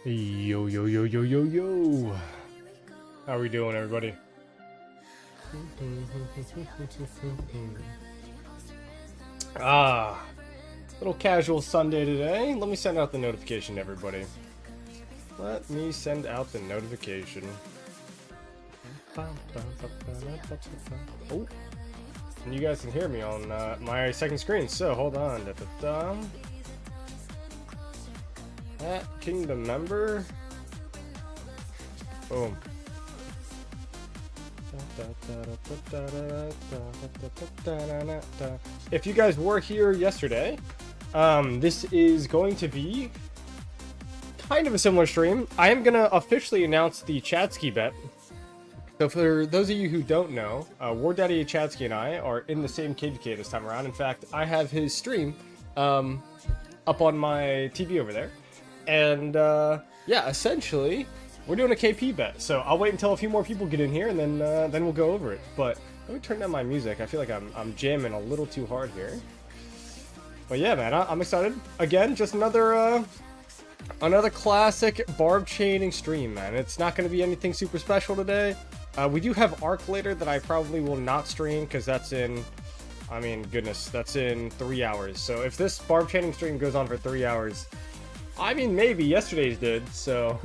Yo, yo, yo, yo, yo, yo. How are we doing, everybody? Little casual Sunday today. Let me send out the notification to everybody. Let me send out the notification. Oh, and you guys can hear me on my second screen, so hold on. At Kingdom member. Boom. If you guys were here yesterday, this is going to be kind of a similar stream. I am going to officially announce the Chadski bet. So for those of you who don't know, War Daddy Chadski and I are in the same KVK this time around. In fact, I have his stream up on my TV over there. And yeah, essentially, we're doing a KP bet. So I'll wait until a few more people get in here, and then we'll go over it. But let me turn down my music. I feel like I'm jamming a little too hard here. But yeah, man, I'm excited. Again, just another classic barb chaining stream, man. It's not going to be anything super special today. We do have Arc later that I probably will not stream because that's in, I mean, goodness, that's in 3 hours. So if this barb chaining stream goes on for 3 hours, I mean, maybe yesterday's did. So,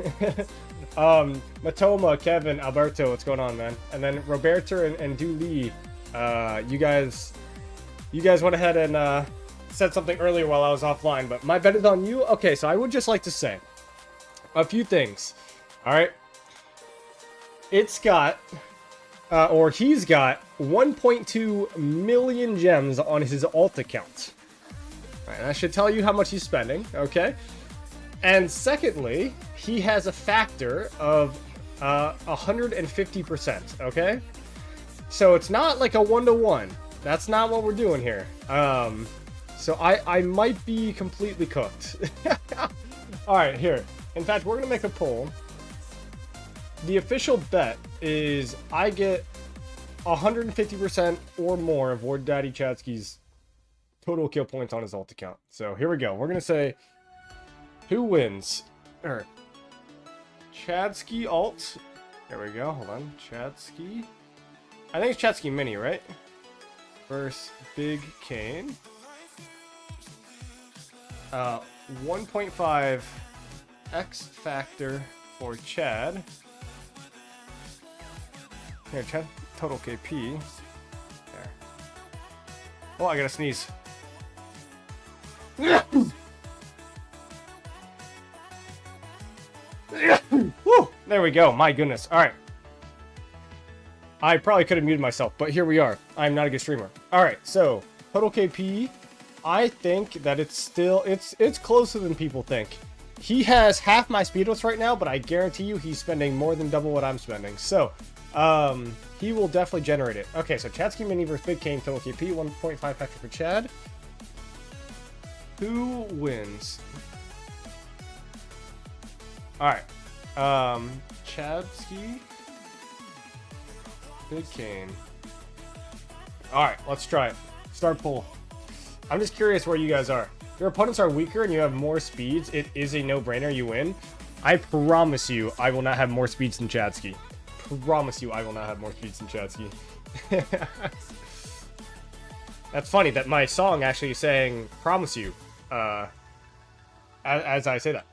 Matoma, Kevin, Alberto, what's going on, man? And then Roberto and Du Lee, you guys went ahead and said something earlier while I was offline, but my bet is on you. Okay, so I would just like to say a few things. All right, it's got, or he's got 1.2 million gems on his alt account. All right, that should tell you how much he's spending. Okay. And secondly, he has a factor of 150%, okay? So it's not like a 1-to-1. That's not what we're doing here. So I might be completely cooked. Alright, here. In fact, we're going to make a poll. The official bet is I get 150% or more of Ward Daddy Chadski's total kill points on his alt account. So here we go. We're going to say, who wins? Chadski alt. There we go. Hold on. Chadski. I think it's Chadski Mini, right? Versus Big Kane. 1.5 X factor for Chad. Here, Chad. Total KP. There. Oh, I gotta sneeze. Woo! There we go. My goodness. All right. I probably could have muted myself, but here we are. I'm not a good streamer. All right. So total KP. I think that it's closer than people think. He has half my speed ups right now, but I guarantee you he's spending more than double what I'm spending. So he will definitely generate it. Okay. So Chadski Mini versus Big Kane total KP 1.5 factor for Chad. Who wins? Alright, Chadski, Big Kane. Alright, let's try it. Start poll. I'm just curious where you guys are. If your opponents are weaker and you have more speeds, it is a no-brainer, you win. I promise you, I will not have more speeds than Chadski. Promise you, I will not have more speeds than Chadski. That's funny that my song actually is saying, promise you, as I say that.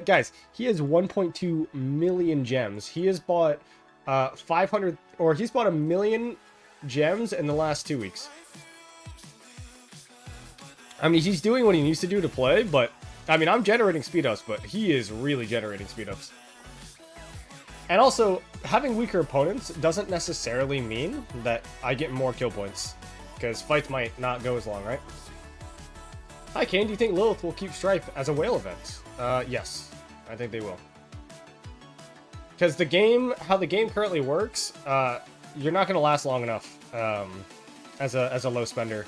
Guys, he has 1.2 million gems. He has bought 500, or he's bought 1 million gems in the last 2 weeks. I mean, he's doing what he needs to do to play, but I mean, I'm generating speed ups, but he is really generating speed ups. And also, having weaker opponents doesn't necessarily mean that I get more kill points, because fights might not go as long, right? Hi, Kane. Do you think Lilith will keep Stripe as a whale event? Yes. I think they will. Because the game, how the game currently works, you're not going to last long enough as a low spender.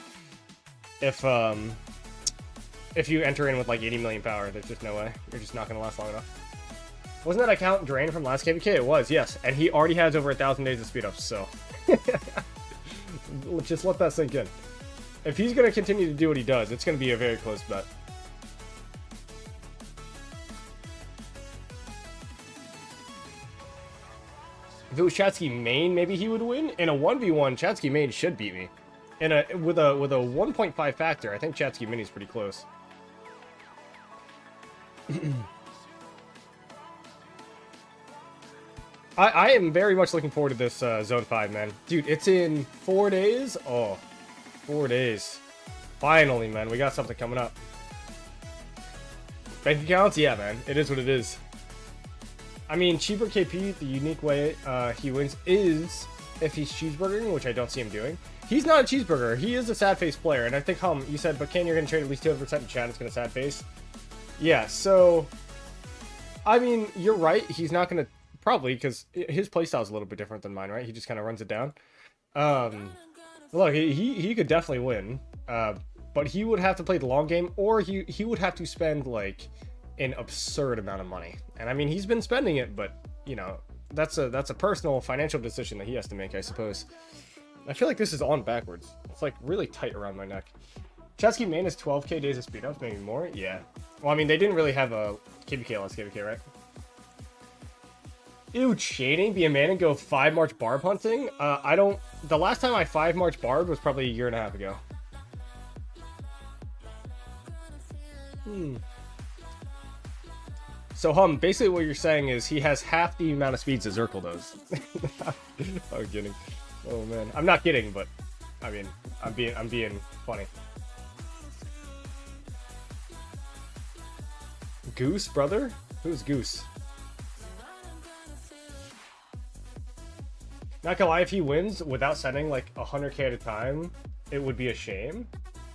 If you enter in with like 80 million power, there's just no way. You're just not going to last long enough. Wasn't that account drained from last KVK? It was, yes. And he already has over 1,000 days of speed ups, so. Just let that sink in. If he's going to continue to do what he does, it's going to be a very close bet. it was Chadski main, maybe he would win. In a 1v1, Chadski main should beat me. With a 1.5 factor, I think Chadski mini is pretty close. I am very much looking forward to this Zone 5, man. Dude, it's in 4 days. Oh, 4 days. Finally, man, we got something coming up. Bank accounts? Yeah, man. It is what it is. I mean, cheaper KP, the unique way he wins is if he's cheeseburgering, which I don't see him doing. He's not a cheeseburger. He is a sad face player. And I think, you said, but Kane, you're going to trade at least 200% in chat. It's going to sad face. Yeah, so... I mean, you're right. He's not going to... Probably, because his playstyle is a little bit different than mine, right? He just kind of runs it down. Look, he could definitely win. But he would have to play the long game, or he would have to spend, like, an absurd amount of money. And, I mean, he's been spending it, but, you know, that's a personal financial decision that he has to make, I suppose. I feel like this is on backwards. It's, like, really tight around my neck. Chadski main is 12k days of speed ups, maybe more? Yeah. Well, I mean, they didn't really have a KBK less KBK, right? Ew, chaining, be a man and go 5 March barb hunting? I don't... The last time I 5 March barb was probably a year and a half ago. So, basically what you're saying is he has half the amount of speeds that Zirkle does. I'm kidding. Oh, man. I'm not kidding, but... I mean, I'm being funny. Goose, brother? Who's Goose? Not gonna lie, if he wins without sending like 100k at a time, it would be a shame.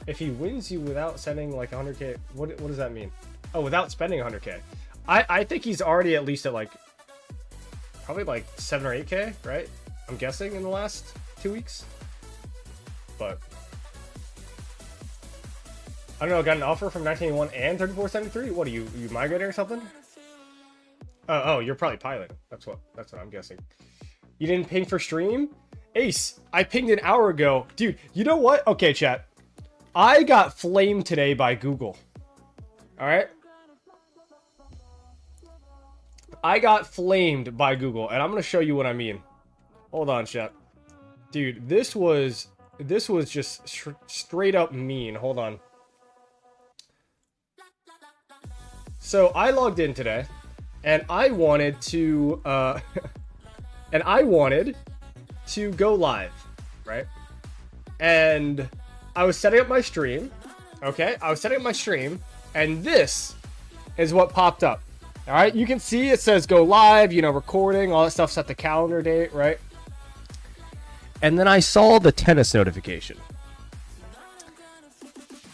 If he wins you without sending like 100k, what does that mean? Oh, without spending 100k. I think he's already at least at like, probably like 7 or 8k, right? I'm guessing in the last 2 weeks. But, I don't know, got an offer from 1981 and 3473? What are you migrating or something? Oh, you're probably piloting. That's what I'm guessing. You didn't ping for stream? Ace, I pinged an hour ago. Dude, you know what? Okay, chat. I got flamed today by Google. Alright? I got flamed by Google, and I'm going to show you what I mean. Hold on, chat. Dude, this was just straight up mean. Hold on. So, I logged in today, and I wanted to... And I wanted to go live, right? And I was setting up my stream, okay? I was setting up my stream, and this is what popped up. All right, you can see it says go live, you know, recording, all that stuff, set the calendar date, right? And then I saw the tennis notification.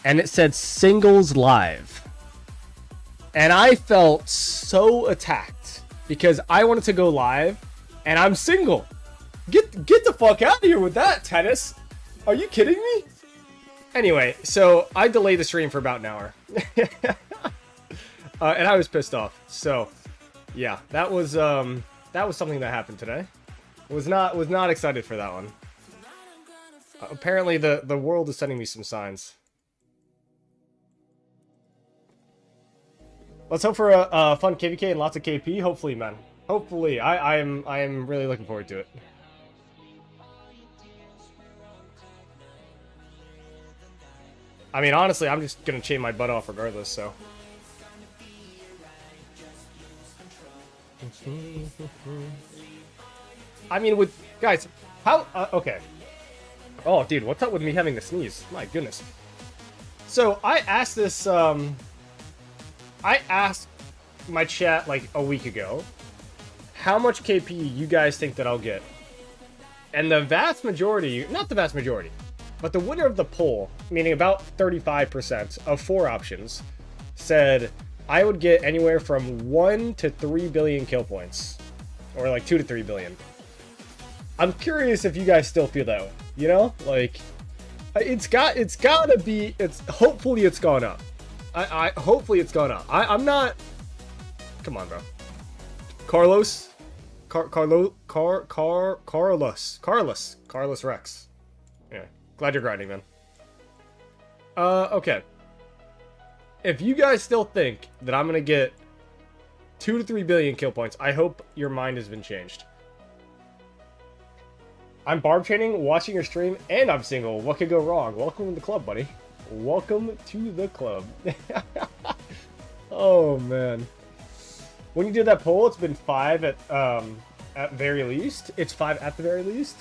And it said singles live. And I felt so attacked because I wanted to go live. And I'm single. Get the fuck out of here with that, tennis. Are you kidding me? Anyway, so I delayed the stream for about an hour. And I was pissed off. So, yeah, that was something that happened today. Was not excited for that one. Apparently the world is sending me some signs. Let's hope for a fun KVK and lots of KP. Hopefully, man. Hopefully, I am really looking forward to it. I mean, honestly, I'm just gonna chain my butt off regardless, so. I mean, with guys, how? Okay. Oh, dude, what's up with me having to sneeze? My goodness. So I asked this. I asked my chat like a week ago. How much KP you guys think that I'll get? And the vast majority, not the vast majority, but the winner of the poll, meaning about 35% of 4 options, said I would get anywhere from 1 to 3 billion kill points. Or like 2 to 3 billion. I'm curious if you guys still feel that way. You know? Like, hopefully it's gone up. Hopefully it's gone up. I'm not... Come on, bro. Carlos Rex. Yeah, glad you're grinding, man. Okay. If you guys still think that I'm gonna get 2 to 3 billion kill points, I hope your mind has been changed. I'm barb training, watching your stream, and I'm single. What could go wrong? Welcome to the club, buddy. Welcome to the club. Oh man. When you did that poll, it's been 5 at very least. It's 5 at the very least.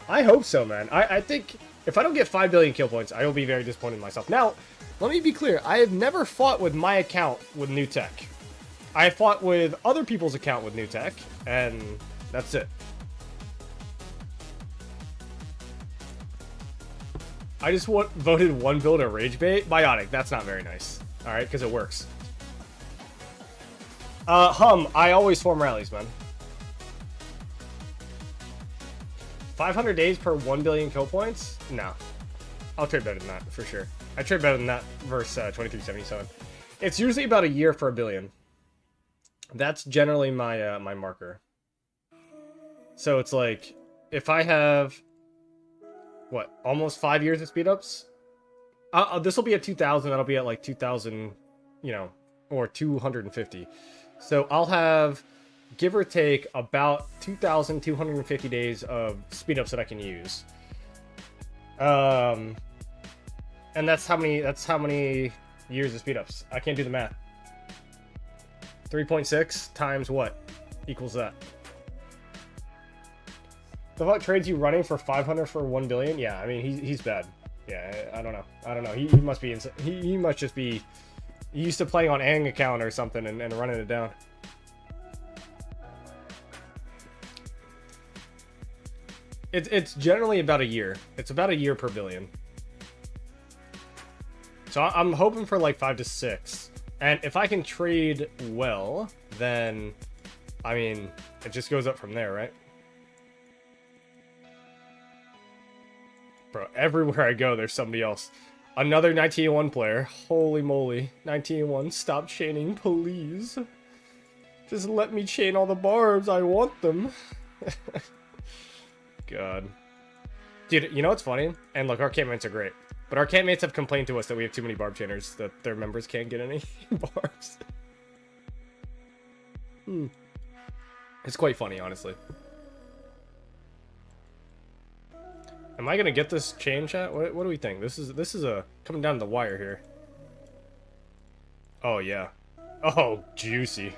I hope so, man. I think if I don't get 5 billion kill points, I will be very disappointed in myself. Now, let me be clear. I have never fought with my account with new tech. I fought with other people's account with new tech, and that's it. I just voted one build a rage bait. Biotic, that's not very nice. Alright, because it works. I always form rallies, man. 500 days per 1 billion kill points? No. I'll trade better than that, for sure. I trade better than that versus 2377. It's usually about a year for a billion. That's generally my my marker. So it's like, if I have, what, almost 5 years of speed ups? This will be at 2,000, that'll be at like 2,000, you know, or 250. So I'll have, give or take, about 2,250 days of speed ups that I can use. And that's how many years of speed ups. I can't do the math. 3.6 times what equals that? The fuck trades you running for 500 for 1 billion? Yeah, I mean he's bad. Yeah, I don't know. He must be he must just be used to playing on Ang account or something and running it down. It's generally about a year. It's about a year per billion. So I'm hoping for like 5 to 6. And if I can trade well, then, I mean, it just goes up from there, right? Bro, everywhere I go, there's somebody else. Another 1901 player. Holy moly. 1901, stop chaining, please. Just let me chain all the barbs. I want them. God. Dude, you know what's funny? And look, our campmates are great. But our campmates have complained to us that we have too many barb chainers, that their members can't get any barbs. It's quite funny, honestly. Am I gonna get this chain, chat? What do we think? This is a coming down the wire here. Oh yeah. Oh, juicy.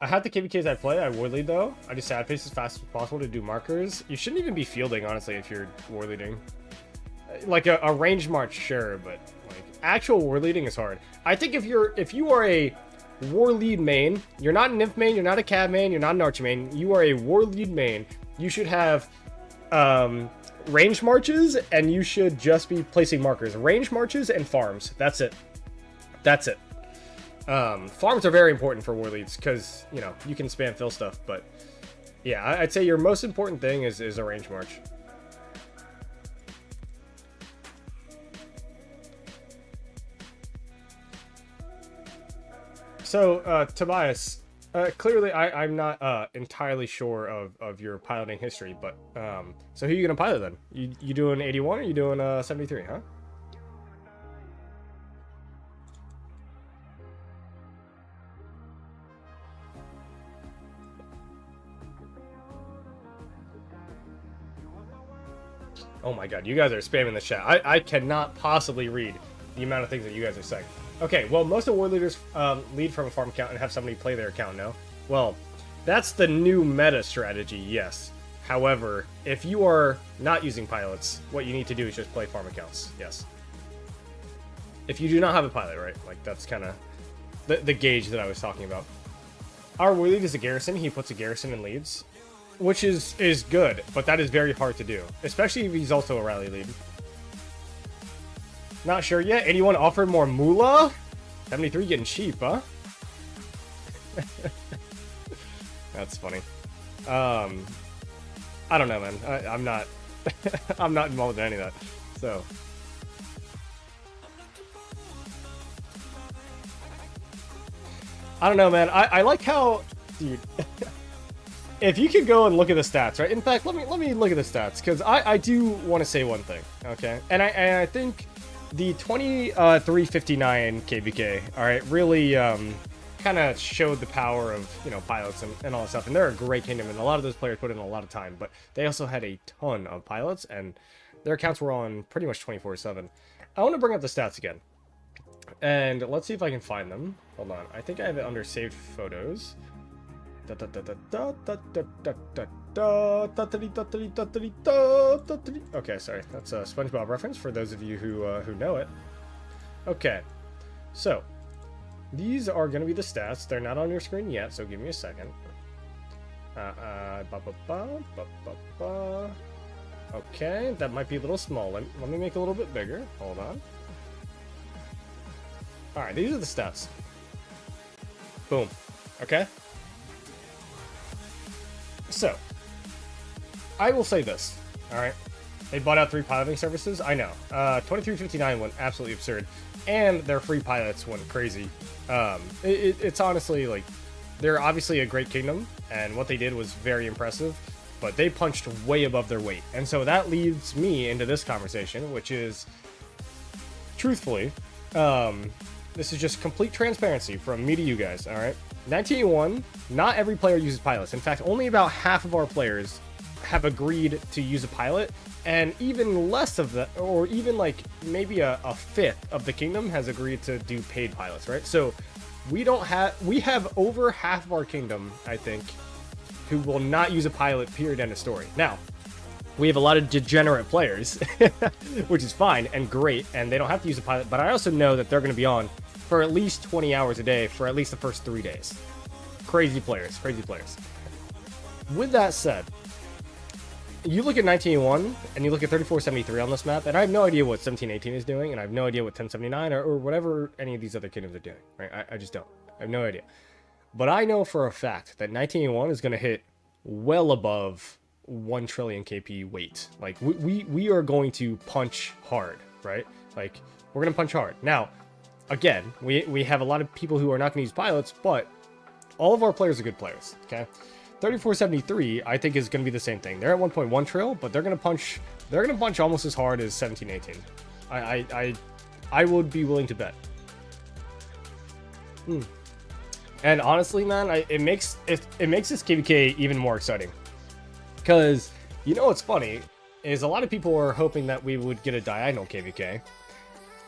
I had the KBKs I play. I would lead though. I do sad face as fast as possible to do markers. You shouldn't even be fielding, honestly, if you're war leading. Like a range march, sure, but like actual war leading is hard. I think if you are a war lead main, you're not a nymph main, you're not a cab main, you're not an archer main, you are a war lead main, you should have range marches, and you should just be placing markers. Range marches and farms. That's it. That's it. Farms are very important for war leads because, you know, you can spam fill stuff, but yeah, I'd say your most important thing is a range march. So, Tobias, clearly I'm not entirely sure of your piloting history, but so who are you gonna pilot then? You doing 81 or you doing 73, huh? Oh my god, you guys are spamming the chat. I cannot possibly read the amount of things that you guys are saying. Okay, well, most of war leaders lead from a farm account and have somebody play their account now. Well, that's the new meta strategy, yes. However, if you are not using pilots, what you need to do is just play farm accounts, yes. If you do not have a pilot, right? Like, that's kind of the gauge that I was talking about. Our war lead is a garrison. He puts a garrison in leads, which is good, but that is very hard to do, especially if he's also a rally lead. Not sure yet. Anyone offered more moolah? 73 getting cheap, huh? That's funny. I don't know, man. I'm not I'm not involved in any of that. So I don't know, man. I like how, dude. If you could go and look at the stats, right? In fact, let me look at the stats, because I do want to say one thing, okay? And I think the 2359 KBK, all right, really kind of showed the power of, you know, pilots and all that stuff. And they're a great kingdom, and a lot of those players put in a lot of time, but they also had a ton of pilots, and their accounts were on pretty much 24/7. I want to bring up the stats again, and let's see if I can find them. Hold on, I think I have it under saved photos. Okay, sorry, that's a SpongeBob reference for those of you who know it. Okay, so these are going to be the stats. They're not on your screen yet, so give me a second. Okay, that might be a little small. Let me make it a little bit bigger. Hold on. All right, these are the stats. Boom. Okay. So, I will say this. All right, they bought out 3 piloting services. I know. 2359 went absolutely absurd, and their free pilots went crazy. It's honestly like, they're obviously a great kingdom, and what they did was very impressive, but they punched way above their weight. And so that leads me into this conversation, which is, truthfully, this is just complete transparency from me to you guys, all right? 1981, not every player uses pilots. In fact, only about half of our players have agreed to use a pilot, and even less of that, or even like maybe a fifth of the kingdom has agreed to do paid pilots, right? So we have over half of our kingdom, I think, who will not use a pilot, period, end of story. Now, we have a lot of degenerate players, which is fine and great, and they don't have to use a pilot, but I also know that they're going to be on for at least 20 hours a day for at least the first 3 days. Crazy players, crazy players. With that said, you look at 1981 and you look at 3473 on this map, and I have no idea what 1718 is doing, and I have no idea what 1079 or whatever any of these other kingdoms are doing, right? I just don't. I have no idea. But I know for a fact that 1981 is going to hit well above 1 trillion KP weight. Like, we are going to punch hard, right? Like, we're going to punch hard. Now, again, we have a lot of people who are not going to use pilots, but all of our players are good players, okay? 3473, I think, is going to be the same thing. They're at 1.1 trill, but they're going to punch almost as hard as 1718. I would be willing to bet. And honestly, man, it makes this KVK even more exciting. Because, you know what's funny, is a lot of people are hoping that we would get a diagonal KVK.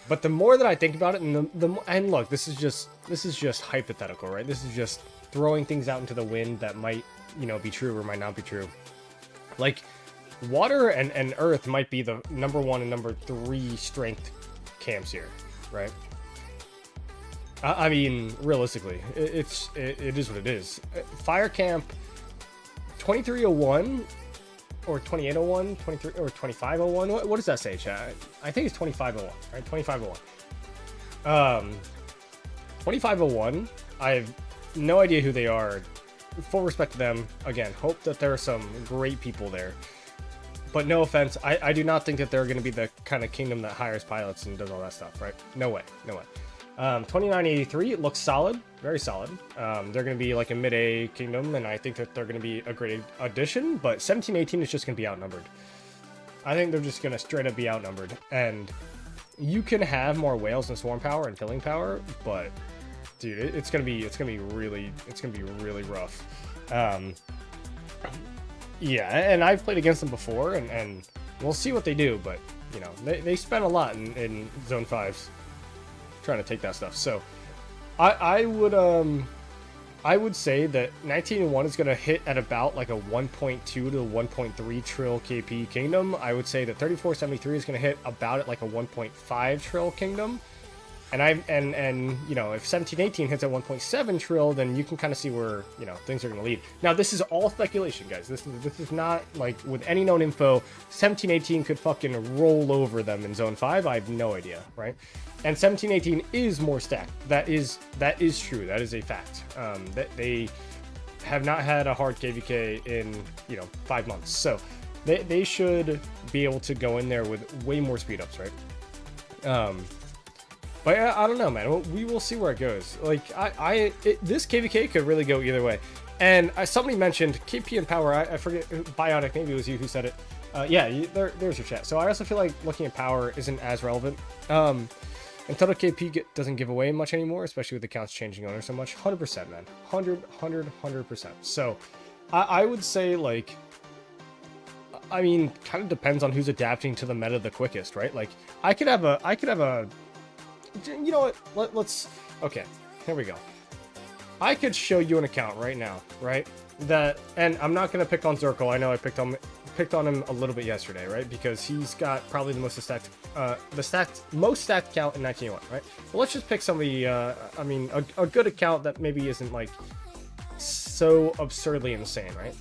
But the more that I think about it, and look, this is just hypothetical, right? This is just throwing things out into the wind that might, you know, be true or might not be true. Like, water and earth might be the number 1 and number 3 strength camps here, right? I mean, realistically, it is what it is. Fire camp 2301 or 2801, 23 or 2501. What does that say, chat? I think it's 2501, right? 2501. 2501. I have no idea who they are. Full respect to them. Again, hope that there are some great people there. But no offense, I do not think that they're going to be the kind of kingdom that hires pilots and does all that stuff, right? No way, no way. 2983 looks solid, very solid. They're going to be like a mid-A kingdom, and I think that they're going to be a great addition, but 1718 is just going to be outnumbered. I think they're just going to straight up be outnumbered, and you can have more whales and swarm power and killing power, but dude, it's going to be really rough. Yeah, and I've played against them before, and we'll see what they do, but you know, they spent a lot in Zone 5s trying to take that stuff. So I would say that 1901 is going to hit at about like a 1.2 to 1.3 trill KP kingdom. I would say that 3473 is going to hit about at like a 1.5 trill kingdom. And you know, if 1718 hits at 1.7 trill, then you can kind of see where, you know, things are going to lead. Now, this is all speculation, guys. This is not like with any known info. 1718 could fucking roll over them in Zone 5. I have no idea, right? And 1718 is more stacked. That is true. That is a fact. That they have not had a hard KVK in, you know, 5 months. So they should be able to go in there with way more speed ups, right? But I don't know, man. We will see where it goes. Like, this KVK could really go either way. And somebody mentioned KP and power. I forget, Biotic, maybe it was you who said it. Yeah, there's your chat. So I also feel like looking at power isn't as relevant. Until KP doesn't give away much anymore, especially with accounts changing owner so much. 100%, man. 100%. So, I would say, like, I mean, kind of depends on who's adapting to the meta the quickest, right? Like, I could have a, you know what? Let's, okay, here we go. I could show you an account right now, right? That, and I'm not gonna pick on Zirkle. I know I picked on him a little bit yesterday, right? Because he's got probably the most stacked account in 1901, right? Well, let's just pick somebody. I mean, a good account that maybe isn't like so absurdly insane, right?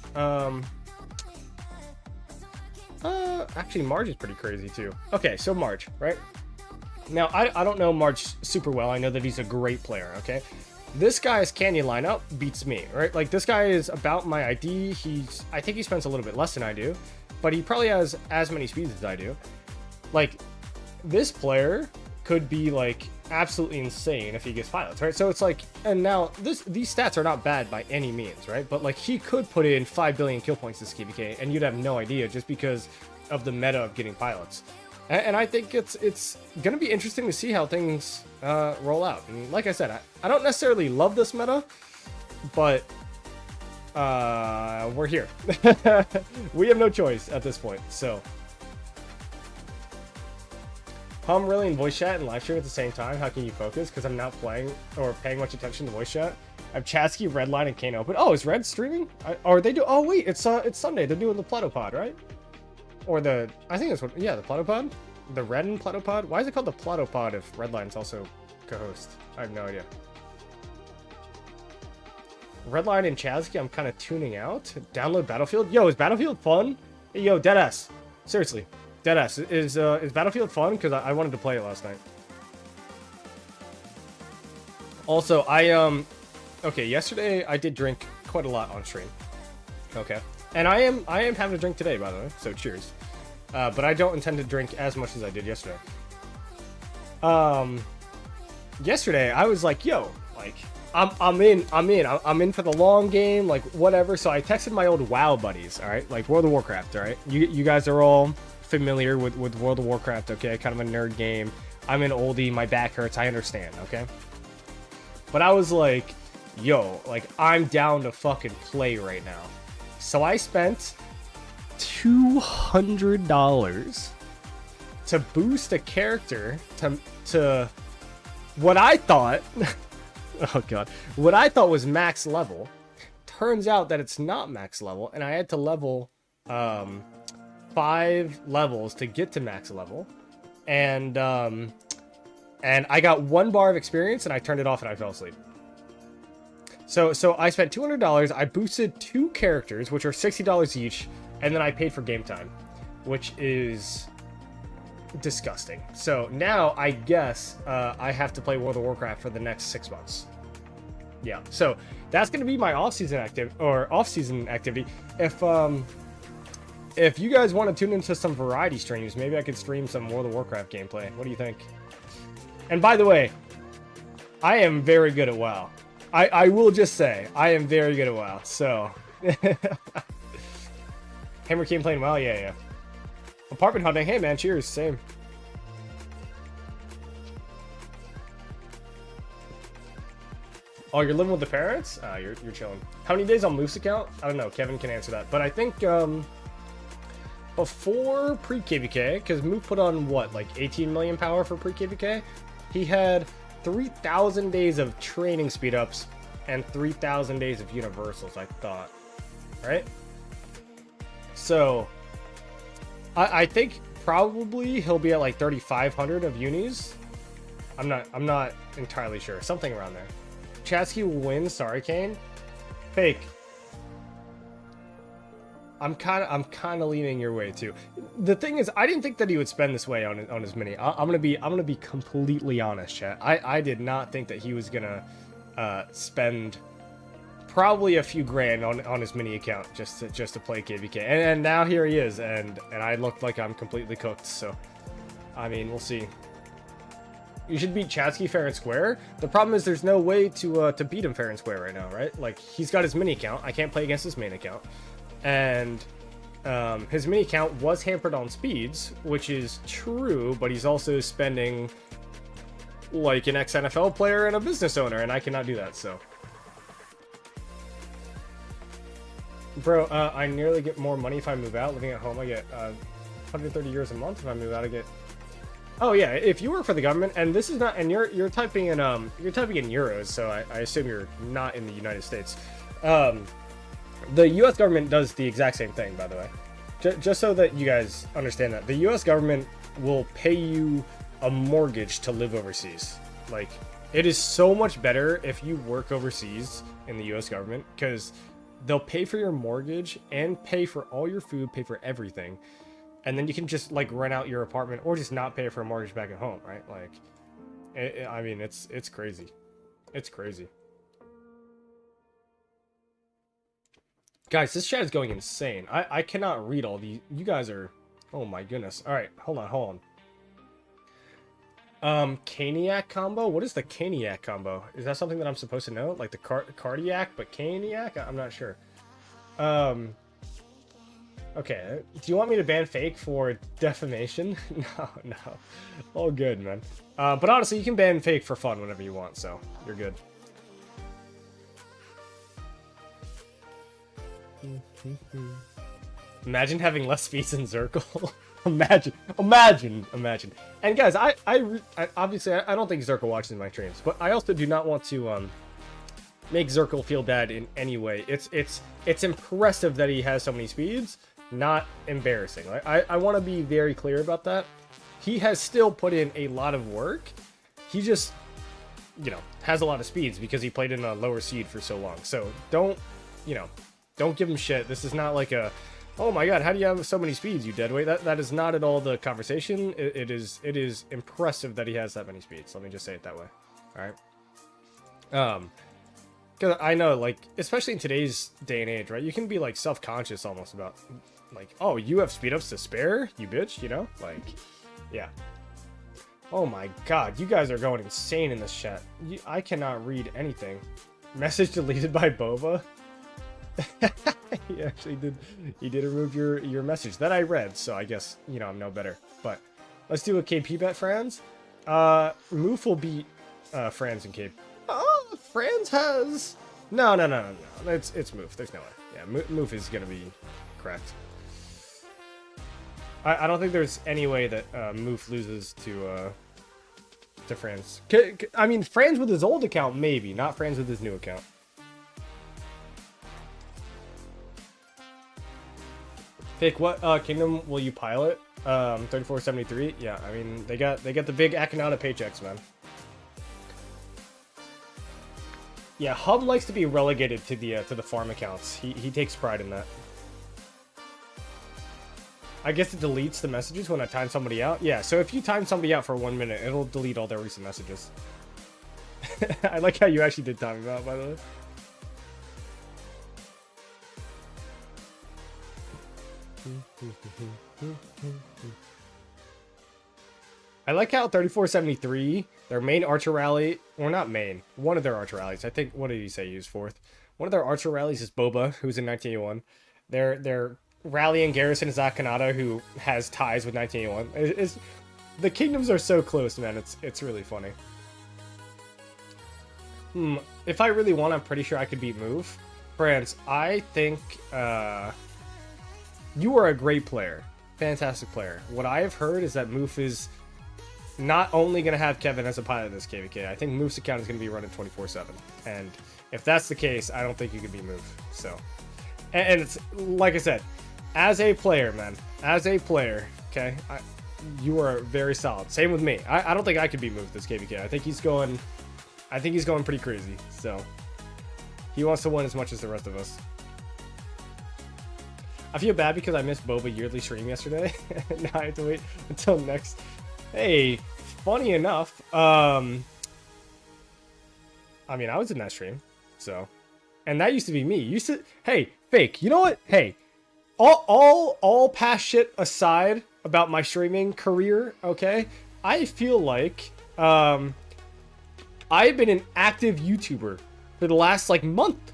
Actually, Marge is pretty crazy too. Okay, so Marge, right? Now, I don't know Marge super well. I know that he's a great player, okay? This guy's candy lineup beats me, right? Like, this guy is about my ID. I think he spends a little bit less than I do, but he probably has as many speeds as I do. Like, this player could be, like, absolutely insane if he gets pilots, right? So it's like, and now, these stats are not bad by any means, right? But, like, he could put in 5 billion kill points this KBK, and you'd have no idea just because of the meta of getting pilots. And I think it's going to be interesting to see how things roll out. And like I said, I don't necessarily love this meta, but we're here. We have no choice at this point. So, I'm really in voice chat and live stream at the same time. How can you focus? Because I'm not playing or paying much attention to voice chat. I have Chadski, Redline, and Kane open. Oh, is Red streaming? Or they do? Oh wait, it's Sunday. They're doing the Platopod, right? Or I think that's what, yeah, the Platopod? The Red and Platopod? Why is it called the Platopod if Redline's also co-host? I have no idea. Redline and Chadski, I'm kind of tuning out. Download Battlefield? Yo, is Battlefield fun? Hey, yo, deadass. Seriously, deadass. Is Battlefield fun? Because I wanted to play it last night. Also, okay, yesterday I did drink quite a lot on stream. Okay. And I am having a drink today, by the way, so cheers. But I don't intend to drink as much as I did yesterday. Yesterday I was like, yo, like, I'm in for the long game, like, whatever. So I texted my old WoW buddies, all right, like World of Warcraft, all right. You guys are all familiar with World of Warcraft, okay? Kind of a nerd game. I'm an oldie, my back hurts, I understand, okay? But I was like, yo, like, I'm down to fucking play right now. So I spent $200 to boost a character to what I thought, oh god, what I thought was max level. Turns out that it's not max level, and I had to level 5 levels to get to max level, and I got 1 bar of experience, and I turned it off and I fell asleep. So I spent $200, I boosted 2 characters, which are $60 each, and then I paid for game time, which is disgusting. So now I guess I have to play World of Warcraft for the next 6 months. Yeah, so that's going to be my off-season activity. If you guys want to tune into some variety streams, maybe I could stream some World of Warcraft gameplay. What do you think? And by the way, I am very good at WoW. I will just say, I am very good at WoW, so... Hammer King playing WoW? Yeah. Apartment hunting? Hey man, cheers, same. Oh, you're living with the parents? You're chilling. How many days on Moose account? I don't know, Kevin can answer that. But I think, before pre-KVK, because Moose put on, what, like 18 million power for pre-KVK? He had 3,000 days of training speed-ups and 3,000 days of universals, I thought. Right? So, I think probably he'll be at like 3,500 of unis. I'm not entirely sure. Something around there. Chadski will win. Sorry, Kane. Fake. I'm kind of leaning your way too. The thing is, I didn't think that he would spend this way on his mini. I'm gonna be completely honest, chat. I did not think that he was gonna spend probably a few grand on his mini account just to play KBK. And now here he is, and I look like I'm completely cooked. So, I mean, we'll see. You should beat Chadski fair and square. The problem is there's no way to beat him fair and square right now, right? Like, he's got his mini account. I can't play against his main account. And his mini account was hampered on speeds, which is true, but he's also spending like an ex-NFL player and a business owner, and I cannot do that, so. Bro, I nearly get more money if I move out. Living at home, I get 130 euros a month. If I move out, I get... Oh yeah, if you work for the government, and this is not, and you're typing in euros, so I assume you're not in the United States. The U.S. government does the exact same thing, by the way. Just so that you guys understand that. The U.S. government will pay you a mortgage to live overseas. Like, it is so much better if you work overseas in the U.S. government, because they'll pay for your mortgage and pay for all your food, pay for everything. And then you can just, like, rent out your apartment or just not pay for a mortgage back at home, right? Like, I mean, it's crazy. It's crazy. Guys, this chat is going insane. I cannot read all these. You guys are... Oh my goodness. Alright, hold on. Caniac combo? What is the Caniac combo? Is that something that I'm supposed to know? Like the cardiac, but Caniac? I'm not sure. Okay, do you want me to ban fake for defamation? No. All good, man. But honestly, you can ban fake for fun whenever you want, so you're good. Imagine having less speeds in Zirkle. Imagine. And guys, I obviously I don't think Zirkle watches my streams, but I also do not want to make Zirkle feel bad in any way. It's impressive that he has so many speeds, not embarrassing. I want to be very clear about that. He has still put in a lot of work. He just, you know, has a lot of speeds because he played in a lower seed for so long. So don't give him shit. This is not like a, oh my god, how do you have so many speeds, you deadweight? That is not at all the conversation. It is impressive that he has that many speeds. Let me just say it that way. All right. Because I know, like, especially in today's day and age, right? You can be like self-conscious almost about, like, oh, you have speed ups to spare, you bitch, you know? Like, yeah. Oh my god, you guys are going insane in this chat. I cannot read anything. Message deleted by Boba. He actually did. He did remove your message that I read, so I guess, you know, I'm no better. But let's do a KP bet, Franz. Moof will beat Franz and Cape. Oh, Franz has no. It's Moof. There's no way. Yeah, Moof is gonna be correct. I don't think there's any way that Moof loses to Franz. I mean, Franz with his old account, maybe, not Franz with his new account. Pick what kingdom will you pilot? 3473. Yeah, I mean they got the big Akhenaten paychecks, man. Yeah, Hub likes to be relegated to the farm accounts. He takes pride in that. I guess it deletes the messages when I time somebody out. Yeah, so if you time somebody out for 1 minute, it'll delete all their recent messages. I like how you actually did time them out, by the way. I like how 3473, their main archer rally, or not main, one of their archer rallies, I think, what did he say he used fourth? One of their archer rallies is Boba, who's in 1981. Their rallying garrison is Akhenaten, who has ties with 1981. The kingdoms are so close, man, it's really funny. If I really want, I'm pretty sure I could beat Move. France, I think, you are a great player. Fantastic player. What I have heard is that Moof is not only going to have Kevin as a pilot in this KVK, I think Moof's account is going to be running 24/7. And if that's the case, I don't think you could beat Moof. So, and it's, like I said, as a player, man, as a player, okay, you are very solid. Same with me. I don't think I could beat Moof this KVK. I think he's going pretty crazy. So, he wants to win as much as the rest of us. I feel bad because I missed Boba yearly stream yesterday. Now I have to wait until next. Hey, funny enough, I mean, I was in that stream, so, and that used to be me. Hey, fake. You know what? Hey, all past shit aside about my streaming career, okay? I feel like I've been an active YouTuber for the last like month.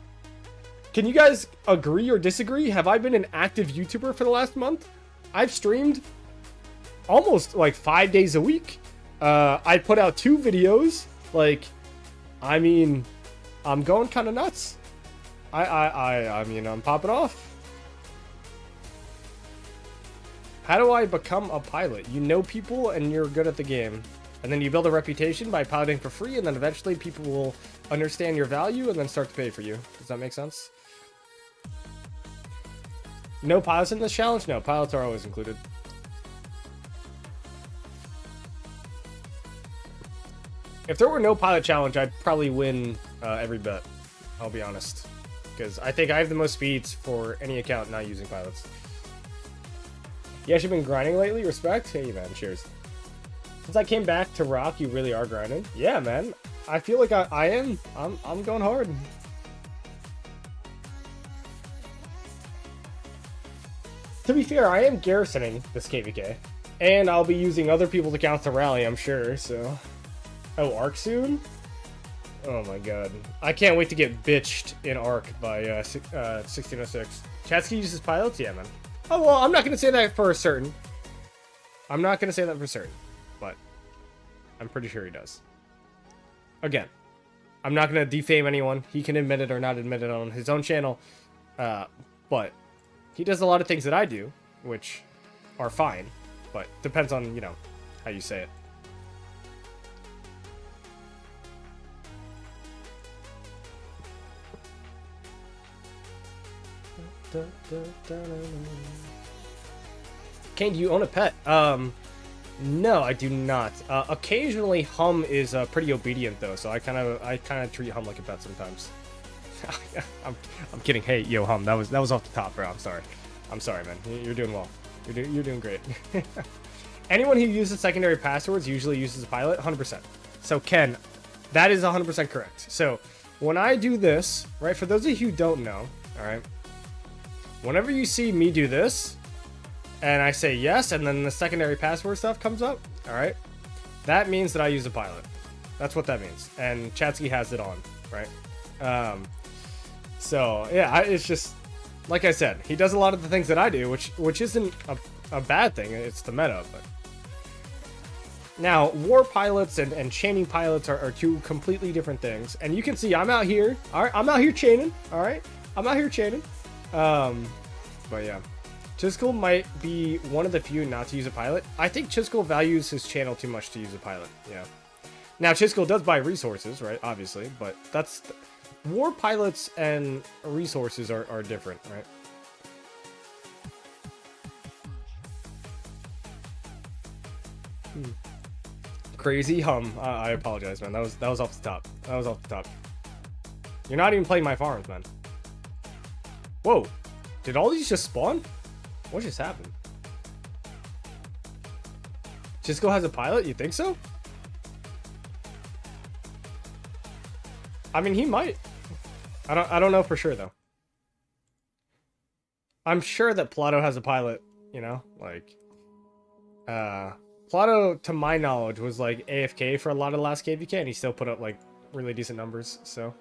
Can you guys agree or disagree? Have I been an active YouTuber for the last month? I've streamed almost like 5 days a week. I put out 2 videos. Like, I mean, I'm going kind of nuts. I mean, I'm popping off. How do I become a pilot? You know people and you're good at the game. And then you build a reputation by piloting for free, and then eventually people will understand your value and then start to pay for you. Does that make sense? No pilots in this challenge? No, pilots are always included. If there were no pilot challenge, I'd probably win every bet. I'll be honest. Because I think I have the most speeds for any account not using pilots. You actually been grinding lately? Respect? Hey, man. Cheers. Since I came back to Rock, you really are grinding? Yeah, man. I feel like I am. I'm going hard. To be fair, I am garrisoning this KVK. And I'll be using other people's accounts to rally, I'm sure, so... Oh, Arc soon? Oh my god. I can't wait to get bitched in Arc by 1606. Chadski uses pilots? Yeah, man. Oh, well, I'm not going to say that for certain. I'm not going to say that for certain. But I'm pretty sure he does. Again, I'm not going to defame anyone. He can admit it or not admit it on his own channel. But he does a lot of things that I do, which are fine. But depends on, you know, how you say it. Kane, do you own a pet? No, I do not. Occasionally, Hum is pretty obedient though, so I kind of treat Hum like a pet sometimes. I'm kidding. Hey, yo, Hum, that was off the top, bro. I'm sorry, man. You're doing well. You're doing great. Anyone who uses secondary passwords usually uses a pilot, 100%. So Ken, that is 100% correct. So when I do this, right? For those of you who don't know, all right. Whenever you see me do this, and I say yes, and then the secondary password stuff comes up, all right, that means that I use a pilot. That's what that means. And Chadski has it on, right? So yeah, it's just like I said, he does a lot of the things that I do, which isn't a bad thing. It's the meta, but now war pilots and chaining pilots are 2 completely different things. And you can see I'm out here. All right, I'm out here chaining. All right, I'm out here chaining. But yeah, Chadski might be one of the few not to use a pilot. I think Chadski values his channel too much to use a pilot. Yeah. Now Chadski does buy resources, right? Obviously, but that's war pilots and resources are different, right? Crazy Hum. I apologize, man. That was off the top. That was off the top. You're not even playing my farms, man. Whoa, did all these just spawn? What just happened? Chadski has a pilot? You think so? I mean, he might. I don't know for sure though. I'm sure that Plato has a pilot, you know, like Plato, to my knowledge, was like AFK for a lot of the last KVK, and he still put up like really decent numbers, so.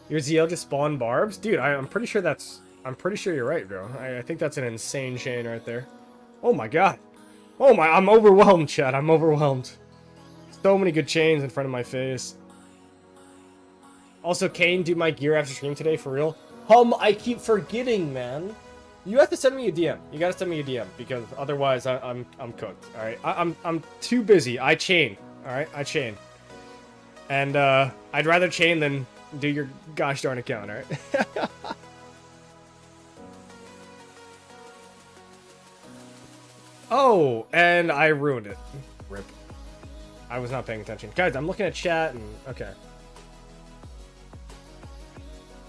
Your ZL just spawned barbs? Dude, I'm pretty sure you're right, bro. I think that's an insane chain right there. Oh my god. Oh my, I'm overwhelmed, chat. I'm overwhelmed. So many good chains in front of my face. Also, Kane, do my gear after stream today, for real? Hum, I keep forgetting, man. You have to send me a DM. You gotta send me a DM, because otherwise I'm cooked, alright? I'm too busy. I chain, alright? I chain. And, I'd rather chain than do your gosh darn account, alright? Oh, and I ruined it. Rip. I was not paying attention. Guys, I'm looking at chat and... Okay.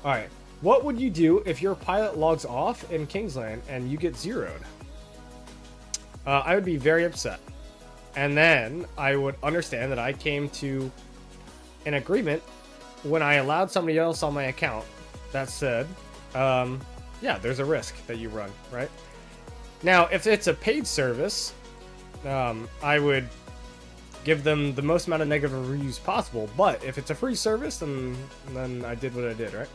Alright. What would you do if your pilot logs off in Kingsland and you get zeroed? I would be very upset. And then I would understand that I came to an agreement when I allowed somebody else on my account that said, yeah, there's a risk that you run, right? Now, if it's a paid service, I would give them the most amount of negative reviews possible. But if it's a free service, then I did what I did, right?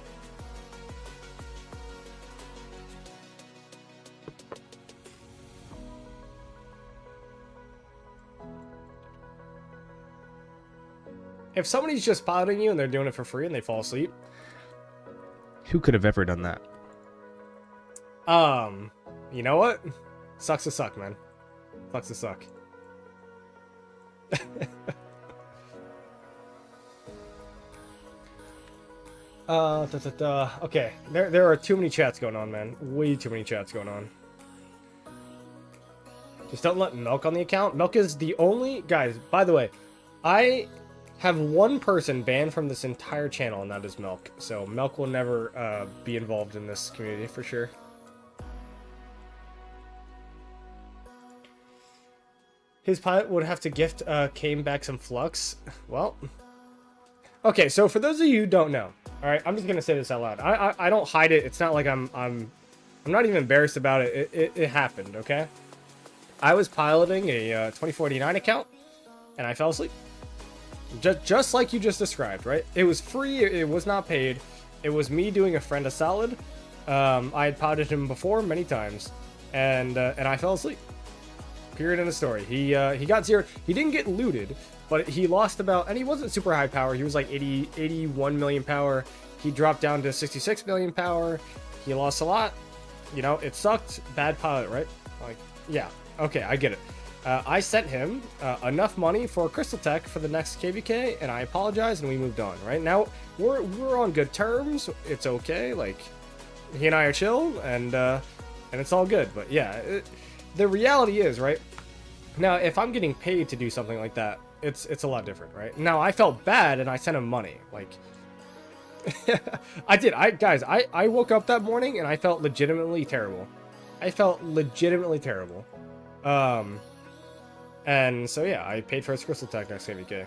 If somebody's just piloting you and they're doing it for free and they fall asleep, who could have ever done that? You know what? Sucks to suck, man. Sucks to suck. Okay, there are too many chats going on, man. Way too many chats going on. Just don't let Milk on the account. Milk is the only... Guys, by the way, I have one person banned from this entire channel, and that is Milk. So Milk will never be involved in this community for sure. His pilot would have to gift Kane back some flux. Well... Okay, so for those of you who don't know, all right, I'm just gonna say this out loud. I don't hide it. It's not like I'm not even embarrassed about it. It happened. Okay, I was piloting a 2049 account, and I fell asleep. Just like you just described, right? It was free. It was not paid. It was me doing a friend a solid. I had piloted him before many times, and I fell asleep. Period in the story. He got zero. He didn't get looted. But he lost about, and he wasn't super high power. He was like 81 million power. He dropped down to 66 million power. He lost a lot. You know, it sucked. Bad pilot, right? Like, yeah. Okay, I get it. I sent him enough money for Crystal Tech for the next KVK, and I apologized, and we moved on. Right now, we're on good terms. It's okay. Like, he and I are chill, and it's all good. But yeah, the reality is, right now, if I'm getting paid to do something like that, it's a lot different, right? Now, I felt bad, and I sent him money. Like, I did. Guys, I woke up that morning, and I felt legitimately terrible. I felt legitimately terrible. And so, yeah, I paid for his Crystal Tech next KVK.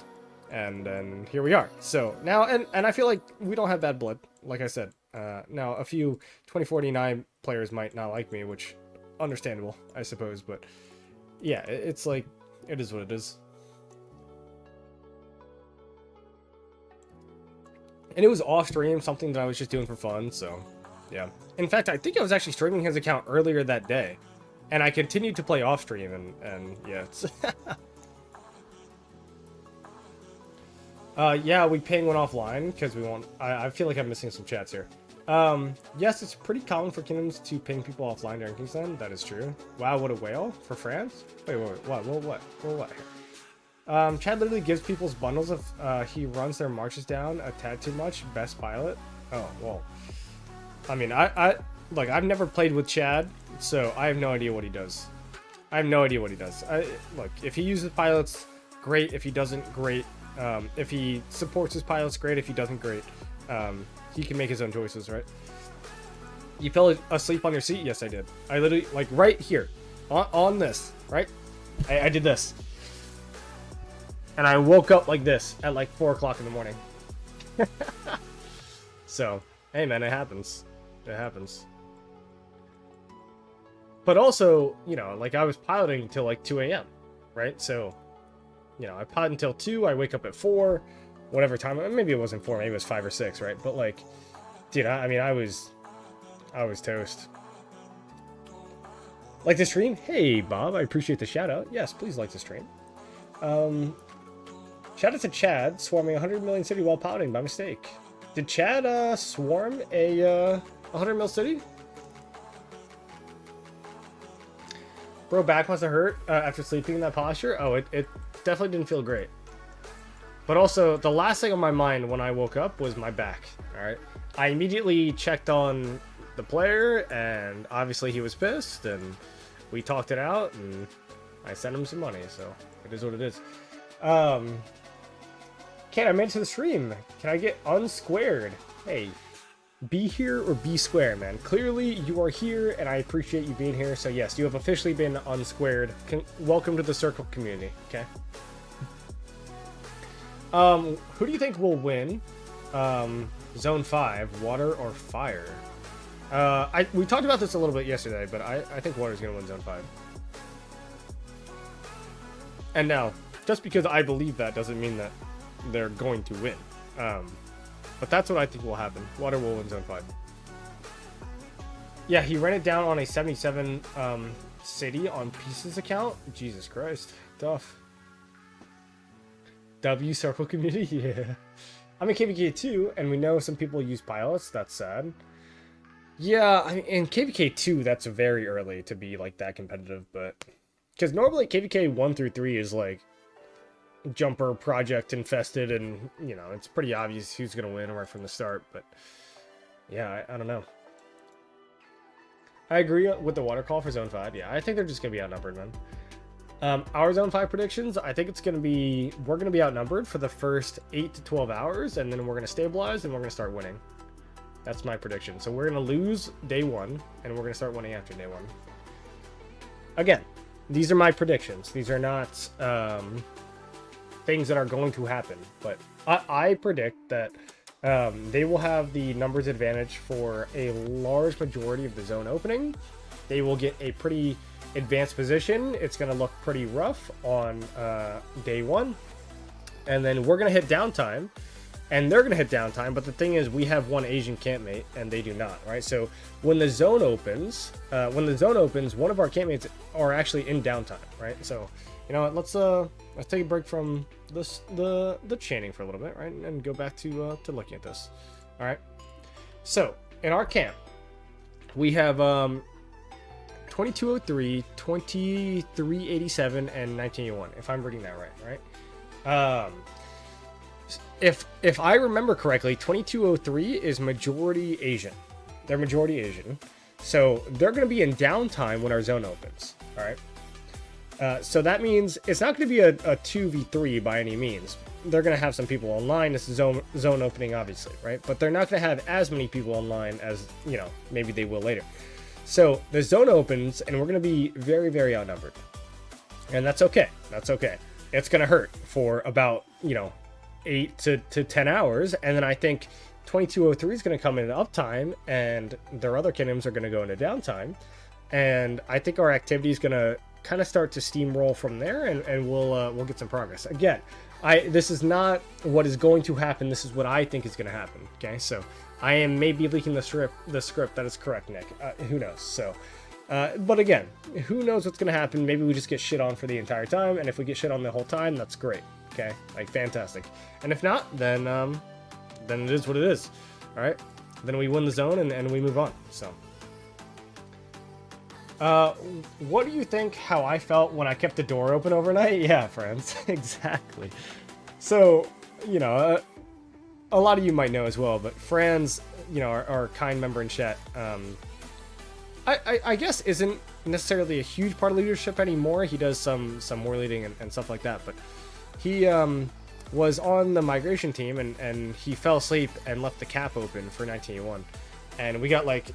And then here we are. So, now, and I feel like we don't have bad blood, like I said. Now, a few 2049 players might not like me, which, understandable, I suppose. But, yeah, it's like, it is what it is. And it was off stream, something that I was just doing for fun, so yeah. In fact, I think I was actually streaming his account earlier that day. And I continued to play off stream, and yeah, it's... yeah, we ping one offline, because we want... I feel like I'm missing some chats here. Yes, it's pretty common for kingdoms to ping people offline during Kingston. That is true. Wow, what a whale for France? Wait, what? Chad literally gives people's bundles if he runs their marches down a tad too much. Best pilot. Oh, well. I mean, look, I've never played with Chad, so I have no idea what he does. I have no idea what he does. Look, if he uses pilots, great. If he doesn't, great. If he supports his pilots, great. If he doesn't, great. He can make his own choices, right? You fell asleep on your seat? Yes, I did. I literally, like, right here. On this, right? I did this. And I woke up like this at like 4 o'clock in the morning. So, hey man, it happens. It happens. But also, you know, like I was piloting until like 2 a.m. Right? So, you know, I pilot until 2, I wake up at 4, whatever time. Maybe it wasn't 4, maybe it was 5 or 6, right? But like, dude, I mean, I was toast. Like the stream? Hey, Bob, I appreciate the shout out. Yes, please like the stream. Shout out to Chad, swarming 100 million city while piloting by mistake. Did Chad swarm a 100 mil city? Bro, back must have hurt after sleeping in that posture. Oh, it definitely didn't feel great. But also, the last thing on my mind when I woke up was my back. All right, I immediately checked on the player, and obviously he was pissed, and we talked it out, and I sent him some money. So it is what it is. Can I made it to the stream? Can I get unsquared? Hey, be here or be square, man. Clearly, you are here, and I appreciate you being here. So yes, you have officially been unsquared. Welcome to the Circle community, okay? Who do you think will win? Zone 5, water or fire? We talked about this a little bit yesterday, but I think water's gonna win Zone 5. And now, just because I believe that doesn't mean that they're going to win. But that's what I think will happen. Water will win Zone 5. Yeah, he ran it down on a 77 city on Pieces account. Jesus Christ. Tough. W circle community, yeah. I'm in KVK 2, and we know some people use pilots. That's sad. Yeah, I mean, in KVK 2, that's very early to be like that competitive, but because normally KVK 1 through 3 is like jumper project infested, and you know it's pretty obvious who's gonna win right from the start. But yeah, I don't know. I agree with the water call for Zone 5. Yeah, I think they're just gonna be outnumbered, man. Our Zone 5 predictions, I think it's gonna be we're gonna be outnumbered for the first 8 to 12 hours, and then we're gonna stabilize and we're gonna start winning. That's my prediction. So we're gonna lose day 1, and we're gonna start winning after day 1. Again, these are my predictions. These are not things that are going to happen, but I predict that they will have the numbers advantage for a large majority of the zone opening. They will get a pretty advanced position. It's going to look pretty rough on day 1, and then we're going to hit downtime, and they're going to hit downtime. But the thing is, we have one Asian campmate, and they do not, right? So when the zone opens, one of our campmates are actually in downtime, right? So you know what? Let's take a break from this the chanting for a little bit, right, and go back to looking at this. All right. So in our camp, we have 2203, 2387, and 1981. If I'm reading that right? If I remember correctly, 2203 is majority Asian. They're majority Asian, so they're going to be in downtime when our zone opens. All right. So that means it's not going to be a 2v3 by any means. They're going to have some people online. This is zone opening, obviously, right? But they're not going to have as many people online as, you know, maybe they will later. So the zone opens, and we're going to be very, very outnumbered. And that's okay. That's okay. It's going to hurt for about, you know, 8 to 10 hours. And then I think 2203 is going to come in uptime, and their other kingdoms are going to go into downtime. And I think our activity is going to kind of start to steamroll from there, and we'll get some progress. Again, this is not what is going to happen. This is what I think is going to happen. Okay, so I am maybe leaking the script. That is correct, Nick. Who knows? So, but again, who knows what's going to happen? Maybe we just get shit on for the entire time, and if we get shit on the whole time, that's great. Okay, like fantastic. And if not, then it is what it is. All right, then we win the zone and we move on. So. What do you think how I felt when I kept the door open overnight? Yeah, friends, exactly. So, you know, a lot of you might know as well, but Franz, you know, our kind member in chat, I guess isn't necessarily a huge part of leadership anymore. He does some war leading and stuff like that, but he was on the migration team, and he fell asleep and left the cap open for 1981, and we got like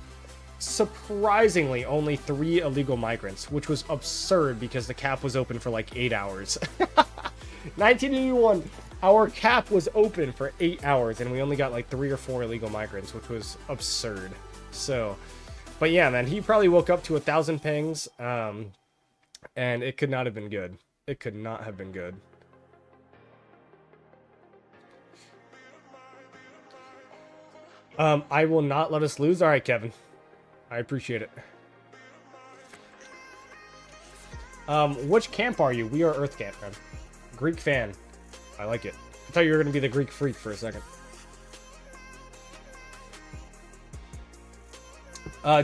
surprisingly only 3 illegal migrants, which was absurd because the cap was open for like 8 hours. 1981, our cap was open for 8 hours, and we only got like 3 or 4 illegal migrants, which was absurd. So, but yeah, man, he probably woke up to 1,000 pings, and it could not have been good. It could not have been good. I will not let us lose. All right, Kevin. I appreciate it. Which camp are you? We are Earth camp, man. Greek fan. I like it. I thought you were going to be the Greek freak for a second.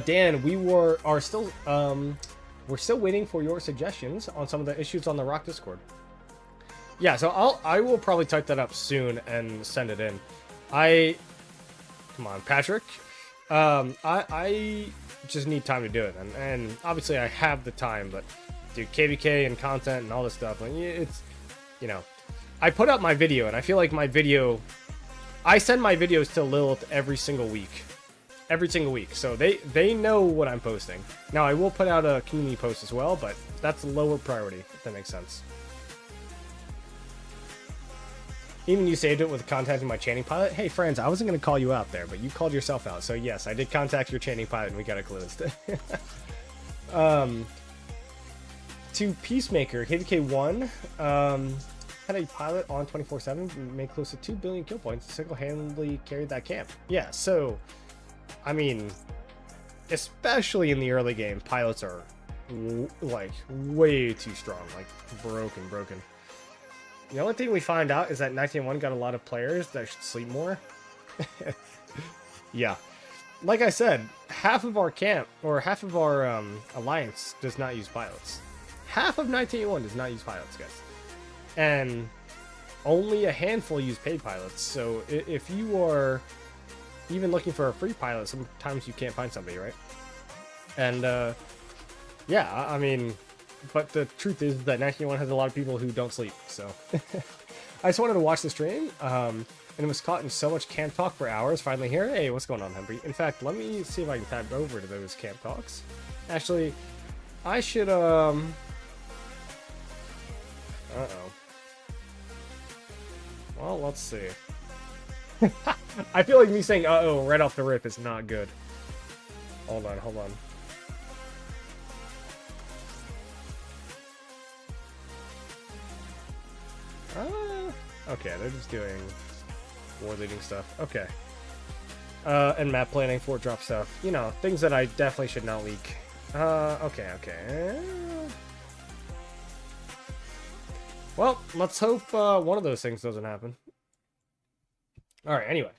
Dan, we're still waiting for your suggestions on some of the issues on the Rock Discord. Yeah, so I will probably type that up soon and send it in. Come on, Patrick. I just need time to do it, and obviously I have the time, but dude, KVK and content and all this stuff, like, it's, you know, I put out my video, and I feel like I send my videos to Lilith every single week, so they know what I'm posting. Now I will put out a community post as well, but that's lower priority, if that makes sense. Even you saved it with contacting my chanting pilot. Hey, friends, I wasn't going to call you out there, but you called yourself out. So, yes, I did contact your chanting pilot, and we got it closed. To Peacemaker, KVK1 had a pilot on 24/7, made close to 2 billion kill points, single-handedly carried that camp. Yeah, so, I mean, especially in the early game, pilots are, like, way too strong. Like, broken. The only thing we find out is that 19-1 got a lot of players that should sleep more. Yeah. Like I said, half of our camp, or half of our alliance does not use pilots. Half of 19-1 does not use pilots, guys. And only a handful use paid pilots. So if you are even looking for a free pilot, sometimes you can't find somebody, right? And yeah, I mean, but the truth is that 19-1 has a lot of people who don't sleep, so I just wanted to watch the stream, and it was caught in so much camp talk for hours. Finally here. Hey, what's going on, Humphrey? In fact, let me see if I can tab over to those camp talks. Actually, I should uh-oh. Well, let's see. I feel like me saying uh-oh right off the rip is not good. Hold on. Okay, they're just doing war leading stuff. Okay. And map planning, fort drop stuff. You know, things that I definitely should not leak. Okay. Well, let's hope one of those things doesn't happen. Alright, anyway.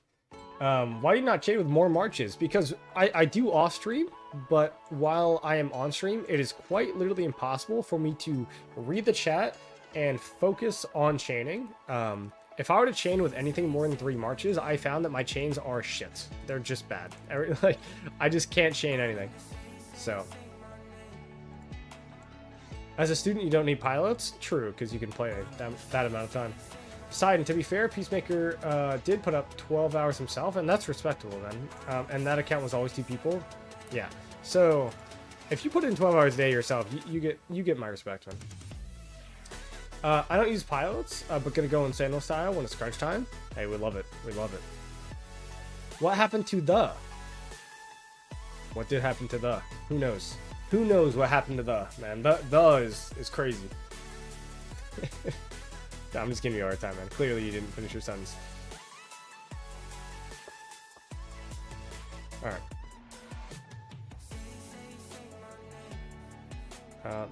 Why do you not chain with more marches? Because I do off stream, but while I am on stream, it is quite literally impossible for me to read the chat and focus on chaining. If I were to chain with anything more than 3 marches, I found that my chains are shit. They're just bad. Like, I just can't chain anything. So, as a student, you don't need pilots. True, because you can play that amount of time. Poseidon, to be fair, Peacemaker did put up 12 hours himself, and that's respectable, man. And that account was always 2 people. Yeah. So, if you put in 12 hours a day yourself, you get my respect, man. I don't use pilots, but gonna go in sandal style when it's crunch time. Hey, we love it. We love it. What happened to the? What did happen to the? Who knows? Who knows what happened to the, man? The is crazy. I'm just giving you a hard time, man. Clearly you didn't finish your sentence. Alright.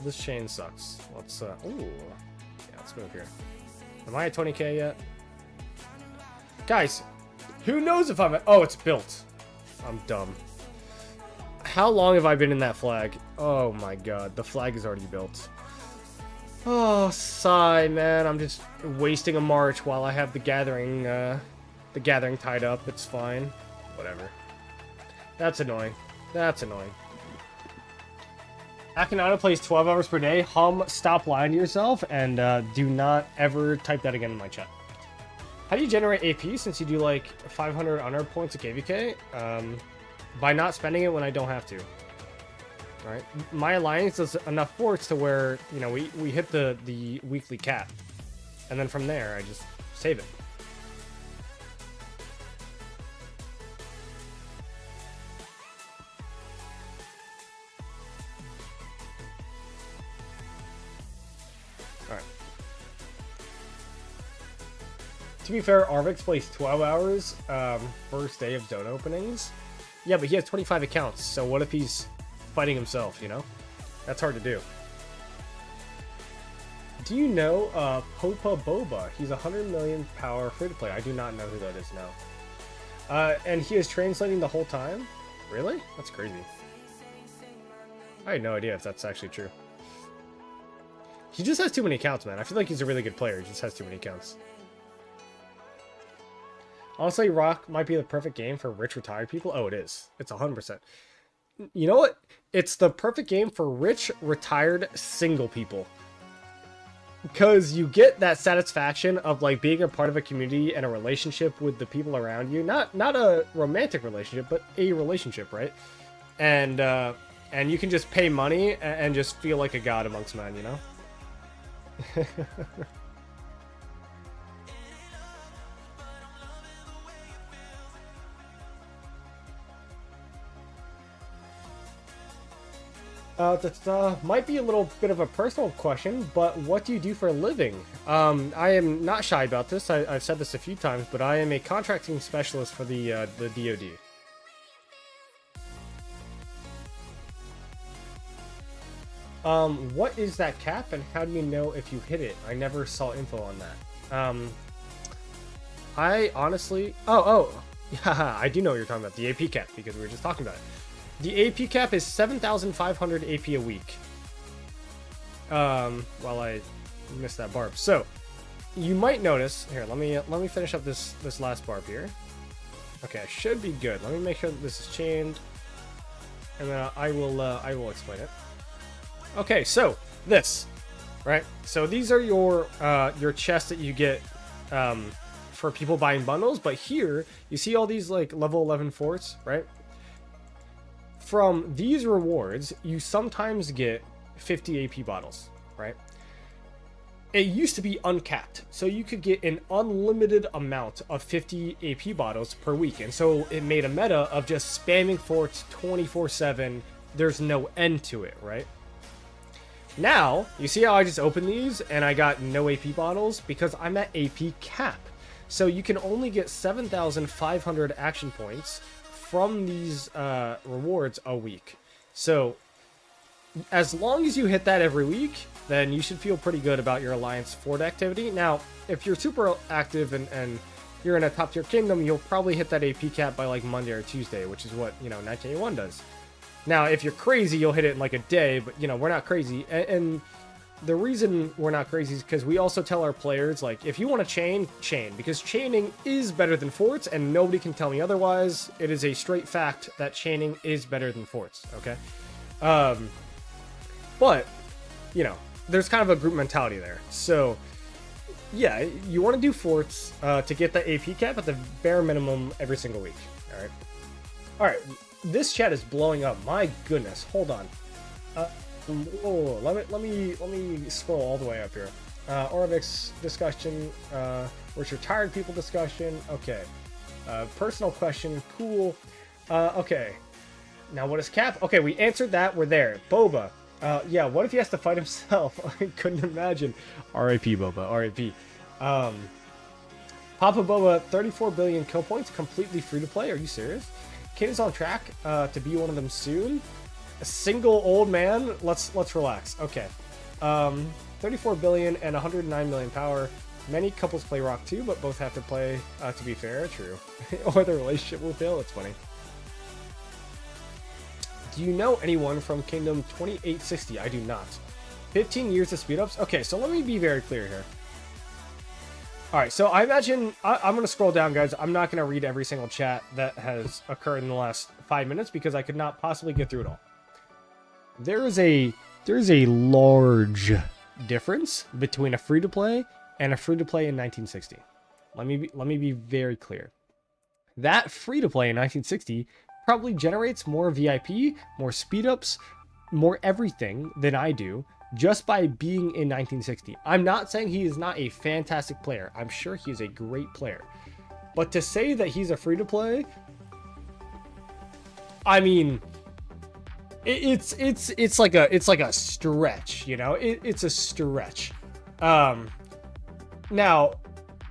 This chain sucks. Let's, ooh. Yeah, let's move here. Am I at 20k yet? Guys, who knows if I'm at... Oh, it's built. I'm dumb. How long have I been in that flag? Oh my god, the flag is already built. Oh, sigh, man. I'm just wasting a march while I have the gathering tied up. It's fine. Whatever. That's annoying. That's annoying. Akinada plays 12 hours per day. Stop lying to yourself, and do not ever type that again in my chat. How do you generate AP since you do like 500 honor points of KVK? By not spending it when I don't have to. Alright, my alliance does enough forts to where, you know, we hit the weekly cap. And then from there, I just save it. Alright. To be fair, Arvix plays 12 hours first day of zone openings. Yeah, but he has 25 accounts, so what if he's fighting himself, you know? That's hard to do. Do you know Popa Boba? He's 100 million power free-to-play. I do not know who that is now. And he is translating the whole time? Really? That's crazy. I had no idea if that's actually true. He just has too many accounts, man. I feel like he's a really good player. He just has too many accounts. Honestly, Rock might be the perfect game for rich retired people. Oh, it is. It's 100%. You know what? It's the perfect game for rich, retired, single people. Because you get that satisfaction of like being a part of a community and a relationship with the people around you. Not a romantic relationship, but a relationship, right? And you can just pay money and just feel like a god amongst men, you know? Might be a little bit of a personal question, but what do you do for a living? I am not shy about this. I've said this a few times, but I am a contracting specialist for the DoD. What is that cap, and how do you know if you hit it? I never saw info on that. I honestly, yeah, I do know what you're talking about, the AP cap, because we were just talking about it. The AP cap is 7,500 AP a week. While I missed that barb. So, you might notice, here, let me finish up this last barb here. Okay, I should be good. Let me make sure that this is chained, and then I will explain it. Okay, so this, right? So these are your chests that you get for people buying bundles, but here you see all these like level 11 forts, right? From these rewards, you sometimes get 50 AP bottles, right? It used to be uncapped, so you could get an unlimited amount of 50 AP bottles per week, and so it made a meta of just spamming forts 24/7. There's no end to it, right? Now, you see how I just opened these and I got no AP bottles? Because I'm at AP cap. So you can only get 7,500 action points from these rewards a week. So as long as you hit that every week, then you should feel pretty good about your Alliance Fort activity. Now, if you're super active and you're in a top tier kingdom, you'll probably hit that AP cap by like Monday or Tuesday, which is what, 1981 does. Now, if you're crazy, you'll hit it in like a day, but we're not crazy. And the reason we're not crazy is because we also tell our players, like, if you want to chain, because chaining is better than forts, and nobody can tell me otherwise. It is a straight fact that chaining is better than forts, okay? But, there's kind of a group mentality there. So, yeah, you want to do forts to get the AP cap at the bare minimum every single week, all right. This chat is blowing up. My goodness, hold on. Let me scroll all the way up here. Orvix discussion, where's your tired people discussion? Okay. Personal question, cool. Okay. Now what is cap? Okay, we answered that, we're there. Boba. Yeah, what if he has to fight himself? I couldn't imagine. R.I.P. Boba, R.I.P. Papa Boba, 34 billion kill points, completely free to play. Are you serious? Kane is on track to be one of them soon. A single old man. Let's relax. Okay. 34 billion and 109 million power. Many couples play Rock too, but both have to play. To be fair, true. Or the relationship will fail. It's funny. Do you know anyone from Kingdom 2860? I do not. 15 years of speed ups. Okay, so let me be very clear here. All right, so I imagine I'm going to scroll down, guys. I'm not going to read every single chat that has occurred in the last 5 minutes because I could not possibly get through it all. There is a large difference between a free-to-play and a free-to-play in 1960. Let me be very clear. That free-to-play in 1960 probably generates more VIP, more speed-ups, more everything than I do, just by being in 1960. I'm not saying he is not a fantastic player. I'm sure he is a great player. But to say that he's a free-to-play, I mean, it's like a stretch, It's a stretch. Now,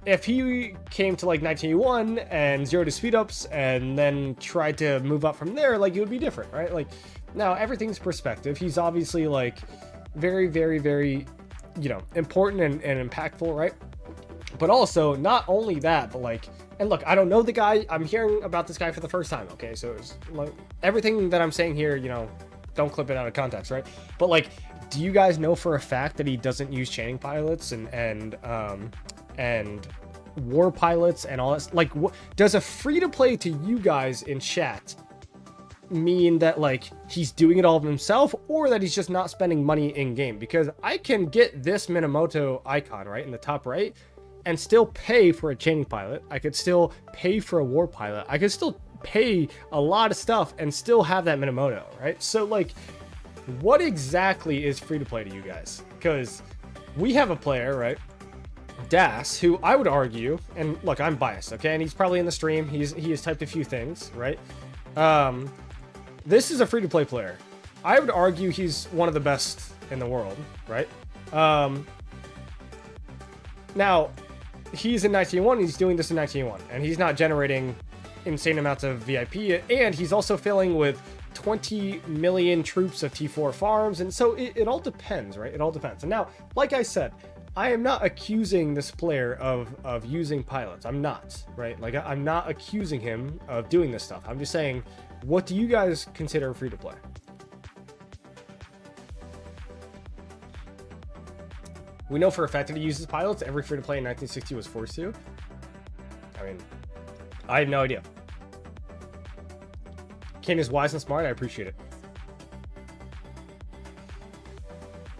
if he came to like 1981 and zeroed his speed-ups and then tried to move up from there, like, it would be different, right? Like, now everything's perspective. He's obviously like very, very, very, important and impactful, right? But also, not only that, but like, and look, I don't know the guy. I'm hearing about this guy for the first time, okay? So it's like, everything that I'm saying here, don't clip it out of context, right? But like, do you guys know for a fact that he doesn't use chaining pilots and war pilots and all that? Like, does a free-to-play to you guys in chat mean that like he's doing it all himself, or that he's just not spending money in game? Because I can get this Minamoto icon right in the top right and still pay for a chaining pilot. I could still pay for a war pilot. I could still pay a lot of stuff and still have that Minamoto, right? So like, what exactly is free to play to you guys? Because we have a player, right, Das, who I would argue, and look, I'm biased, okay, and he's probably in the stream, he has typed a few things, right? This is a free-to-play player. I would argue he's one of the best in the world, right? Now, he's in 1901, he's doing this in 1901, and he's not generating insane amounts of VIP, and he's also filling with 20 million troops of T4 farms, and so it all depends, right? It all depends. And now, like I said, I am not accusing this player of using pilots. I'm not, right? Like, I'm not accusing him of doing this stuff. I'm just saying, what do you guys consider free to play? We know for a fact that he uses pilots. Every free to play in 1960 was forced to. I mean, I have no idea. Kane is wise and smart. I appreciate it.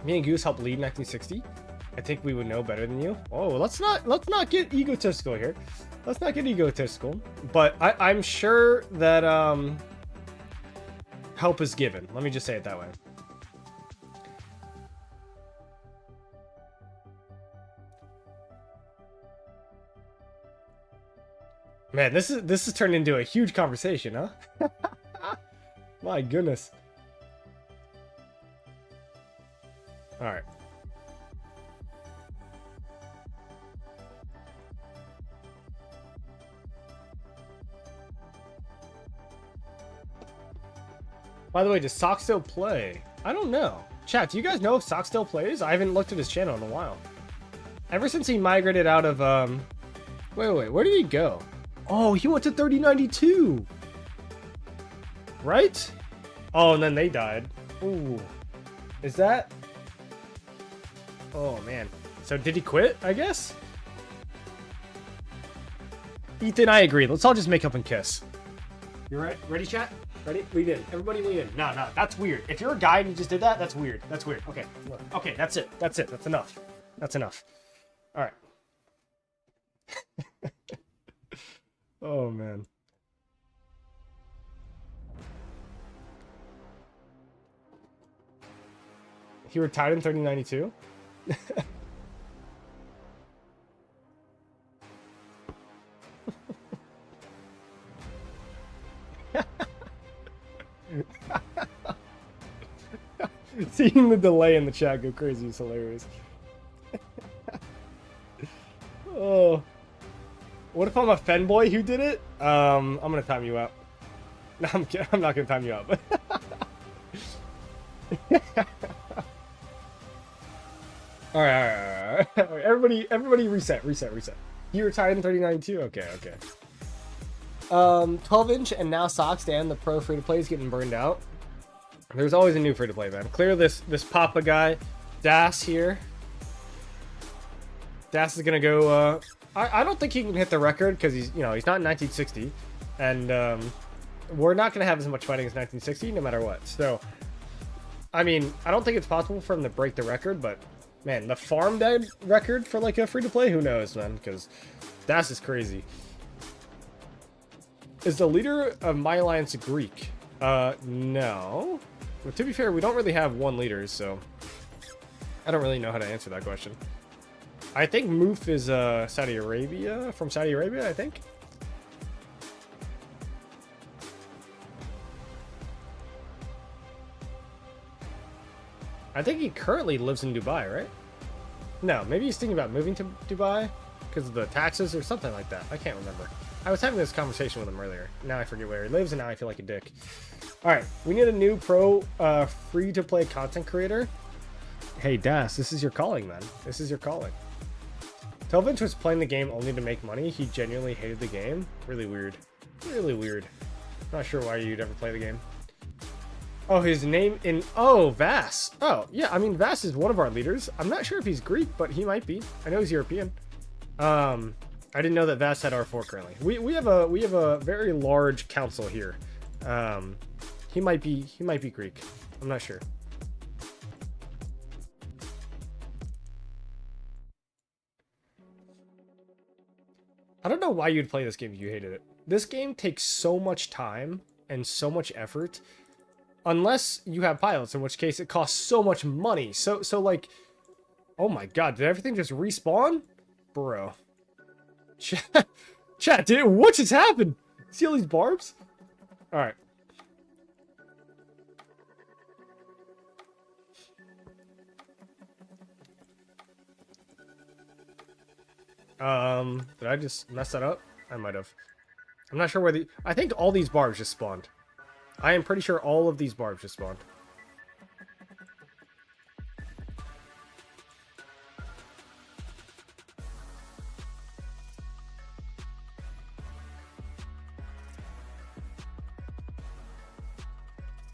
Me and Goose helped lead 1960. I think we would know better than you. Oh, let's not get egotistical here. Let's not get egotistical. But I'm sure that help is given. Let me just say it that way. Man, this is turned into a huge conversation, huh? My goodness. All right. By the way, does Sock still play? I don't know. Chat, do you guys know if Sock still plays? I haven't looked at his channel in a while. Ever since he migrated out of wait, where did he go? Oh, he went to 3092. Right? Oh, and then they died. Ooh. Is that? Oh, man. So did he quit, I guess? Ethan, I agree. Let's all just make up and kiss. You're right. Ready, chat? Ready? Lean in. Everybody lean in. No, that's weird. If you're a guy and you just did that, that's weird. That's weird. Okay. Okay, that's it. That's it. That's enough. That's enough. All right. Oh, man. He retired in 3092? Seeing the delay in the chat go crazy is hilarious. Oh. What if I'm a fanboy who did it? I'm gonna time you out. No, I'm kidding. I'm not gonna time you out. But all right. Everybody, reset. You retired in 3092. Okay. 12-inch and now Socks Dan, the pro free to play, is getting burned out. There's always a new free to play, man. Clear this Papa guy, Das here. Das is gonna go. I don't think he can hit the record because he's not in 1960, and we're not gonna have as much fighting as 1960 no matter what. So, I mean, I don't think it's possible for him to break the record, but man, the farm dead record for like a free to play, who knows, man? Because Das is crazy. Is the leader of my alliance Greek? No. But to be fair, we don't really have one leader, so I don't really know how to answer that question. I think Moof is Saudi Arabia, from Saudi Arabia, I think. I think he currently lives in Dubai, right? No, maybe he's thinking about moving to Dubai because of the taxes or something like that. I can't remember. I was having this conversation with him earlier. Now I forget where he lives, and now I feel like a dick. All right, we need a new pro free-to-play content creator. Hey, Das, this is your calling, man. This is your calling. 12-inch was playing the game only to make money. He genuinely hated the game. Really weird. Really weird. Not sure why you'd ever play the game. Oh, his name in... Oh, Vass. Oh, yeah, I mean, Vass is one of our leaders. I'm not sure if he's Greek, but he might be. I know he's European. I didn't know that Vass had R4 currently. We have a very large council here. He might be Greek. I'm not sure. I don't know why you'd play this game if you hated it. This game takes so much time and so much effort, unless you have pilots, in which case it costs so much money. So like, oh my god, did everything just respawn? Bro. Chat, dude, what just happened? See all these barbs? Alright. Did I just mess that up? I might have. I'm not sure where the... I think all these barbs just spawned. I am pretty sure all of these barbs just spawned.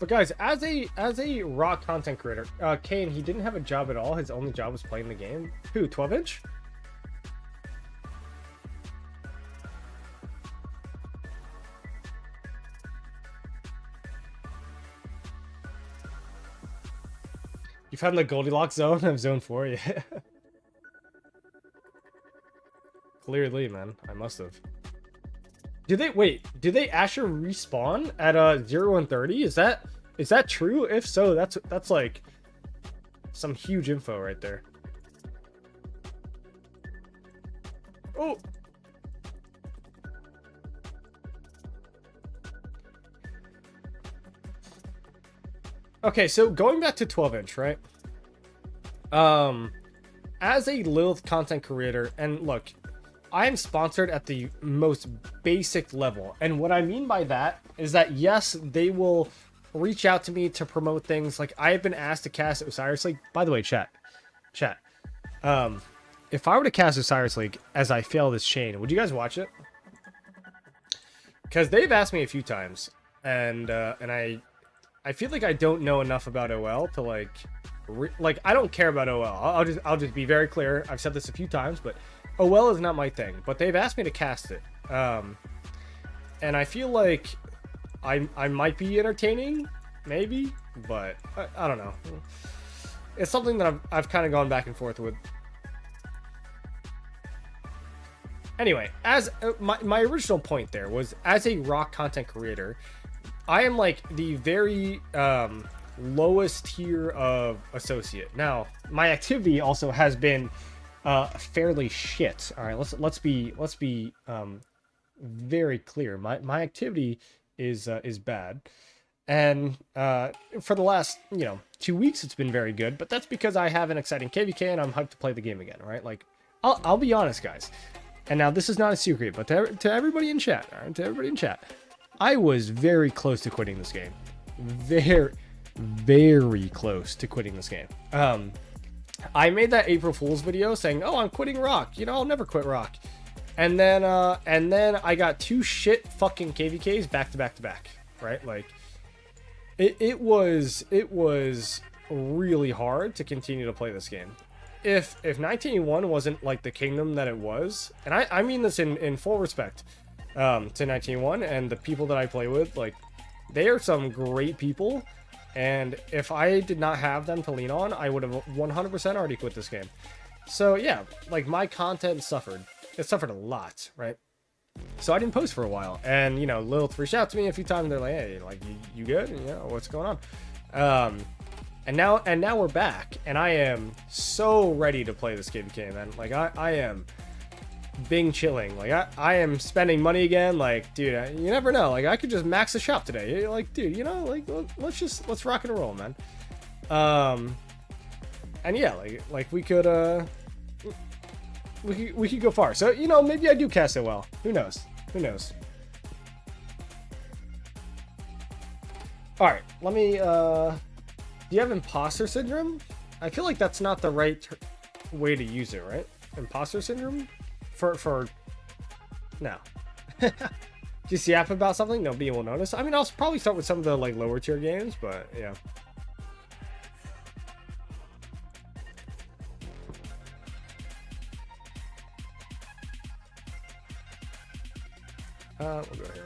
But guys, as a rock content creator, Kane, he didn't have a job at all. His only job was playing the game. Who? 12-inch? You found the Goldilocks zone of Zone 4, yeah. Clearly, man. I must have. Do they actually respawn at 0 and 30? Is that true? If so, that's like some huge info right there. Oh. Okay, so going back to 12-inch, right? As a Lilith content creator, and look, I am sponsored at the most basic level. And what I mean by that is that, yes, they will reach out to me to promote things. Like, I have been asked to cast Osiris League. By the way, chat. If I were to cast Osiris League as I fail this chain, would you guys watch it? Because they've asked me a few times, and I feel like I don't know enough about OL to like I don't care about OL. I'll just be very clear. I've said this a few times, but OL is not my thing. But they've asked me to cast it, and I feel like I might be entertaining, maybe, but I don't know. It's something that I've kind of gone back and forth with. Anyway, as my original point there was, as a rock content creator, I am like the very lowest tier of associate. Now, my activity also has been fairly shit. All right, let's be very clear. My activity is bad, and for the last 2 weeks it's been very good. But that's because I have an exciting KVK and I'm hyped to play the game again. Right? Like, I'll be honest, guys. And now this is not a secret, but to everybody in chat, all right, to everybody in chat, I was very close to quitting this game. Very, very close to quitting this game. I made that April Fool's video saying, "Oh, I'm quitting Rock. I'll never quit Rock." And then I got 2 shit fucking KVKs back to back to back. Right? Like, it was really hard to continue to play this game. If 1981 wasn't like the kingdom that it was, and I mean this in full respect to 1981 and the people that I play with, like, they are some great people, and if I did not have them to lean on, I would have 100% already quit this game. So yeah, like, my content suffered. It suffered a lot, right? So I didn't post for a while, and Lilith reached out to me a few times. They're like, "Hey, like, you good? What's going on?" And now we're back, and I am so ready to play this KVK, man. Like, I am Bing chilling. Like, I am spending money again. Like, dude, you never know. Like, I could just max the shop today. Like, dude, like, let's rock and roll, man. And yeah, like we could we could go far. So, maybe I do cast it well. Who knows? All right, let me do you have imposter syndrome? I feel like that's not the right way to use it, right? Imposter syndrome? For no. Do you see app about something? Nobody will notice. I mean, I'll probably start with some of the like lower tier games, but yeah. We'll go here.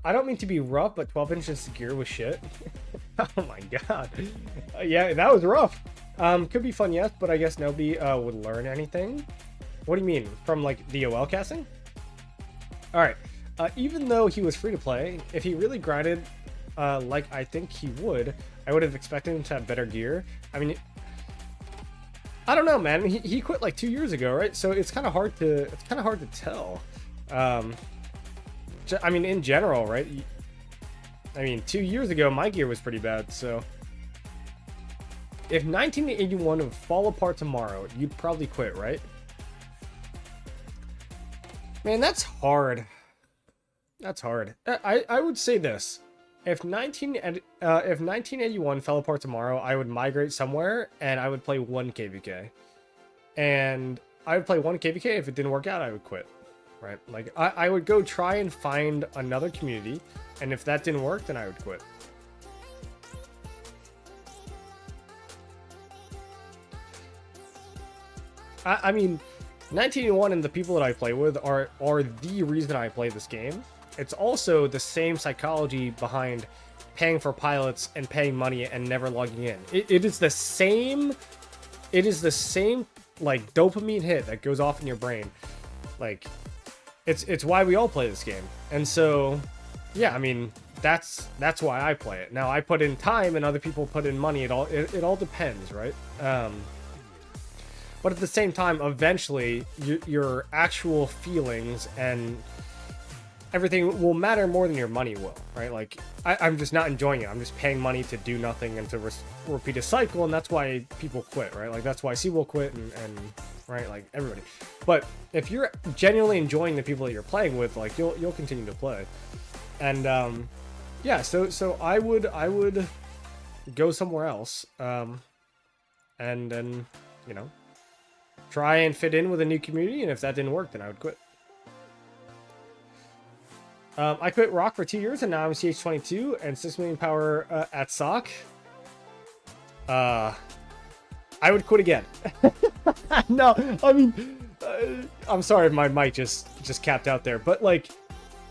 I don't mean to be rough, but 12 inches gear was shit. Oh my god. Yeah, that was rough. Could be fun, yes, but I guess nobody would learn anything. What do you mean? From like the OL casting? Alright. Even though he was free to play, if he really grinded like I think he would, I would have expected him to have better gear. I mean, I don't know, man. He quit like 2 years ago, right? So it's kind of hard to tell. I mean, in general, right? I mean, 2 years ago, my gear was pretty bad, so... If 1981 would fall apart tomorrow, you'd probably quit, right? Man, that's hard. That's hard. I would say this. If 1981 fell apart tomorrow, I would migrate somewhere, and I would play 1 KVK. And I would play 1 KVK. If it didn't work out, I would quit. right? Like, I would go try and find another community, and if that didn't work, then I would quit. I mean, 1981 and the people that I play with are the reason I play this game. It's also the same psychology behind paying for pilots and paying money and never logging in. It is the same. It is the same, like, dopamine hit that goes off in your brain. Like, it's why we all play this game. And so, yeah, I mean, that's why I play it. Now, I put in time and other people put in money. It all depends, right? But at the same time, eventually, your actual feelings and everything will matter more than your money will, right? Like, I'm just not enjoying it. I'm just paying money to do nothing and to repeat a cycle, and that's why people quit, right? Like, that's why C will quit, and right, like, everybody. But if you're genuinely enjoying the people that you're playing with, like, you'll continue to play. And yeah, so I would go somewhere else, and then, you know, try and fit in with a new community, and if that didn't work, then I would quit. I quit Rock for 2 years, and now I'm CH22 and 6 million power at SOC. I would quit again. No, I mean, I'm sorry if my mic just capped out there, but like,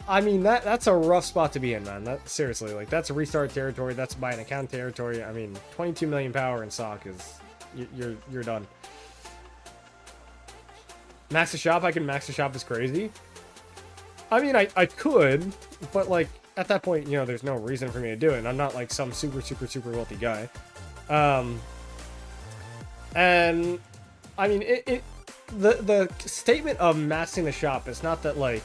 I mean, that's a rough spot to be in, man. That seriously, like, that's a restart territory. That's buy an account territory. I mean, 22 million power in SOC is you're done. Max the shop, I can max the shop is crazy. I mean, I could, but like, at that point, you know, there's no reason for me to do it. And I'm not like some super wealthy guy. And I mean, the statement of maxing the shop is not that, like,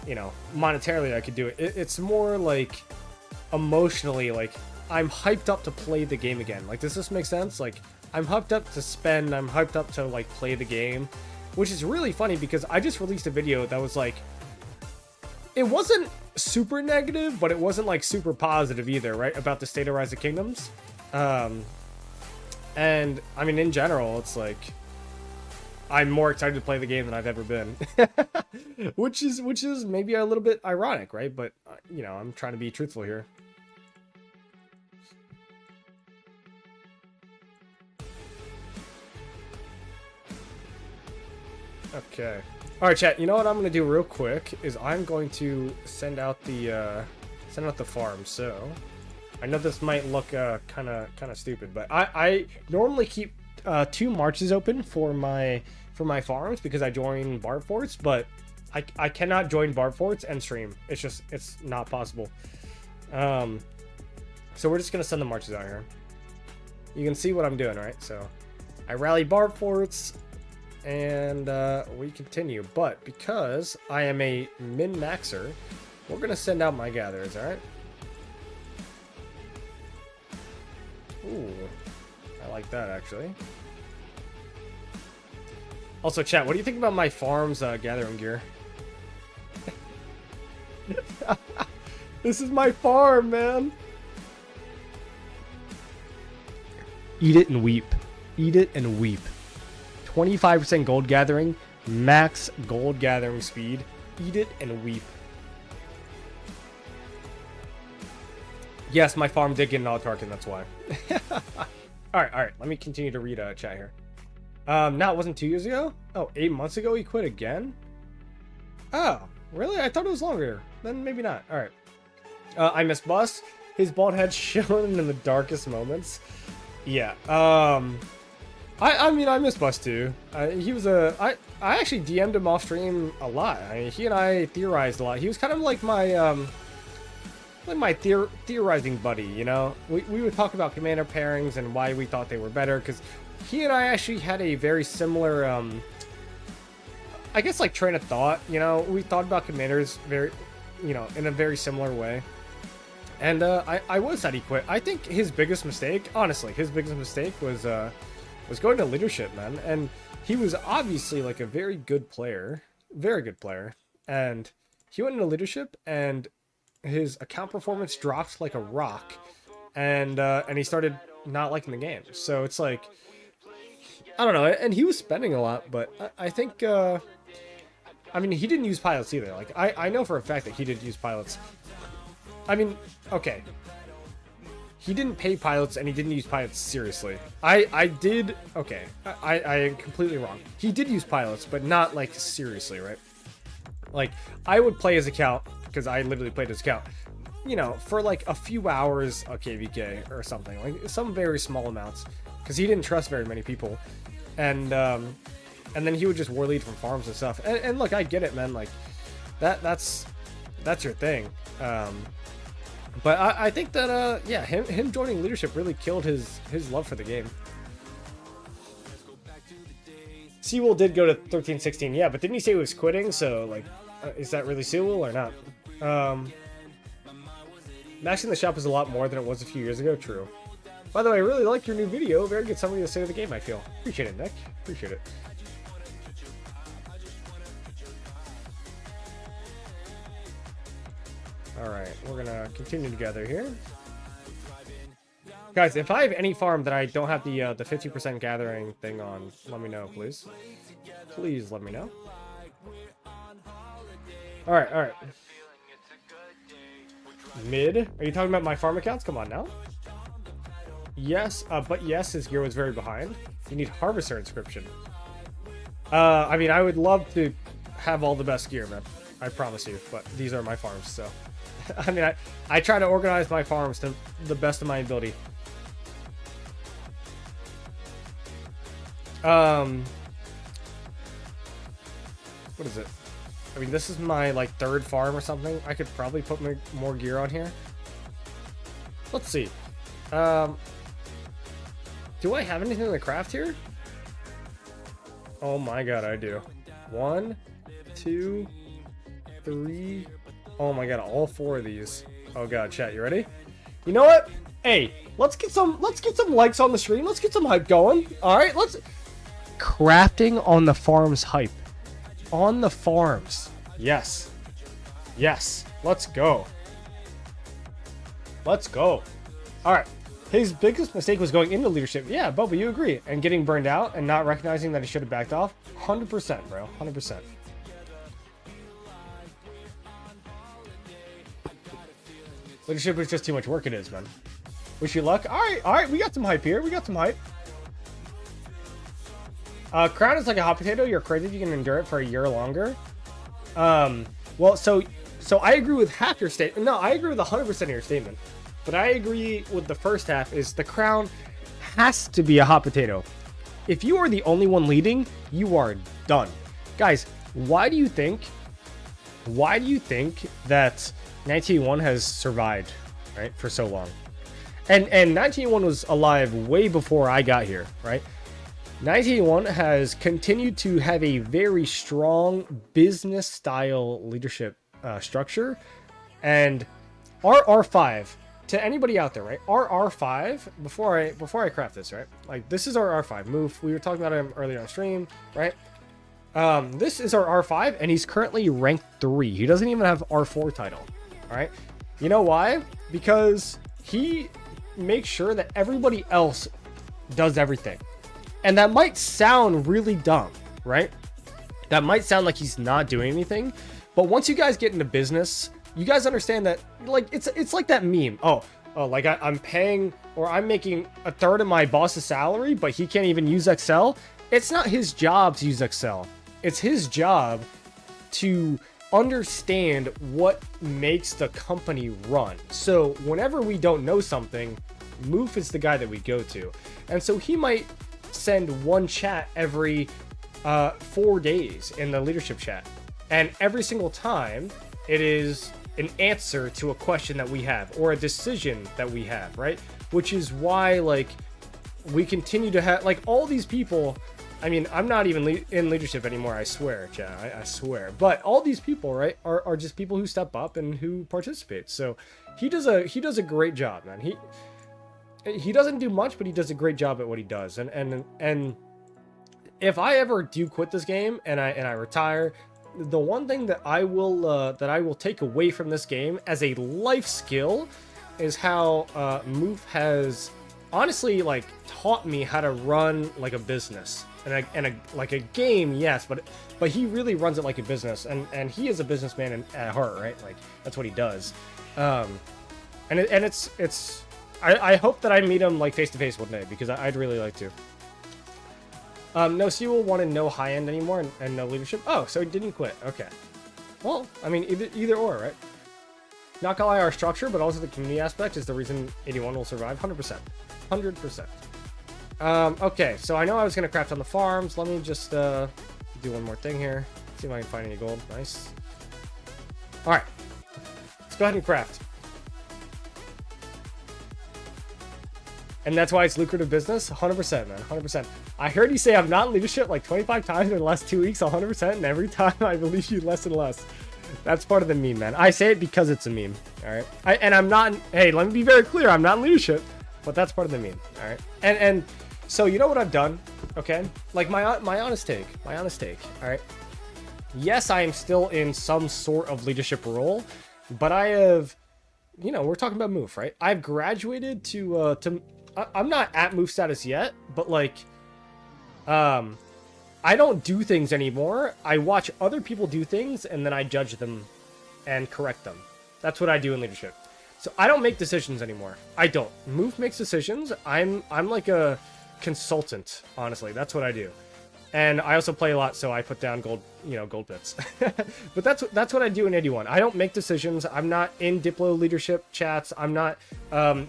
you know, monetarily I could do it. It's more like emotionally, like, I'm hyped up to play the game again. Like, does this make sense? Like, I'm hyped up to spend, I'm hyped up to, like, play the game, which is really funny because I just released a video that was like, it wasn't super negative, but it wasn't like super positive either, right? About the state of Rise of Kingdoms. And I mean, in general, it's like, I'm more excited to play the game than I've ever been. which is maybe a little bit ironic, right? But you know, I'm trying to be truthful here. Okay. All right, chat. You know what I'm gonna do real quick is I'm going to send out the farm. So I know this might look kind of stupid, but I normally keep 2 marches open for my farms because I join Barb Forts, but I cannot join Barb Forts and stream. It's not possible. So we're just gonna send the marches out here. You can see what I'm doing, right? So I rally Barb Forts. And we continue, but because I am a min-maxer, we're gonna send out my gatherers. All right. Ooh, I like that actually. Also, chat, what do you think about my farm's gathering gear? This is my farm, man. Eat it and weep. Eat it and weep. 25% gold gathering, max gold gathering speed. Eat it and weep. Yes, my farm did get an autarch, and that's why. all right. Let me continue to read chat here. No, it wasn't 2 years ago. Oh, 8 months ago he quit again. Oh, really? I thought it was longer. Then maybe not. All right. I miss Bus. His bald head shone in the darkest moments. Yeah. I mean, I miss Bus too. He was I actually DM'd him off stream a lot. I mean, he and I theorized a lot. He was kind of like my theorizing buddy, you know? We would talk about commander pairings and why we thought they were better, because he and I actually had a very similar, I guess, like, train of thought, you know? We thought about commanders very, you know, in a very similar way. And I was sad he quit. I think his biggest mistake, honestly, was going to leadership, man. And he was obviously like a very good player, and he went into leadership and his account performance dropped like a rock, and he started not liking the game. So it's like, I don't know, and he was spending a lot, but I think I mean, he didn't use pilots either. Like, I know for a fact that he didn't use pilots. I mean, okay. He didn't pay pilots, and he didn't use pilots seriously. I did... Okay, I am completely wrong. He did use pilots, but not, like, seriously, right? Like, I would play his account, because I literally played his account, you know, for, like, a few hours of KVK or something. Like, some very small amounts, because he didn't trust very many people. And then he would just war lead from farms and stuff. And look, I get it, man. Like, that's your thing. But I think that, yeah, him joining leadership really killed his love for the game. Sewell did go to 13-16, yeah, but didn't he say he was quitting? So, like, is that really Sewell or not? Maxing the shop is a lot more than it was a few years ago. True. By the way, I really like your new video. Very good summary of the state of the game, I feel. Appreciate it, Nick. Appreciate it. Alright, we're gonna continue together here. Guys, if I have any farm that I don't have the 50% gathering thing on, let me know, please. Please let me know. Alright, alright. Mid? Are you talking about my farm accounts? Come on now. Yes, but yes, his gear was very behind. You need Harvester inscription. I mean, I would love to have all the best gear, man. I promise you, but these are my farms, so... I mean, I try to organize my farms to the best of my ability. What is it? I mean, this is my, like, third farm or something. I could probably put more gear on here. Let's see. Do I have anything in the craft here? Oh my god, I do. 1, 2, 3... Oh my god, all 4 of these. Oh god, chat, you ready? You know what? Hey, let's get some likes on the stream. Let's get some hype going. Alright, let's... Crafting on the farms hype. On the farms. Yes. Yes. Let's go. Let's go. Alright. His biggest mistake was going into leadership. Yeah, Bubba, you agree. And getting burned out and not recognizing that he should have backed off. 100%, bro. 100%. Leadership is just too much work, it is, man. Wish you luck. Alright, we got some hype here. We got some hype. Crown is like a hot potato. You're crazy if you can endure it for a year longer. Well, so I agree with half your statement. No, I agree with 100% of your statement. But I agree with the first half is the crown has to be a hot potato. If you are the only one leading, you are done. Guys, why do you think that 1981 has survived, right, for so long? And 1981 was alive way before I got here, right? 1981 has continued to have a very strong business style leadership structure. And our R5, to anybody out there, right? Our R5, before I craft this, right? Like, this is our R5 move. We were talking about him earlier on stream, right? This is our R5, and he's currently ranked 3. He doesn't even have R4 title, all right? You know why? Because he makes sure that everybody else does everything. And that might sound really dumb, right? That might sound like he's not doing anything. But once you guys get into business, you guys understand that, like, it's like that meme. Oh, like I'm paying, or I'm making a third of my boss's salary, but he can't even use Excel. It's not his job to use Excel. It's his job to understand what makes the company run. So whenever we don't know something, Moof is the guy that we go to. And so he might send one chat every 4 days in the leadership chat. And every single time, it is an answer to a question that we have, or a decision that we have, right? Which is why, like, we continue to have, like, all these people. I mean, I'm not even in leadership anymore, I swear, chat, I swear. But all these people, right, are just people who step up and who participate. So he does a great job, man. He doesn't do much, but he does a great job at what he does. And if I ever do quit this game and I retire, the one thing that I will take away from this game as a life skill is how Moof has honestly, like, taught me how to run like a business. like a game, yes, but he really runs it like a business, and he is a businessman at heart, right? Like that's what he does. I hope that I meet him like face to face one day because I'd really like to. No Sewell wanted no high end anymore and no leadership. Oh, so he didn't quit. Okay. Well, I mean either or, right? Not gonna lie, our structure, but also the community aspect is the reason 81 will survive. 100%. 100%. Okay, so I know I was gonna craft on the farms. Let me just do one more thing here. See if I can find any gold. Nice. All right, let's go ahead and craft. And that's why it's lucrative business. 100%, man. 100%. I heard you say I'm not in leadership like 25 times in the last 2 weeks. 100%, and every time I believe you less and less. That's part of the meme, man. I say it because it's a meme. All right. And I'm not. Hey, let me be very clear. I'm not in leadership, but that's part of the meme. All right. And so you know what I've done? Okay. Like my honest take. My honest take. All right. Yes, I am still in some sort of leadership role, but I have. You know, we're talking about move, right? I've graduated to. I'm not at move status yet, but like, I don't do things anymore. I watch other people do things and then I judge them and correct them. That's what I do in leadership. So I don't make decisions anymore. I don't. Move makes decisions. I'm like a consultant, honestly. That's what I do. And I also play a lot, so I put down gold, gold bits. But that's what I do in 81. I don't make decisions. I'm not in Diplo leadership chats. I'm not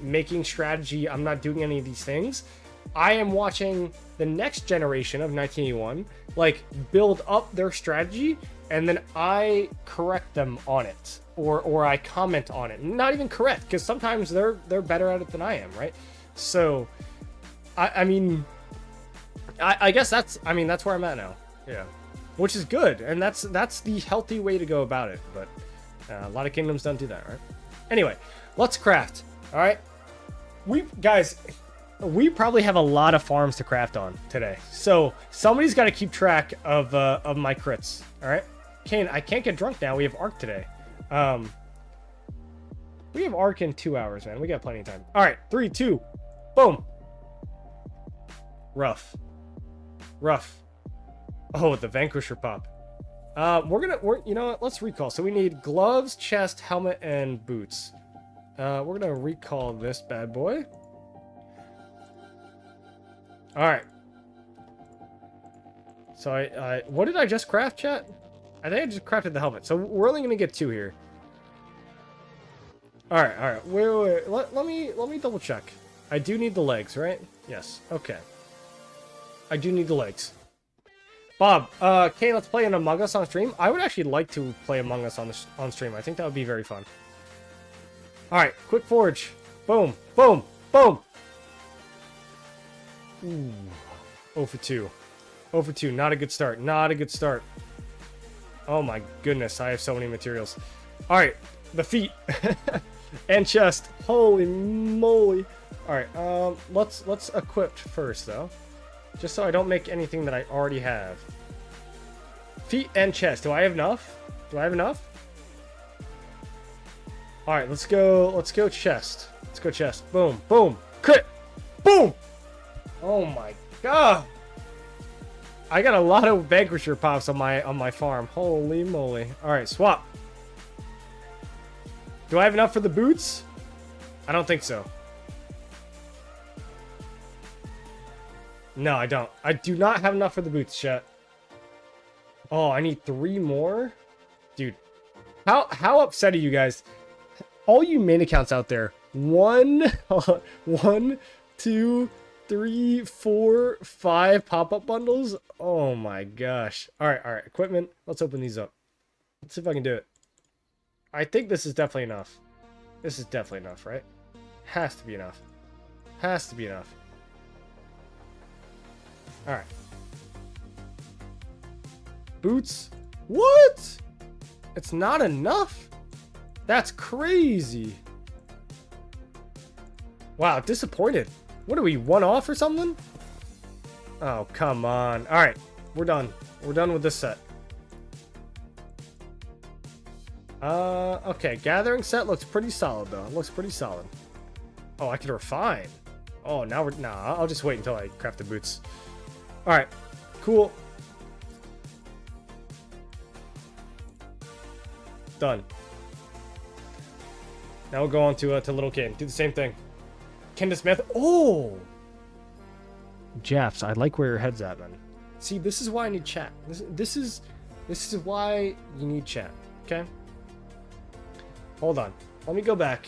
making strategy. I'm not doing any of these things. I am watching the next generation of 1981 like build up their strategy, and then I correct them on it, or I comment on it. Not even correct, because sometimes they're better at it than I am, right? So, I mean, I guess that's where I'm at now. Yeah, which is good, and that's the healthy way to go about it. But a lot of kingdoms don't do that, right? Anyway, let's craft. All right, we probably have a lot of farms to craft on today, so somebody's got to keep track of my crits. All right, Kane, I can't get drunk now. We have Arc today. We have Arc in 2 hours, man. We got plenty of time. All right, 3, 2, boom. Rough. Oh, the Vanquisher pop. You know what? Let's recall. So we need gloves, chest, helmet, and boots. We're gonna recall this bad boy. All right. So I what did I just craft, chat? I think I just crafted the helmet. So we're only gonna get 2 here. All right. Wait. Let me double check. I do need the legs, right? Yes. Okay. I do need the legs. Bob, Kane, let's play an Among Us on stream. I would actually like to play Among Us on stream. I think that would be very fun. All right, quick forge. Boom, boom, boom. Ooh, 0 for 2. 0 for 2. Not a good start. Not a good start. Oh my goodness, I have so many materials. All right, the feet and chest. Holy moly! All right, let's equip first though. Just so I don't make anything that I already have. Feet and chest. Do I have enough? All right, let's go chest. Let's go chest. Boom, boom, crit, boom. Oh my god. I got a lot of Vanquisher pops on my farm. Holy moly. All right, swap. Do I have enough for the boots? I don't think so. No, I don't. I do not have enough for the boots, chat. Oh, I need 3 more? Dude, how upset are you guys? All you main accounts out there. 1, 2, 3, 4, 5 pop-up bundles? Oh my gosh. Alright. Equipment. Let's open these up. Let's see if I can do it. I think this is definitely enough. This is definitely enough, right? Has to be enough. Has to be enough. Alright. Boots? What? It's not enough? That's crazy. Wow, disappointed. What are we, 1 off or something? Oh, come on. Alright, we're done. We're done with this set. Okay, gathering set looks pretty solid though. It looks pretty solid. Oh, I can refine. Oh, now I'll just wait until I craft the boots. Alright, Cool. Done. Now we'll go on to Little Kane. Do the same thing. Kendra Smith. Oh! Japs, I like where your head's at, man. See, this is why I need chat. This is why you need chat. Okay? Hold on. Let me go back.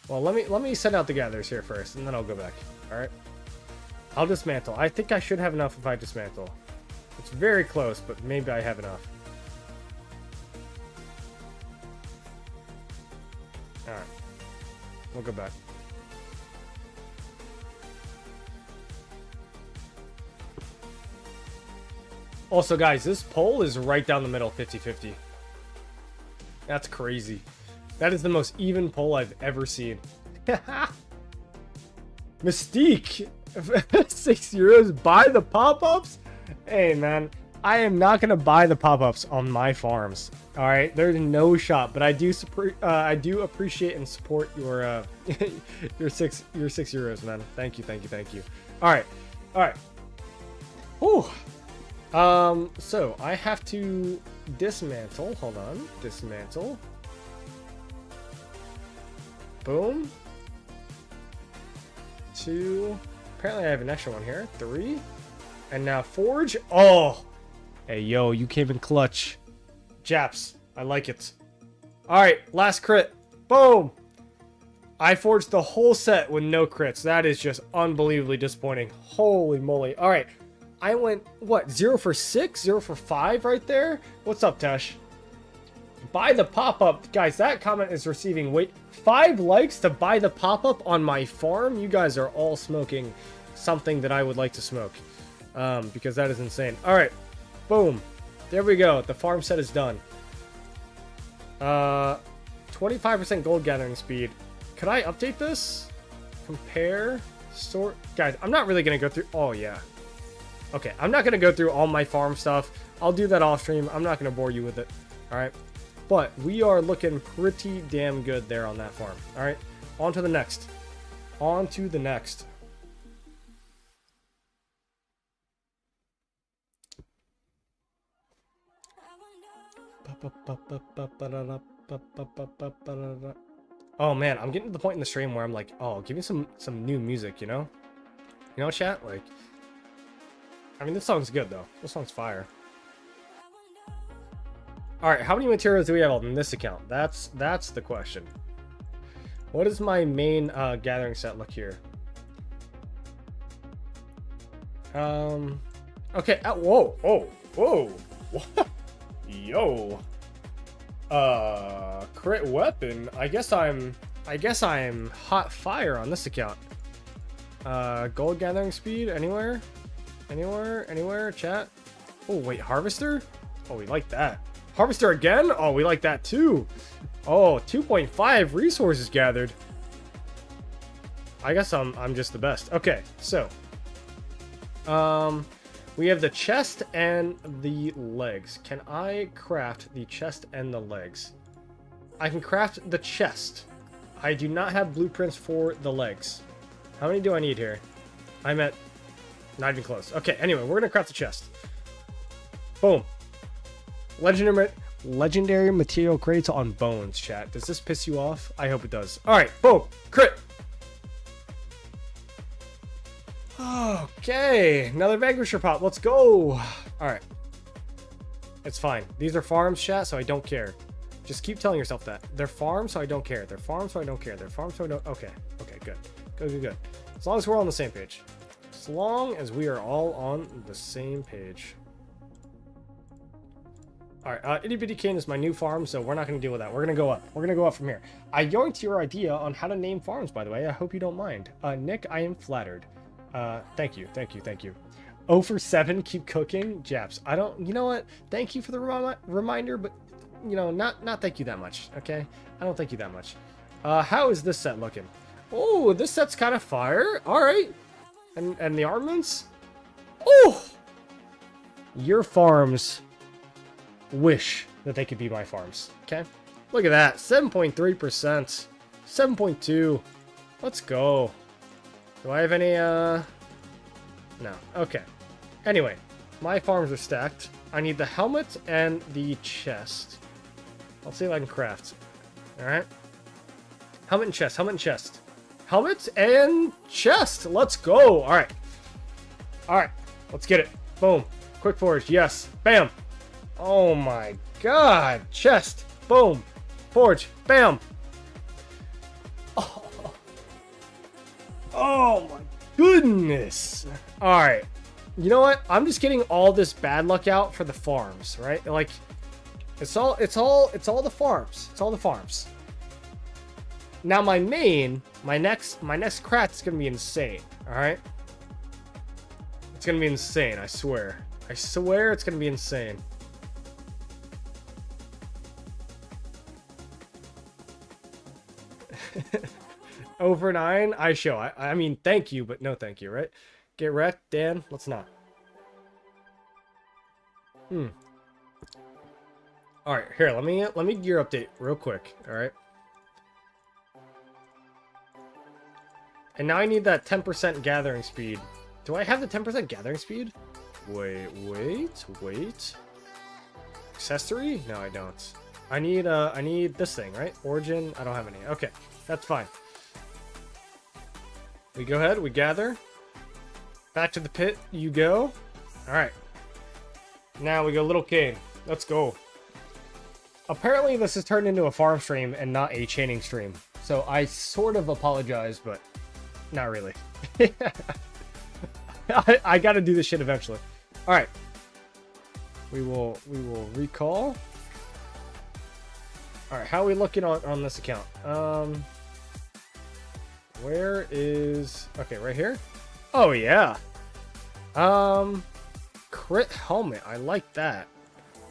Well, let me send out the gatherers here first, and then I'll go back. Alright? I'll dismantle. I think I should have enough if I dismantle. It's very close, but maybe I have enough. Alright. We'll go back. Also, guys, this poll is right down the middle, 50-50. That's crazy. That is the most even poll I've ever seen. Mystique! 6 euros. Buy the pop-ups? Hey, man. I am not going to buy the pop-ups on my farms. Alright? There's no shot. But I do appreciate and support your your 6 euros, man. Thank you, thank you, thank you. Alright. Alright. Whew. So I have to dismantle. Hold on. Dismantle. Boom. 2. Apparently I have an extra one here. 3. And now forge. Oh! Hey, yo, you came in clutch. Japs, I like it. Alright, last crit. Boom! I forged the whole set with no crits. That is just unbelievably disappointing. Holy moly. Alright. I went, what, 0 for 6? 0 for 5 right there? What's up, Tesh? Buy the pop-up. Guys, that comment is receiving, 5 likes to buy the pop-up on my farm? You guys are all smoking something that I would like to smoke. Because that is insane. Alright. Boom. There we go. The farm set is done. 25% gold gathering speed. Could I update this? Compare. Sort. Guys, I'm not really going to go through... Oh, yeah. Okay, I'm not going to go through all my farm stuff. I'll do that off stream. I'm not going to bore you with it. Alright? But we are looking pretty damn good there on that farm. Alright? On to the next. On to the next. Oh man, I'm getting to the point in the stream where I'm like, oh, give me some new music, you know? You know, chat? Like... I mean, this song's good, though. This song's fire. Alright, how many materials do we have on this account? That's the question. What does my main gathering set look here? Okay, whoa, whoa, whoa. What? Yo. Crit weapon. I guess I'm hot fire on this account. Gold gathering speed, anywhere? Anywhere, chat? Oh, wait, harvester? Oh, we like that. Harvester again? Oh, we like that too. Oh, 2.5 resources gathered. I guess I'm just the best. Okay, so. We have the chest and the legs. Can I craft the chest and the legs? I can craft the chest. I do not have blueprints for the legs. How many do I need here? I'm at... Not even close. Okay, anyway, we're gonna craft the chest. Boom. Legendary material crates on bones, chat. Does this piss you off? I hope it does. Alright, boom. Crit. Okay, another Vanquisher pop. Let's go. Alright. It's fine. These are farms, chat, so I don't care. Just keep telling yourself that. They're farms, so I don't care. They're farms, so I don't care. They're farms, so I don't... Okay. Okay, good. Good. As long as we're all on the same page. As long as we are all on the same page. Alright, Itty Bitty Kane is my new farm, so we're not going to deal with that. We're going to go up. We're going to go up from here. I yoinked your idea on how to name farms, by the way. I hope you don't mind. Nick, I am flattered. Thank you. 0 for 7, keep cooking. Japs, I don't... You know what? Thank you for the reminder, but, you know, not thank you that much, okay? I don't thank you that much. How is this set looking? Oh, this set's kind of fire. Alright. And the armaments? Oh! Your farms wish that they could be my farms. Okay? Look at that. 7.3%. 7.2. Let's go. Do I have any, No. Okay. Anyway. My farms are stacked. I need the helmet and the chest. I'll see if I can craft. Alright. Helmet and chest, helmet and chest. Helmet and chest! Let's go! Alright. Alright. Let's get it. Boom. Quick forge. Yes. Bam. Oh my god. Chest. Boom. Forge. Bam. Oh, oh my goodness. Alright. You know what? I'm just getting all this bad luck out for the farms, right? Like, it's all the farms. It's all the farms. Now my next crat is gonna be insane. Alright? It's gonna be insane, I swear. I swear it's gonna be insane. Over 9, I show. I mean, thank you, but no thank you, right? Get wrecked, Dan. Let's not. All right, here. Let me gear update real quick. All right. And now I need that 10% gathering speed. Do I have the 10% gathering speed? Wait. Accessory? No, I don't. I need this thing, right? Origin. I don't have any. Okay, that's fine. We go ahead. We gather. Back to the pit you go. All right. Now we go Little Kane. Let's go. Apparently this has turned into a farm stream and not a chaining stream. So I sort of apologize, but not really. I gotta do this shit eventually. All right. We will recall. All right. How are we looking on this account? Where is... Okay, right here. Oh, yeah. Crit helmet. I like that.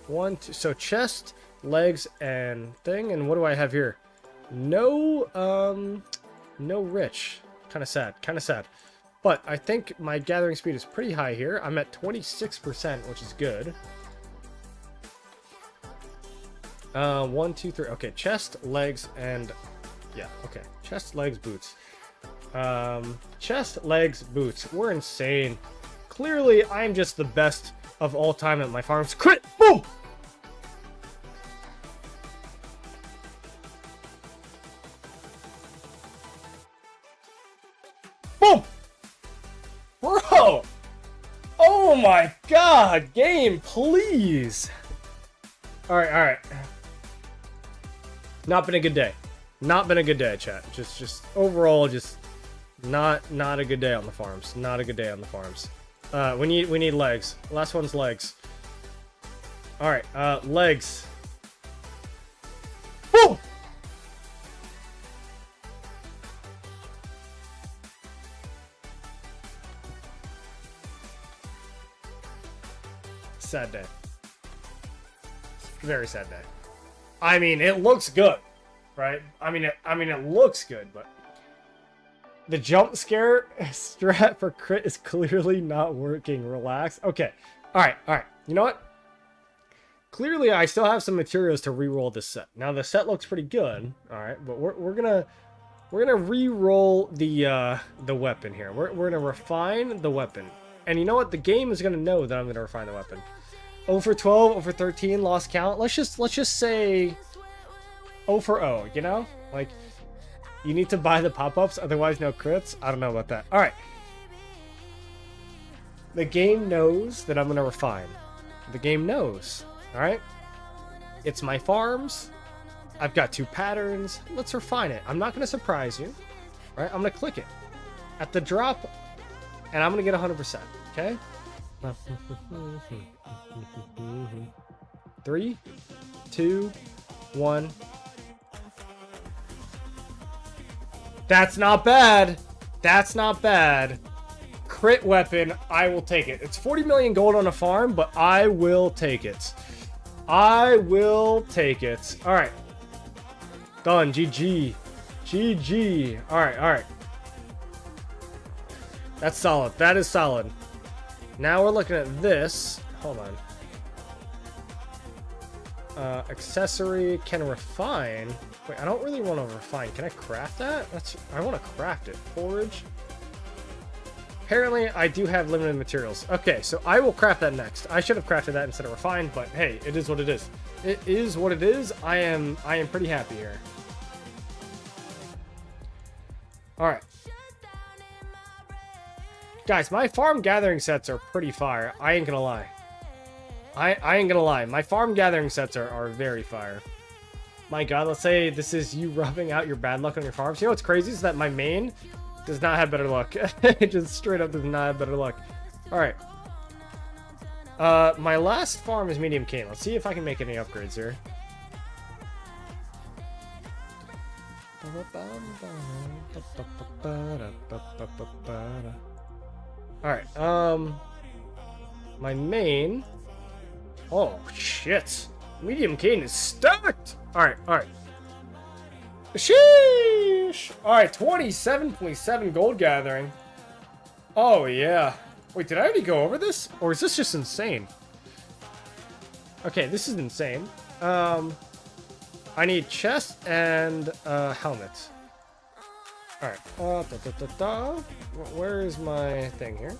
1, 2... So, chest, legs, and thing. And what do I have here? No rich. Kind of sad. But I think my gathering speed is pretty high here. I'm at 26%, which is good. 1, 2, 3. Okay, chest, legs, and... Yeah, okay. Chest, legs, boots. Chest, legs, boots. We're insane. Clearly, I'm just the best of all time at my farms. Crit! Boom! Boom! Bro! Oh my god! Game, please! Alright. Not been a good day. Not been a good day, chat. Just overall, just not a good day on the farms. Not a good day on the farms. We need legs. Last one's legs. All right, legs. Boom! Sad day. Very sad day. I mean, it looks good. Right? I mean, it looks good, but the jump scare strat for crit is clearly not working. Relax. Okay. All right. You know what? Clearly, I still have some materials to re-roll this set. Now, the set looks pretty good. All right, but we're gonna re-roll the weapon here. We're gonna refine the weapon, and you know what? The game is gonna know that I'm gonna refine the weapon. 0 for 12, 0 for 13, lost count. Let's just say 0 for 0, you know? Like, you need to buy the pop-ups, otherwise no crits. I don't know about that. Alright. The game knows that I'm going to refine. The game knows. Alright? It's my farms. I've got 2 patterns. Let's refine it. I'm not going to surprise you. Alright? I'm going to click it at the drop, and I'm going to get 100%. Okay? 3, 2, 1... That's not bad. That's not bad. Crit weapon, I will take it. It's 40 million gold on a farm, but I will take it. I will take it. All right. Done. GG. GG. All right. That's solid. That is solid. Now we're looking at this. Hold on. Accessory can refine. Wait, I don't really want to refine. Can I craft that? I want to craft it. Forge. apparently I do have limited materials. Okay, so I will craft that next. I should have crafted that instead of refined, but hey, it is what it is. It is what it is. I am pretty happy here. Alright. Guys, my farm gathering sets are pretty fire. I ain't gonna lie. I ain't gonna lie. My farm gathering sets are very fire. My god, let's say this is you rubbing out your bad luck on your farms. You know what's crazy is that my main does not have better luck. It just straight up does not have better luck. Alright. My last farm is medium cane. Let's see if I can make any upgrades here. Alright, my main... Oh, shit. Medium cane is stacked! Alright, alright. Sheesh! Alright, 27.7 gold gathering. Oh, yeah. Wait, did I already go over this? Or is this just insane? Okay, this is insane. I need chest and helmet. Alright. Where is my thing here?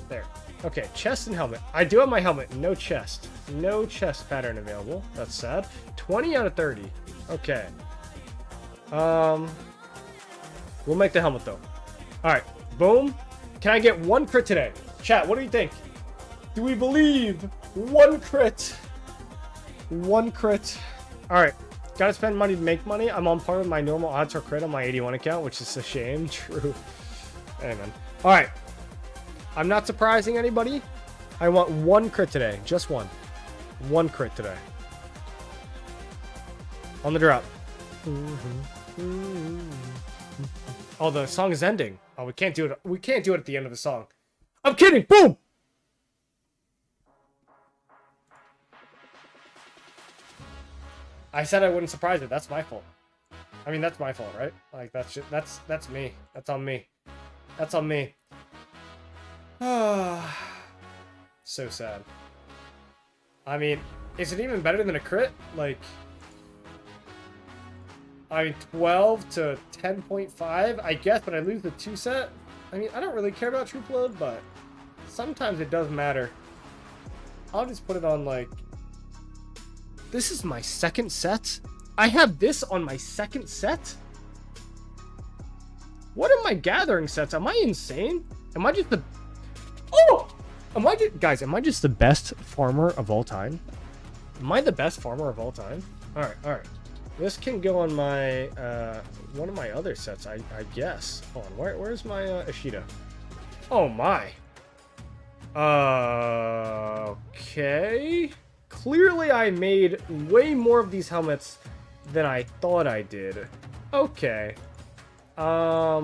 There. Okay, chest and helmet. I do have my helmet. No chest. No chest pattern available. That's sad. 20 out of 30. Okay. We'll make the helmet though. Alright. Boom. Can I get one crit today? Chat, what do you think? Do we believe? One crit. One crit. Alright. Gotta spend money to make money. I'm on par with my normal odds for crit on my 81 account, which is a shame. True. Amen. Alright. I'm not surprising anybody. I want one crit today. Just one. One crit today. On the drop. Oh, the song is ending. Oh, we can't do it. We can't do it at the end of the song. I'm kidding. Boom! I said I wouldn't surprise it. That's my fault. I mean, that's my fault, right? Like, that's me. That's on me. That's on me. So sad. I mean, is it even better than a crit? Like, I mean, 12 to 10.5, I guess, but I lose the 2 set. I mean, I don't really care about troop load, but sometimes it does matter. I'll just put it on, like... This is my second set? I have this on my second set? What are my gathering sets? Am I insane? Am I just the... Oh! Guys, am I just the best farmer of all time? Am I the best farmer of all time? Alright, alright. This can go on my, one of my other sets, I guess. Hold on, where's my, Ishida? Oh my. Okay. Clearly I made way more of these helmets than I thought I did. Okay. I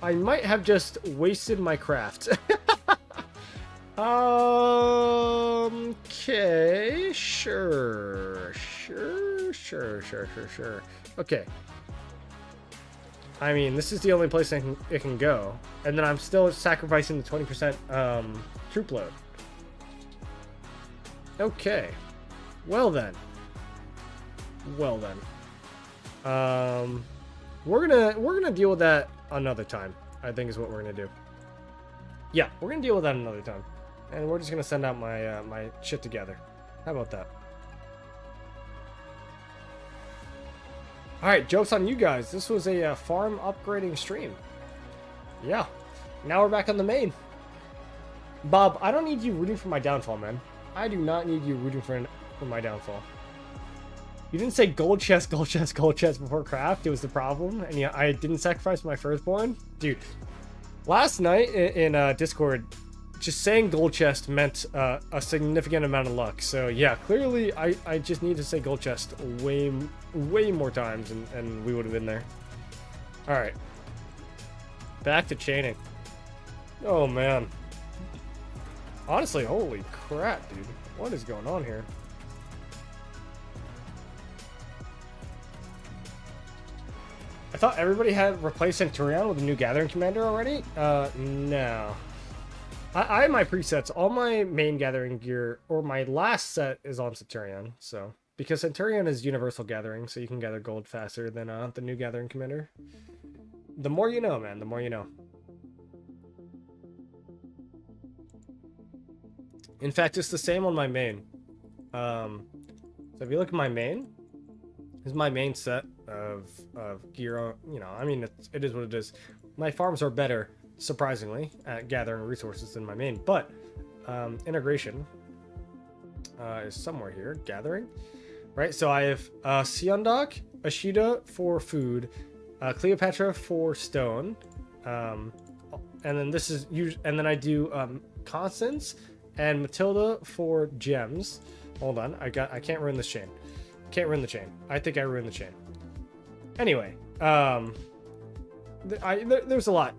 might have just wasted my craft. Okay, sure. Okay. I mean, this is the only place it can go. And then I'm still sacrificing the 20% troop load. Okay. Well then. We're gonna deal with that another time, I think is what we're gonna do. Yeah, we're gonna deal with that another time. And we're just gonna send out my my shit together. How about that? Alright, joke's on you guys. This was a farm upgrading stream. Yeah. Now we're back on the main. Bob, I don't need you rooting for my downfall, man. I do not need you rooting for my downfall. You didn't say gold chest before craft. It was the problem. And yeah, I didn't sacrifice my firstborn. Dude, last night in Discord, just saying gold chest meant a significant amount of luck. So yeah, clearly I just need to say gold chest way more times and we would have been there. Alright. Back to chaining. Oh man. Honestly, holy crap, dude. What is going on here? I thought everybody had replaced Centurion with a new Gathering Commander already? No. I have my presets. All my main gathering gear, or my last set, is on Centurion. So, because Centurion is universal gathering, so you can gather gold faster than the new Gathering Commander. The more you know, man. The more you know. In fact, it's the same on my main. So if you look at my main, this is my main set of gear. You know, I mean, it is what it is. My farms are better, surprisingly, at gathering resources than my main, but integration is somewhere here. Gathering, right? So I have Seondok, Ashida for food, Cleopatra for stone, and then this is and then I do Constance and Matilda for gems. Hold on, I can't ruin this chain. Can't ruin the chain. I think I ruined the chain. Anyway, there's a lot.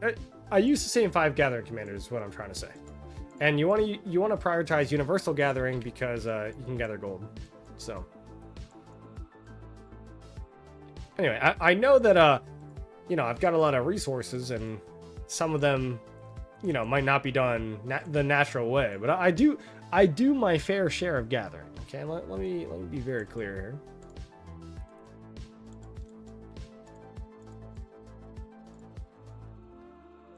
I use the same 5 gathering commanders, is what I'm trying to say. And you want to prioritize universal gathering because you can gather gold. So anyway, I know that you know, I've got a lot of resources, and some of them, you know, might not be done the natural way, but I do my fair share of gathering. Okay, let me be very clear here.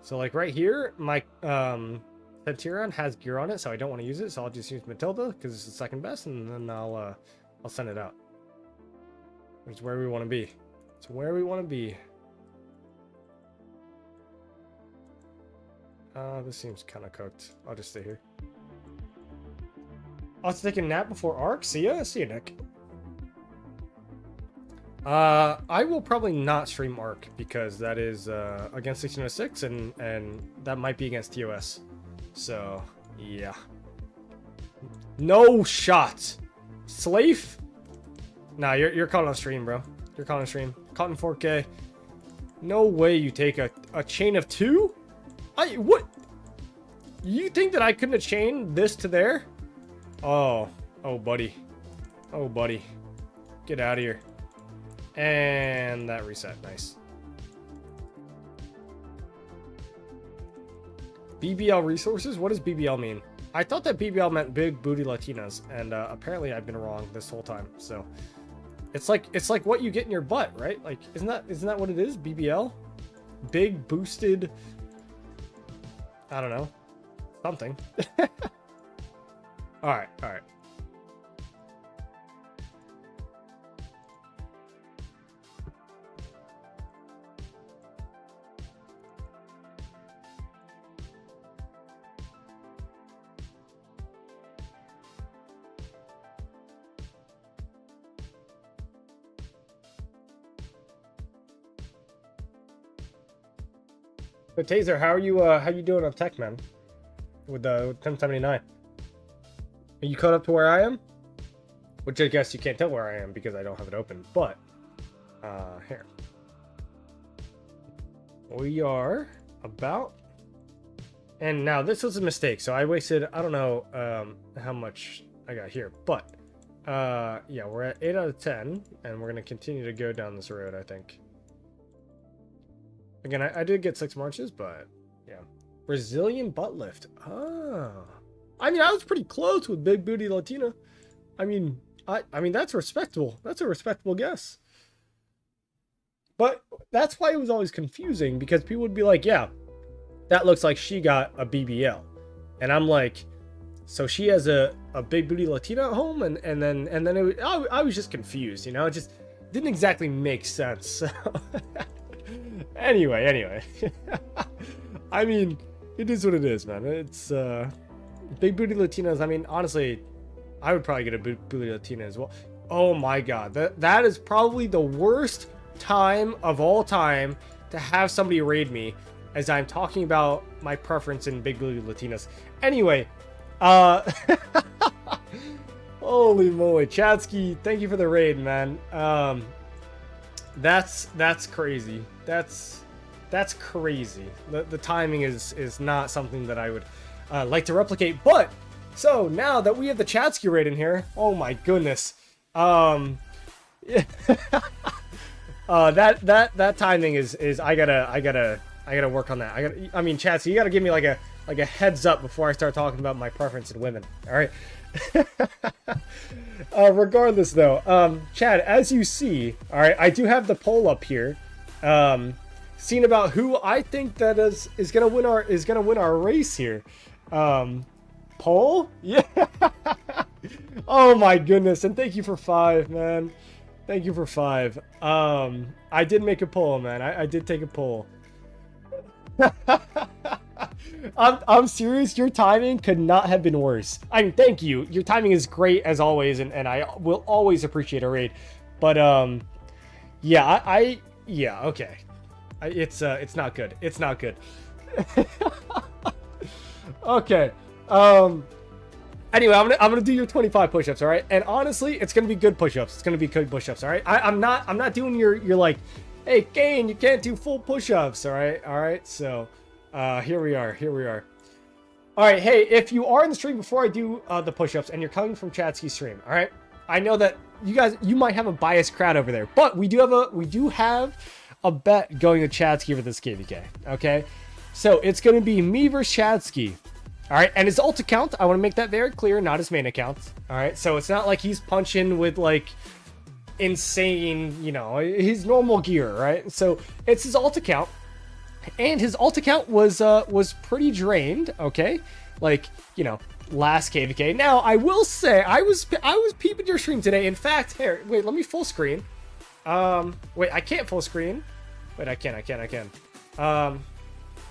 So like right here, my Centurion has gear on it, so I don't want to use it, so I'll just use Matilda because it's the second best, and then I'll send it out. Which is where we want to be. It's where we want to be. This seems kind of cooked. I'll just stay here. I'll take a nap before Arc. See ya, Nick. I will probably not stream Arc because that is against 1606, and that might be against TOS. So yeah. No shots. Slave? Nah, you're caught on stream, bro. You're caught on stream. Caught in 4K. No way you take a chain of 2? What? You think that I couldn't have chained this to there? Oh, buddy. Oh, buddy. Get out of here. And that reset. Nice. BBL resources? What does BBL mean? I thought that BBL meant big booty Latinas, and apparently I've been wrong this whole time. So it's like what you get in your butt, right? Like, isn't that what it is? BBL? Big boosted, I don't know, something. all right. But Taser, how are you doing on tech, man? With 1079. Are you caught up to where I am? Which I guess you can't tell where I am because I don't have it open. But here. We are about, and now this was a mistake, so I wasted, I don't know how much I got here, but yeah, we're at 8 out of 10, and we're gonna continue to go down this road, I think. Again, I did get 6 marches, but yeah. Brazilian butt lift. Ah. I mean, I was pretty close with big booty Latina. I mean, that's respectable. That's a respectable guess. But that's why it was always confusing, because people would be like, yeah, that looks like she got a BBL. And I'm like, so she has a big booty Latina at home? And then it was, I was just confused, you know? It just didn't exactly make sense. So Anyway. I mean, it is what it is, man. It's big booty Latinas. I mean, honestly, I would probably get a big booty Latina as well. Oh my god, that is probably the worst time of all time to have somebody raid me as I'm talking about my preference in big booty Latinas. Anyway, holy moly, Chadski, thank you for the raid, man. That's crazy. That's crazy. The timing is not something that I would like to replicate. But so now that we have the Chadski raid in here, oh my goodness, that timing is I gotta work on that. I mean, Chadski, you gotta give me like a heads up before I start talking about my preference in women. All right. Regardless though, Chad, as you see, all right, I do have the poll up here, seeing about who I think that is gonna win our race here. Poll? Yeah. Oh my goodness. And thank you for 5, man. Thank you for 5. I did make a poll, man. I did take a poll. I'm serious. Your timing could not have been worse. I mean, thank you. Your timing is great as always, and I will always appreciate a raid. But yeah, yeah, okay. It's not good. It's not good. Okay. Anyway, I'm gonna do your 25 push-ups, all right? And honestly, it's gonna be good push-ups. It's gonna be good push-ups, all right? I'm not doing your like, hey Kane, you can't do full push-ups, all right? All right. So, here we are. All right. Hey, if you are in the stream before I do the push-ups and you're coming from Chadski's stream, all right? I know that you might have a biased crowd over there, but we do have a bet going to Chadski for this KVK. Okay, so it's gonna be me versus Chadski. All right, and his ult account, I want to make that very clear, not his main account. All right, so it's not like he's punching with like insane, you know, his normal gear, right? So it's his ult account, and his ult account was pretty drained. Okay, like, you know, last KVK. Now I will say I was peeping your stream today. In fact, here, wait, let me full screen. Wait, I can't full screen. Wait, I can.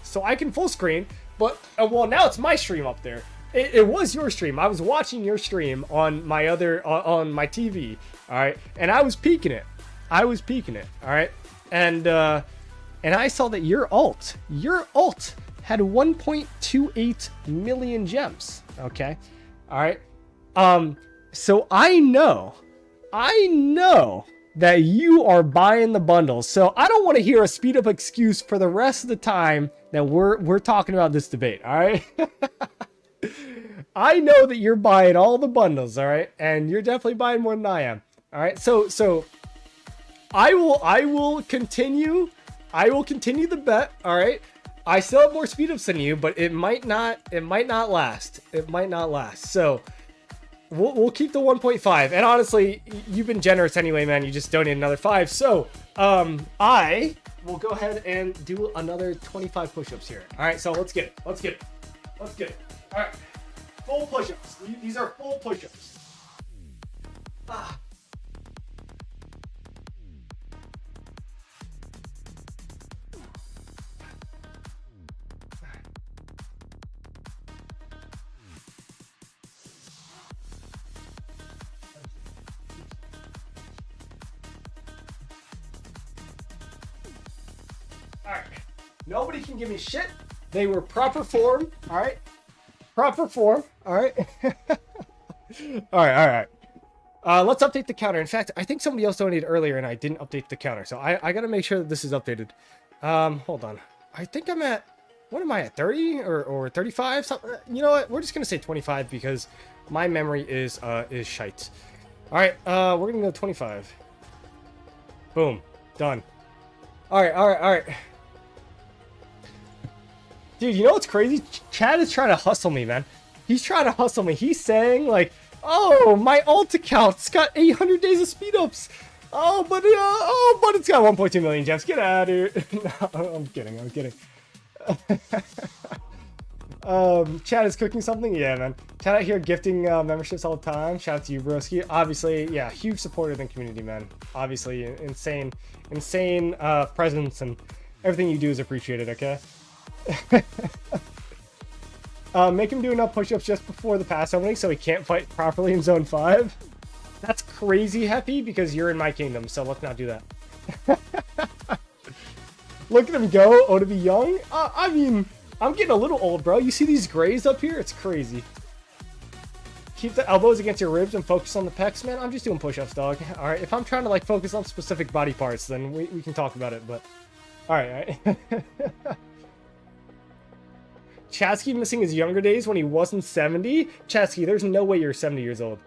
So I can full screen. But, well, now it's my stream up there. It was your stream. I was watching your stream on my on my TV, all right? And I was peeking it. All right? And I saw that your ult had 1.28 million gems, okay? All right? So I know that you are buying the bundles. So I don't want to hear a speed up excuse for the rest of the time that we're talking about this debate, all right? I know that you're buying all the bundles, all right? And you're definitely buying more than I am. All right? So I will continue the bet, all right? I still have more speed ups than you, but it might not last. So We'll keep the 1.5, and honestly, you've been generous anyway, man. You just donated another 5, so I will go ahead and do another 25 push-ups here. All right, so let's get it. All right, full push-ups. These are full push-ups. Alright, nobody can give me shit. They were proper form, alright? Proper form, alright? Alright. Let's update the counter. In fact, I think somebody else donated earlier and I didn't update the counter. So I gotta make sure that this is updated. Hold on. I think I'm at, what am I at, 30 or 35? Something. You know what? We're just gonna say 25 because my memory is shite. Alright, we're gonna go 25. Boom. Done. Alright. Dude, you know what's crazy? Chad is trying to hustle me, man. He's trying to hustle me. He's saying, like, oh, my ult account's got 800 days of speed ups. Oh, but it's got 1.2 million gems. Get out of here. No, I'm kidding. Chad is cooking something? Yeah, man. Chad out here gifting memberships all the time. Shout out to you, broski. Obviously, yeah, huge supporter of the community, man. Obviously, insane presence, and everything you do is appreciated, okay? Make him do enough push-ups just before the pass opening so he can't fight properly in zone 5. That's crazy, Happy, because you're in my kingdom, so let's not do that. Look at him go. Oh, to be young? I mean, I'm getting a little old, bro. You see these grays up here? It's crazy. Keep the elbows against your ribs and focus on the pecs, man. I'm just doing push-ups, dog. All right, if I'm trying to, like, focus on specific body parts, then we can talk about it, but... All right. Chadski missing his younger days when he wasn't 70? Chadski, there's no way you're 70 years old.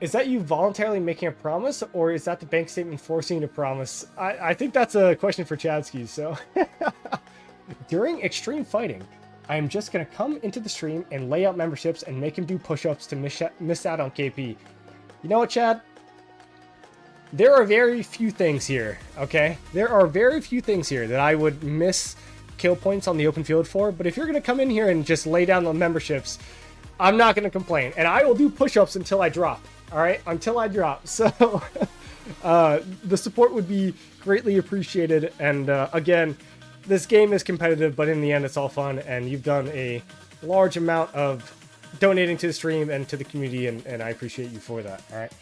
Is that you voluntarily making a promise, or is that the bank statement forcing you to promise? I think that's a question for Chadski, so... During extreme fighting, I am just going to come into the stream and lay out memberships and make him do push-ups to miss out on KP. You know what, Chad? There are very few things here, okay? There are very few things here that I would miss kill points on the open field for, but if you're going to come in here and just lay down the memberships, I'm not going to complain. And I will do push-ups until I drop. All right? Until I drop. So the support would be greatly appreciated. And again, this game is competitive, but in the end, it's all fun. And you've done a large amount of donating to the stream and to the community, and I appreciate you for that. All right.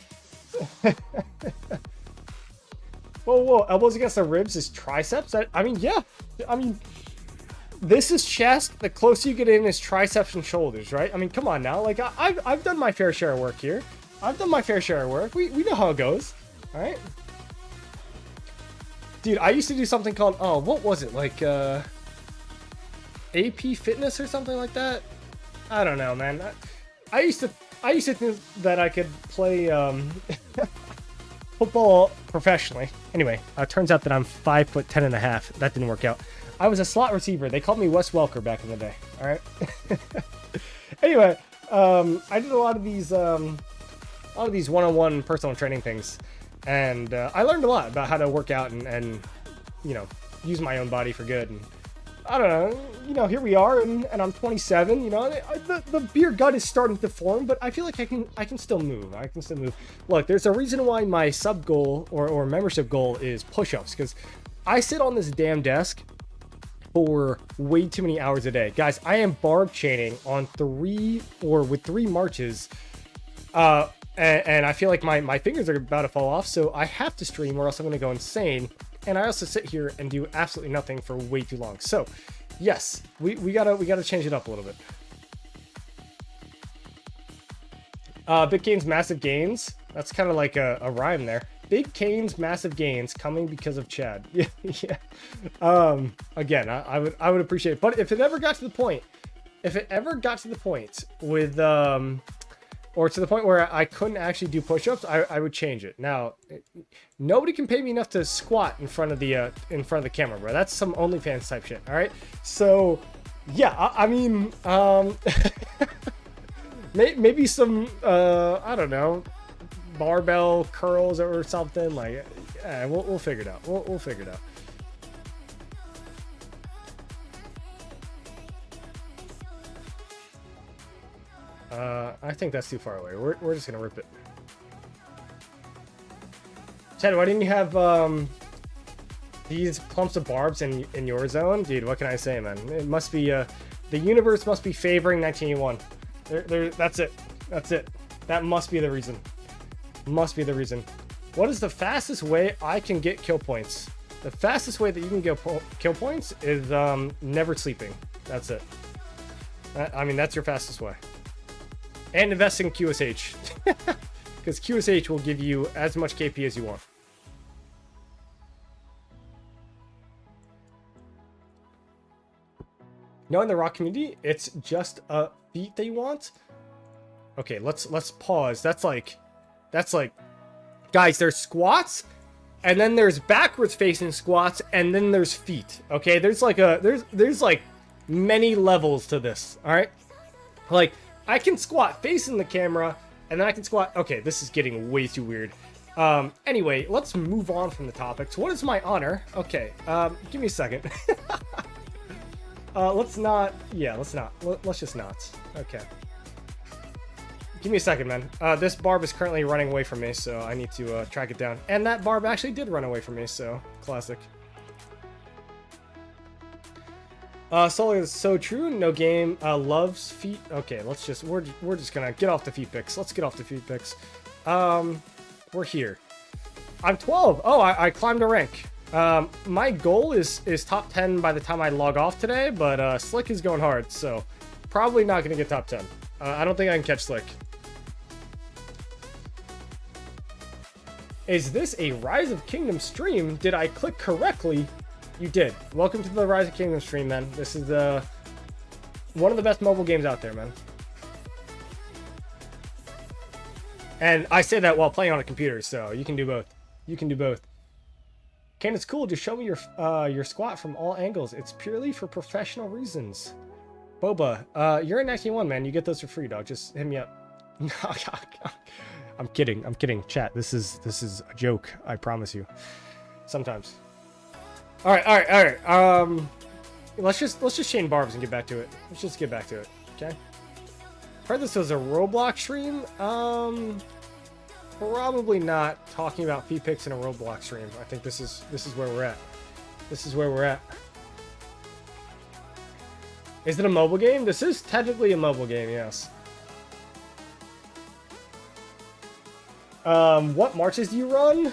Whoa, elbows against the ribs is triceps? I mean, yeah. I mean, this is chest. The closer you get in is triceps and shoulders, right? I mean, come on now. Like, I've done my fair share of work here. I've done my fair share of work. We know how it goes. All right? Dude, I used to do something called, oh, what was it? Like, AP Fitness or something like that? I don't know, man. I used to think that I could play football professionally. Anyway, turns out that I'm 5'10.5". That didn't work out. I was a slot receiver. They called me Wes Welker back in the day. All right. Anyway, I did a lot of these one-on-one personal training things, and I learned a lot about how to work out and you know, use my own body for good. And I don't know, you know, here we are, and I'm 27. You know, the beer gut is starting to form, but I feel like I can still move. I can still move. Look, there's a reason why my sub goal or membership goal is push-ups, because I sit on this damn desk for way too many hours a day, guys. I am barb chaining on with three marches, and I feel like my fingers are about to fall off. So I have to stream, or else I'm gonna go insane. And I also sit here and do absolutely nothing for way too long. So, yes, we gotta change it up a little bit. Big Kane's massive gains. That's kind of like a rhyme there. Big Kane's massive gains coming because of Chad. Yeah, yeah. Again, I would appreciate it. But if it ever got to the point, with or to the point where I couldn't actually do push-ups, I would change it. Now, nobody can pay me enough to squat in front of the camera, bro. That's some OnlyFans type shit. All right. So, yeah, I mean, maybe some I don't know, barbell curls or something. Like, we'll figure it out. We'll figure it out. I think that's too far away. We're just gonna rip it. Chad, why didn't you have these clumps of barbs in your zone? Dude, what can I say, man? It must be the universe must be favoring 1981. That's it. That must be the reason. What is the fastest way I can get kill points? The fastest way that you can get kill points is never sleeping. That's it. I mean, that's your fastest way. And invest in QSH. Because QSH will give you as much KP as you want. Knowing the rock community, it's just a feat they want. Okay, let's pause. That's like, guys, there's squats, and then there's backwards facing squats, and then there's feet. Okay, there's like there's like many levels to this. All right, like, I can squat facing the camera, and then I can squat. Okay, this is getting way too weird. Anyway, let's move on from the topics. What is my honor? Okay, give me a second. Let's not. Yeah, let's not. Let's just not. Okay. Give me a second, man. This barb is currently running away from me, so I need to track it down. And that barb actually did run away from me, so classic. Solo is so true. No game loves feet. Okay, let's just we're just gonna get off the feet pics. Let's get off the feet pics. We're here. I'm 12. Oh, I climbed a rank. My goal is top 10 by the time I log off today, but Slick is going hard, so probably not gonna get top 10. I don't think I can catch Slick. Is this a Rise of Kingdom stream? Did I click correctly? You did. Welcome to the Rise of Kingdom stream, man. This is one of the best mobile games out there, man. And I say that while playing on a computer, so you can do both. You can do both. Kane, it's cool. Just show me your squat from all angles. It's purely for professional reasons. Boba, you're in 91, man. You get those for free, dog. Just hit me up. I'm kidding. I'm kidding. Chat, this is a joke. I promise you. Sometimes. All right. Let's just chain barbs and get back to it. Let's just get back to it. Okay. Heard this was a Roblox stream. Probably not talking about fee picks in a Roblox stream. I think this is where we're at. This is where we're at. Is it a mobile game? This is technically a mobile game, yes. What marches do you run?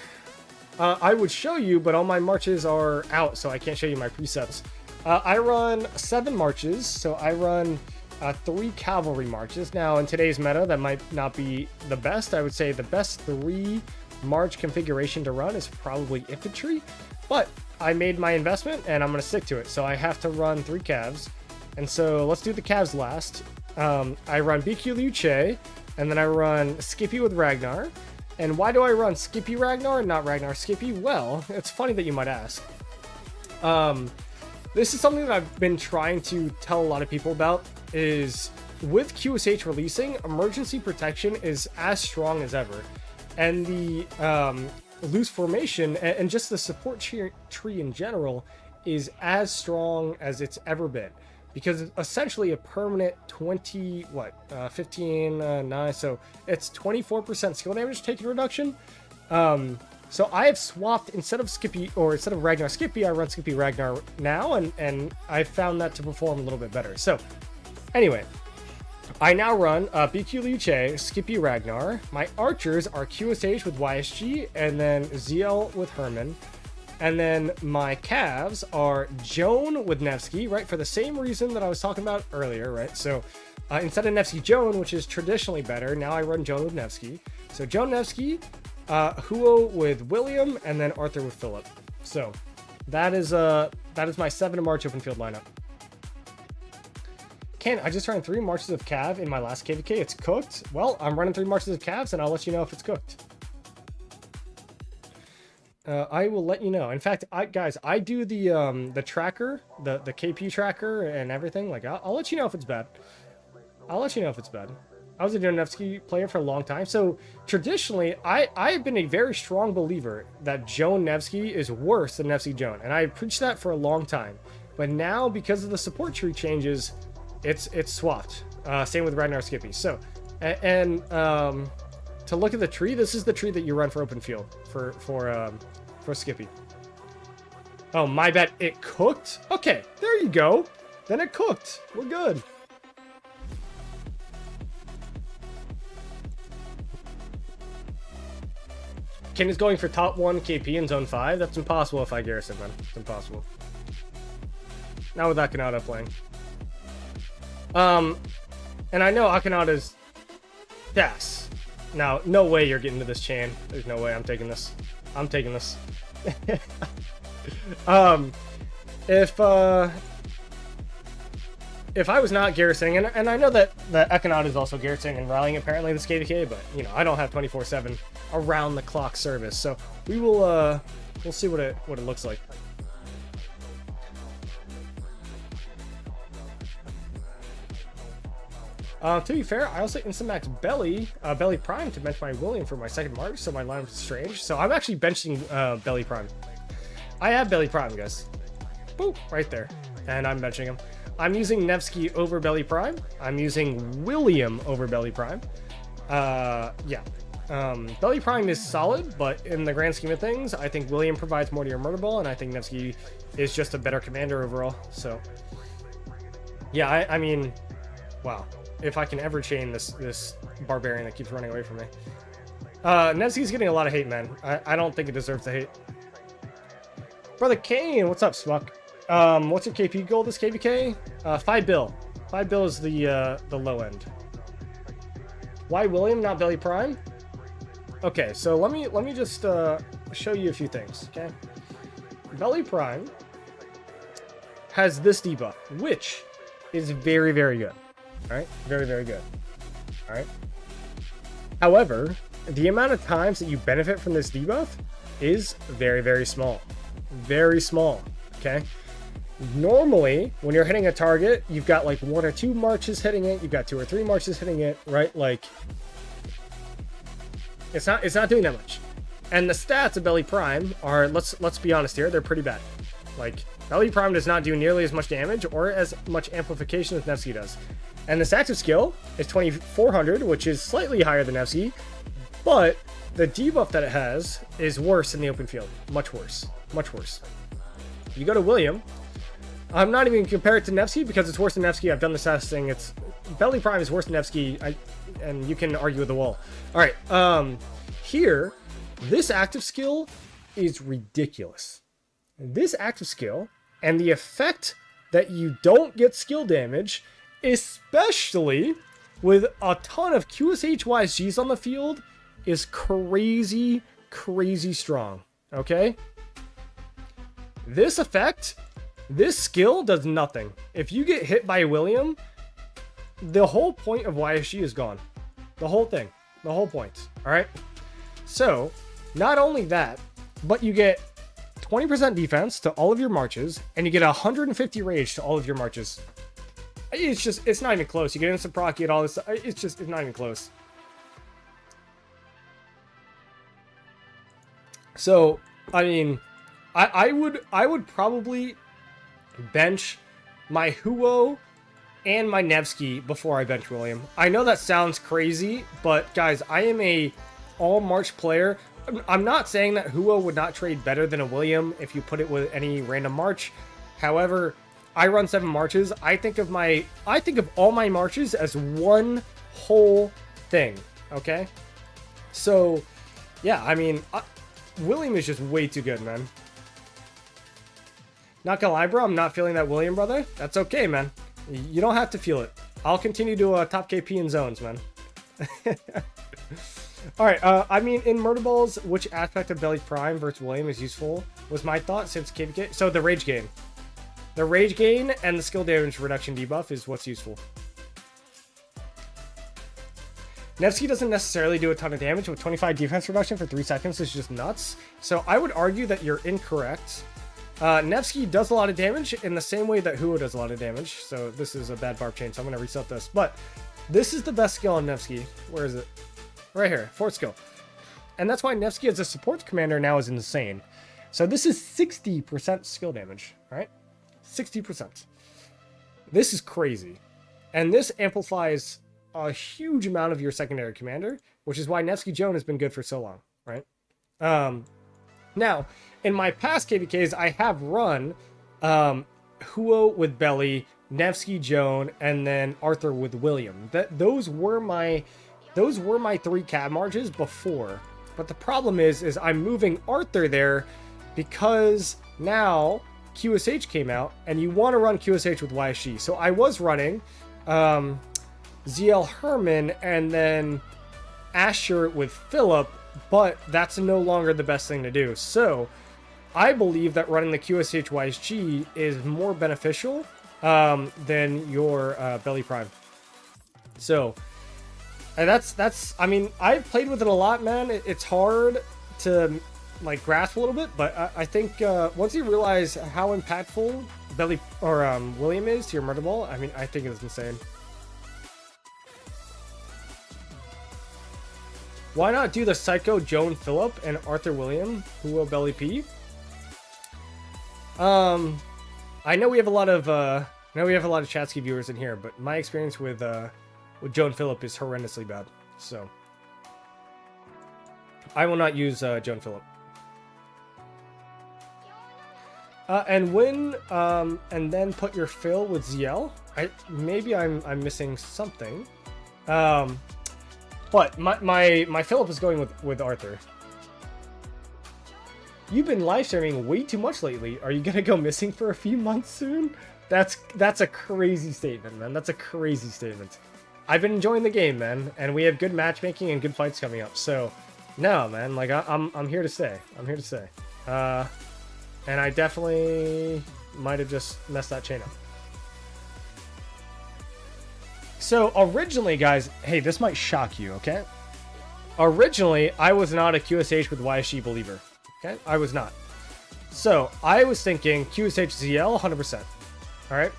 I would show you, but all my marches are out, so I can't show you my precepts. I run 7 marches, so I run 3 cavalry marches. Now, in today's meta, that might not be the best. I would say the best 3 march configuration to run is probably infantry, but I made my investment, and I'm going to stick to it. So I have to run 3 calves, and so let's do the calves last. I run BQ Liu Che, and then I run Skippy with Ragnar. And why do I run Skippy Ragnar and not Ragnar Skippy? Well, it's funny that you might ask. This is something that I've been trying to tell a lot of people about, is with QSH releasing, emergency protection is as strong as ever. And the loose formation and just the support tree in general is as strong as it's ever been. Because it's essentially a permanent 15, 9, so it's 24% skill damage taken reduction. So I have swapped, instead of Skippy, or instead of Ragnar Skippy, I run Skippy Ragnar now, and I found that to perform a little bit better. So anyway, I now run BQ Liu Che, Skippy Ragnar. My archers are QSH with YSG, and then ZL with Herman. And then my calves are Joan with Nevsky, right? For the same reason that I was talking about earlier, right? So instead of Nevsky Joan, which is traditionally better, now I run Joan with Nevsky. So Joan Nevsky, Huo with William, and then Arthur with Philip. So that is my 7 March open field lineup. Ken, I just ran 3 marches of Cav in my last KVK. It's cooked. Well, I'm running 3 marches of Cavs, and I'll let you know if it's cooked. I will let you know. In fact, guys, I do the tracker, the KP tracker and everything. Like, I'll let you know if it's bad. I'll let you know if it's bad. I was a Nevsky player for a long time, so traditionally, I've been a very strong believer that Joan Nevsky is worse than Nevsky Joan, and I preached that for a long time. But now, because of the support tree changes, it's swapped. Same with Ragnar Skippy. So, and to look at the tree, this is the tree that you run for open field for Skippy. Oh, my bad. It cooked? Okay, there you go. Then it cooked. We're good. Ken is going for top 1 KP in zone 5. That's impossible if I garrison, man. It's impossible. Not with Akanata playing. And I know Akanata's Das. Now, no way you're getting to this chain. There's no way I'm taking this. I'm taking this. If I was not garrisoning, and I know that Econaut is also garrisoning and rallying apparently this KVK, but you know, I don't have 24/7 around the clock service, so we will we'll see what it looks like. To be fair, I also Instamax Belly Prime to bench my William for my second March, so my lineup is strange. So I'm actually benching Belly Prime. I have Belly Prime, guys. Boop, right there. And I'm benching him. I'm using Nevsky over Belly Prime. I'm using William over Belly Prime. Yeah. Belly Prime is solid, but in the grand scheme of things, I think William provides more to your murder ball, and I think Nevsky is just a better commander overall. So, yeah, I mean, wow. If I can ever chain this barbarian that keeps running away from me. Nevsky's getting a lot of hate, man. I don't think it deserves the hate. Brother Kane, what's up, Smuck? What's your KP goal this KVK? 5 bill. 5 bill is the low end. Why William, not Belly Prime? Okay, so let me just show you a few things, okay? Belly Prime has this debuff, which is very, very good. All right, very, very good. All right. However, the amount of times that you benefit from this debuff is very, very small. Very small, okay? Normally, when you're hitting a target, you've got like 1 or 2 marches hitting it, you've got 2 or 3 marches hitting it, right? Like, it's not doing that much. And the stats of Belly Prime are, let's be honest here, they're pretty bad. Like, Belly Prime does not do nearly as much damage or as much amplification as Nevsky does. And this active skill is 2400, which is slightly higher than Nevsky, but the debuff that it has is worse in the open field. Much worse. Much worse. You go to William. I'm not even going to compare it to Nevsky because it's worse than Nevsky. I've done the testing. It's Belly Prime is worse than Nevsky, and you can argue with the wall. All right. Here, this active skill is ridiculous. This active skill and the effect that you don't get skill damage, especially with a ton of QSH YSGs on the field, is crazy, crazy strong. Okay? This effect, this skill does nothing. If you get hit by William, the whole point of YSG is gone. The whole thing. The whole point. Alright? So, not only that, but you get 20% defense to all of your marches, and you get 150 rage to all of your marches. It's not even close. You get instant proc, you get all this. It's not even close. So, I mean, I would probably bench my Huo and my Nevsky before I bench William. I know that sounds crazy, but guys, I am a all March player. I'm not saying that Huo would not trade better than a William if you put it with any random March. However, I run 7 marches. I think of all my marches as one whole thing. Okay, so yeah, I mean, William is just way too good, man. Not gonna lie, bro. I'm not feeling that William, brother. That's okay, man. You don't have to feel it. I'll continue to top KP in zones, man. All right. I mean, in Murder Balls, which aspect of Belly Prime versus William is useful? Was my thought since KPK. So the rage gain. The rage gain and the skill damage reduction debuff is what's useful. Nevsky doesn't necessarily do a ton of damage, with 25 defense reduction for 3 seconds is just nuts. So I would argue that you're incorrect. Nevsky does a lot of damage in the same way that Huo does a lot of damage. So this is a bad barb chain, so I'm going to reset this. But this is the best skill on Nevsky. Where is it? Right here, 4th skill. And that's why Nevsky as a support commander now is insane. So this is 60% skill damage, right? 60%. This is crazy. And this amplifies a huge amount of your secondary commander, which is why Nevsky Joan has been good for so long, right? Now, in my past KVKs, I have run Huo with Belly, Nevsky Joan, and then Arthur with William. Those were my 3 cab marches before. But the problem is I'm moving Arthur there because now QSH came out, and you want to run QSH with YSG. So I was running ZL Herman and then Asher with Philip, but that's no longer the best thing to do. So I believe that running the QSH YSG is more beneficial than your Belly Prime. So, and that's I mean, I've played with it a lot, man. It's hard to like grasp a little bit, but I think once you realize how impactful Belly or William is to your murder ball, I mean, I think it's insane. Why not do the Psycho Joan Phillip and Arthur William, Huo Belly P? I know we have a lot of Chadski viewers in here, but my experience with Joan Phillip is horrendously bad. So I will not use Joan Phillip. And win, and then put your fill with ZL. Maybe I'm missing something. But my Philip is going with Arthur. You've been live streaming way too much lately. Are you gonna go missing for a few months soon? That's a crazy statement, man. That's a crazy statement. I've been enjoying the game, man, and we have good matchmaking and good fights coming up. So, no, man, like I'm here to stay. I'm here to stay. And I definitely might have just messed that chain up. So originally, guys, hey, this might shock you, okay? Originally, I was not a QSH with YSG believer, okay? I was not. So I was thinking QSH ZL 100%. All right.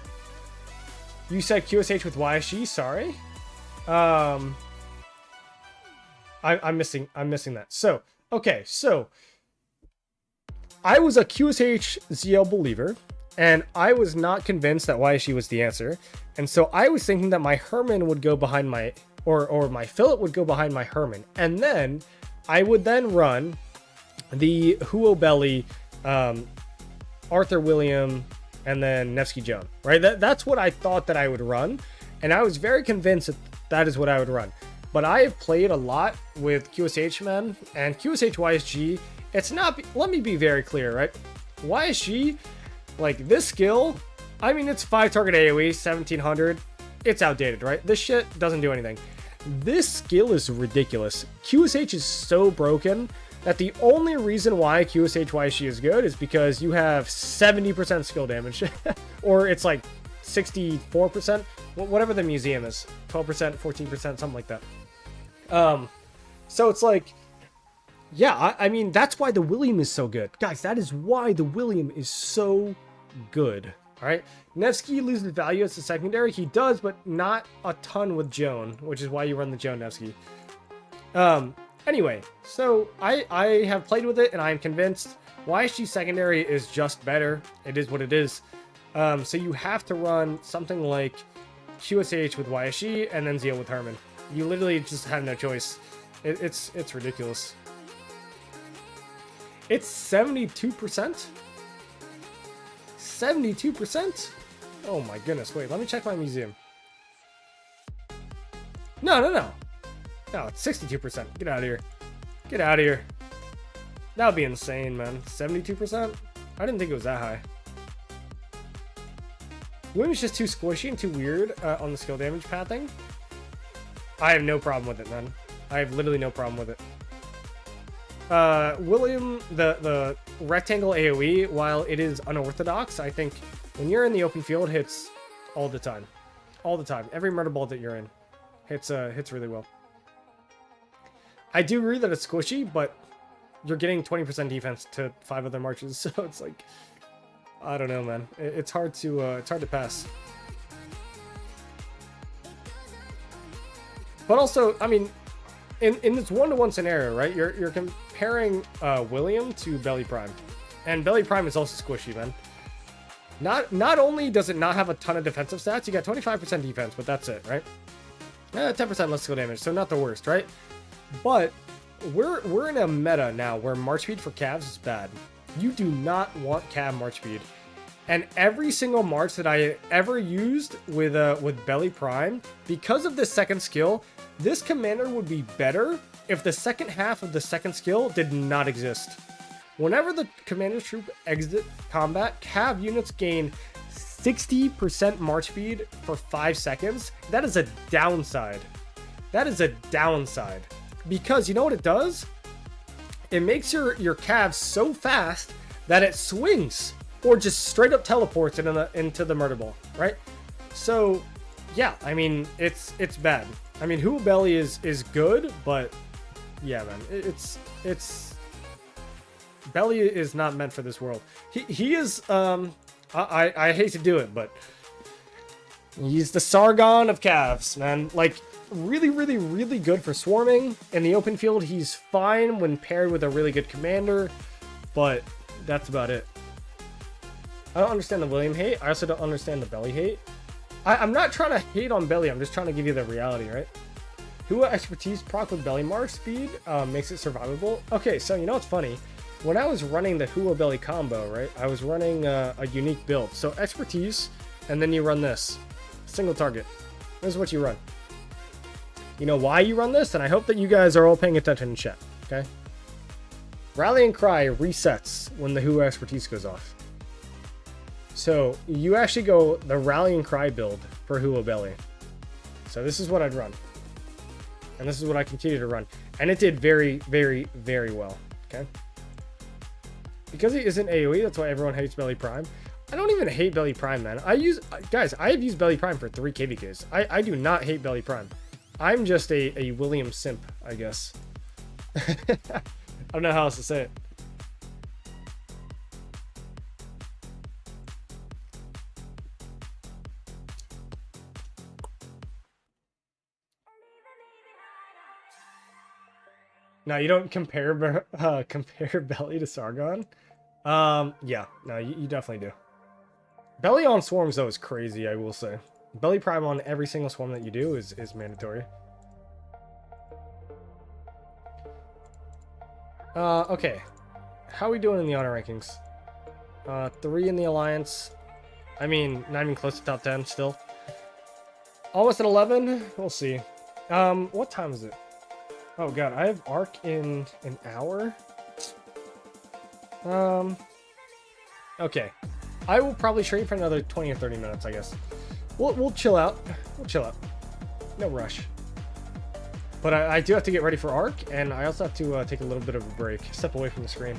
You said QSH with YSG. Sorry. I'm missing that. So okay, so I was a QSH ZL believer, And I was not convinced that YSG was the answer. And so I was thinking that my Herman would go behind my, or my Philip would go behind my Herman. And then I would then run the Huo Belly, Arthur William, and then Nevsky Joan, right? That's what I thought that I would run. And I was very convinced that that is what I would run. But I have played a lot with QSH, man, and QSH YSG, it's not, let me be very clear, right? YSG, like this skill, I mean, it's 5 target AoE, 1700. It's outdated, right? This shit doesn't do anything. This skill is ridiculous. QSH is so broken that the only reason why QSH YSG is good is because you have 70% skill damage. Or it's like 64%, whatever the museum is. 12%, 14%, something like that. So it's like, yeah, I mean, that's why the William is so good. Guys, that is why the William is so good. All right, Nevsky loses value as a secondary. He does, but not a ton with Joan, which is why you run the Joan Nevsky. Anyway, so I have played with it, and I am convinced YSG secondary is just better. It is what it is. So you have to run something like QSH with YSG and then Zeal with Herman. You literally just have no choice. It's ridiculous. It's 72%. 72%? Oh my goodness. Wait, let me check my museum. No, it's 62%. Get out of here. Get out of here. That would be insane, man. 72%? I didn't think it was that high. William's just too squishy and too weird on the skill damage pathing. I have no problem with it, man. I have literally no problem with it. William, the rectangle AoE, while it is unorthodox, I think when you're in the open field, hits all the time. All the time. Every murder ball that you're in hits really well. I do agree that it's squishy, but you're getting 20% defense to 5 other marches, so it's like, I don't know, man. It's hard to pass. But also, I mean, in this one-to-one scenario, right? You're comparing William to Belly Prime, and Belly Prime is also squishy, man. Not only does it not have a ton of defensive stats, you got 25% defense, but that's it, right? 10% less skill damage, so not the worst, right? But we're in a meta now where March speed for Cavs is bad. You do not want Cav March speed. And every single March that I ever used with Belly Prime, because of this second skill, this commander would be better if the second half of the second skill did not exist. Whenever the commander's troop exit combat, Cav units gain 60% March speed for 5 seconds. That is a downside. That is a downside. Because you know what it does? It makes your Cav so fast that it swings or just straight up teleports into the murder ball, right? So, yeah, I mean, it's bad. I mean, Huo Belly is good, but yeah, man, it's Belly is not meant for this world. He is I hate to do it, but he's the Sargon of Cavs, man. Like, really, really, really good for swarming. In the open field, he's fine when paired with a really good commander, but that's about it. I don't understand the William hate. I also don't understand the Belly hate. I'm not trying to hate on Belly. I'm just trying to give you the reality, right? Huo expertise proc with Belly March speed makes it survivable. Okay, so you know what's funny? When I was running the Huo Belly combo, right? I was running a unique build. So expertise, and then you run this. Single target. This is what you run. You know why you run this? And I hope that you guys are all paying attention in chat, okay? Rally and Cry resets when the Huo expertise goes off. So you actually go the Rally and Cry build for Huo Belly. So this is what I'd run. And this is what I continue to run. And it did very, very, very well, okay? Because he isn't AoE, that's why everyone hates Belly Prime. I don't even hate Belly Prime, man. Guys, I have used Belly Prime for 3 KVKs. I do not hate Belly Prime. I'm just a William simp, I guess. I don't know how else to say it. No, you don't compare Belly to Sargon. Yeah, no, you definitely do. Belly on swarms, though, is crazy, I will say. Belly prime on every single swarm that you do is mandatory. Okay. How are we doing in the honor rankings? 3 in the alliance. I mean, not even close to top 10 still. Almost at 11. We'll see. What time is it? Oh god, I have Arc in an hour. Okay. I will probably stream for another 20 or 30 minutes, I guess. We'll chill out. We'll chill out. No rush. But I do have to get ready for Arc, and I also have to take a little bit of a break. Step away from the screen.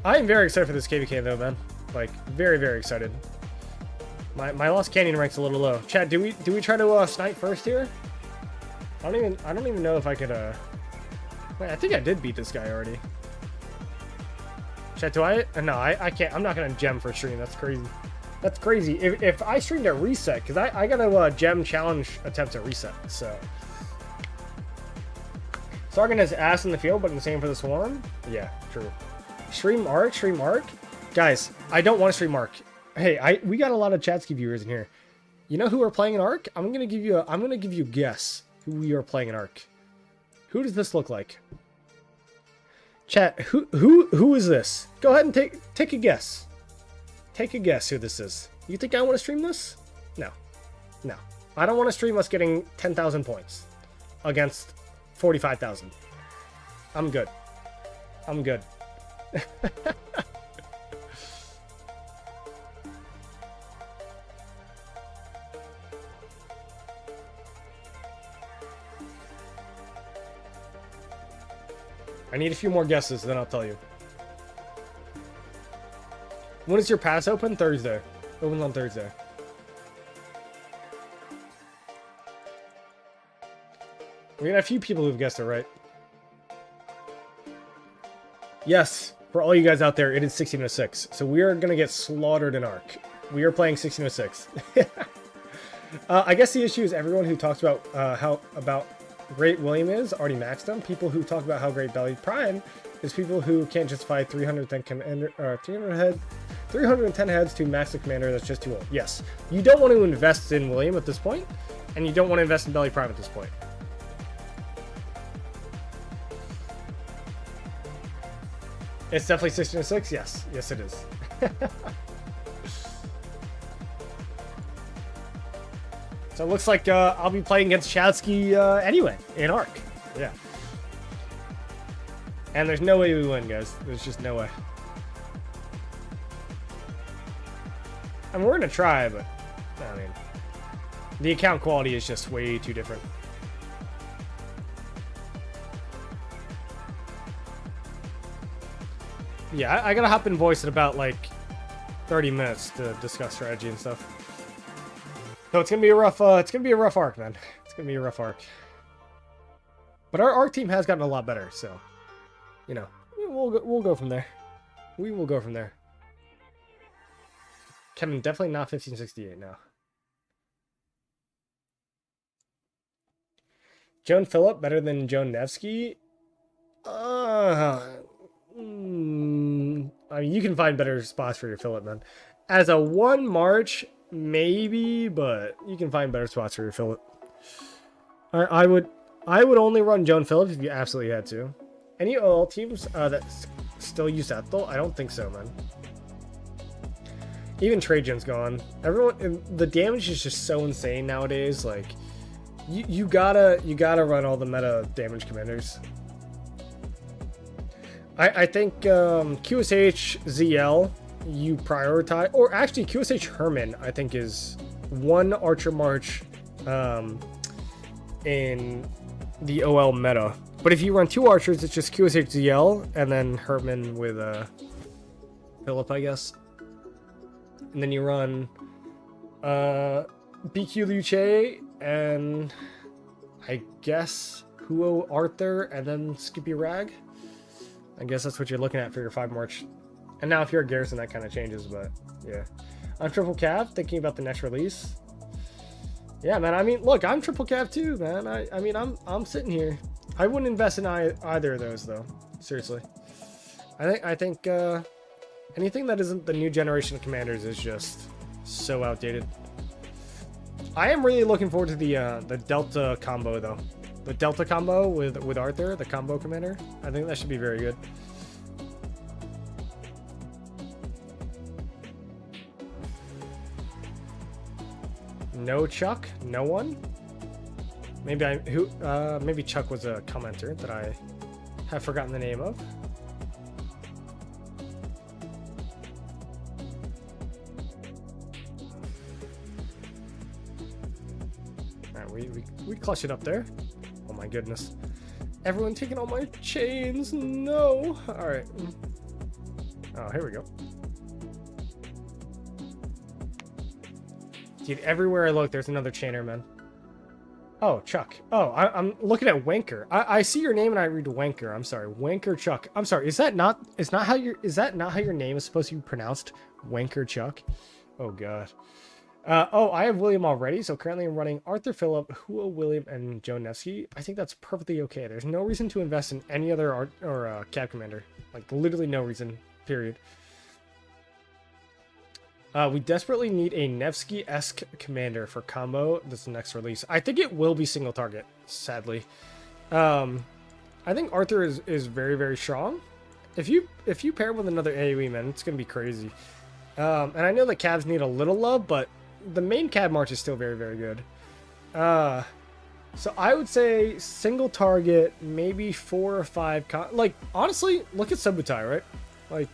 I am very excited for this KVK though, man. Like, very, very excited. My lost canyon rank's a little low. Chad, do we try to snipe first here? I don't even know if I could wait, I think I did beat this guy already. Chad, do I? No, I can't. I'm not gonna gem for stream. That's crazy. That's crazy. If I streamed at reset, because I got a gem challenge attempt at reset, so. Sargon has ass in the field, but the same for the swarm. Yeah, true. Stream Arc. Guys, I don't want to stream Arc. Hey, we got a lot of Chadski viewers in here. You know who are playing in Arc? I'm gonna give you a guess who we are playing in Arc. Who does this look like? Chat, who is this? Go ahead and take a guess. Take a guess who this is. You think I want to stream this? No. No. I don't want to stream us getting 10,000 points against 45,000. I'm good. I'm good. I need a few more guesses, then I'll tell you. When is your pass open? Thursday. Opens on Thursday. We got a few people who've guessed it right. Yes, for all you guys out there, it is 1606. So we are going to get slaughtered in Arc. We are playing 1606. I guess the issue is everyone who talks about how great William is already maxed him. People who talk about how great Belly Prime is people who can't justify 310 commander or 310 heads to max the commander that's just too old. Yes, you don't want to invest in William at this point, and you don't want to invest in Belly Prime at this point. It's definitely 1606. Yes, yes it is. So it looks like I'll be playing against Chadski anyway, in Arc. Yeah. And there's no way we win, guys. There's just no way. I mean, we're going to try, but, I mean, the account quality is just way too different. Yeah, I got to hop in voice in about, like, 30 minutes to discuss strategy and stuff. So it's gonna be a rough. It's gonna be a rough arc, man. It's gonna be a rough arc. But our arc team has gotten a lot better, so you know we'll go from there. We will go from there. Kevin, definitely not 1568 now. Joan Phillip better than Joan Nevsky? I mean, you can find better spots for your Phillip, man. As a 1 March. Maybe, but you can find better spots for your Phillip. I would only run Joan Phillip if you absolutely had to. Any OL teams that still use Ethel? I don't think so, man. Even Trajan's gone. Everyone, the damage is just so insane nowadays. Like, you gotta run all the meta damage commanders. I think QSH ZL. You prioritize, or actually QSH Herman I think is 1 Archer March in the OL meta, but if you run 2 archers it's just QSH ZL and then Herman with Phillip, I guess, and then you run BQ Luce and I guess Huo Arthur and then Skippy Rag. I guess that's what you're looking at for your 5 March. And now if you're a Garrison, that kind of changes, but yeah. I'm triple cav, thinking about the next release. Yeah, man, I mean, look, I'm triple cav too, man. I mean, I'm sitting here. I wouldn't invest in either of those, though. Seriously. I think anything that isn't the new generation of commanders is just so outdated. I am really looking forward to the Delta combo though. The Delta combo with Arthur, the combo commander. I think that should be very good. No Chuck, no one. Maybe Chuck was a commenter that I have forgotten the name of. All right, we clutch it up there. Oh my goodness. Everyone taking all my chains. No. All right. Oh, here we go. Dude, everywhere I look, there's another chainer, man. Oh, Chuck. Oh, I'm looking at Wanker. I see your name and I read Wanker. I'm sorry, Wanker Chuck. I'm sorry. Is that not how your name is supposed to be pronounced? Wanker Chuck. Oh God. Oh, I have William already, so currently I'm running Arthur Phillip, Hua William, and Joe Nevsky. I think that's perfectly okay. There's no reason to invest in any other art or cab commander. Like literally no reason. Period. We desperately need a Nevsky-esque commander for combo this next release. I think it will be single target, sadly. I think Arthur is very, very strong. If you pair him with another AoE, man, it's gonna be crazy. And I know that cabs need a little love, but the main cab march is still very, very good. So I would say single target, maybe 4 or 5. Like honestly, look at Subutai, right? Like.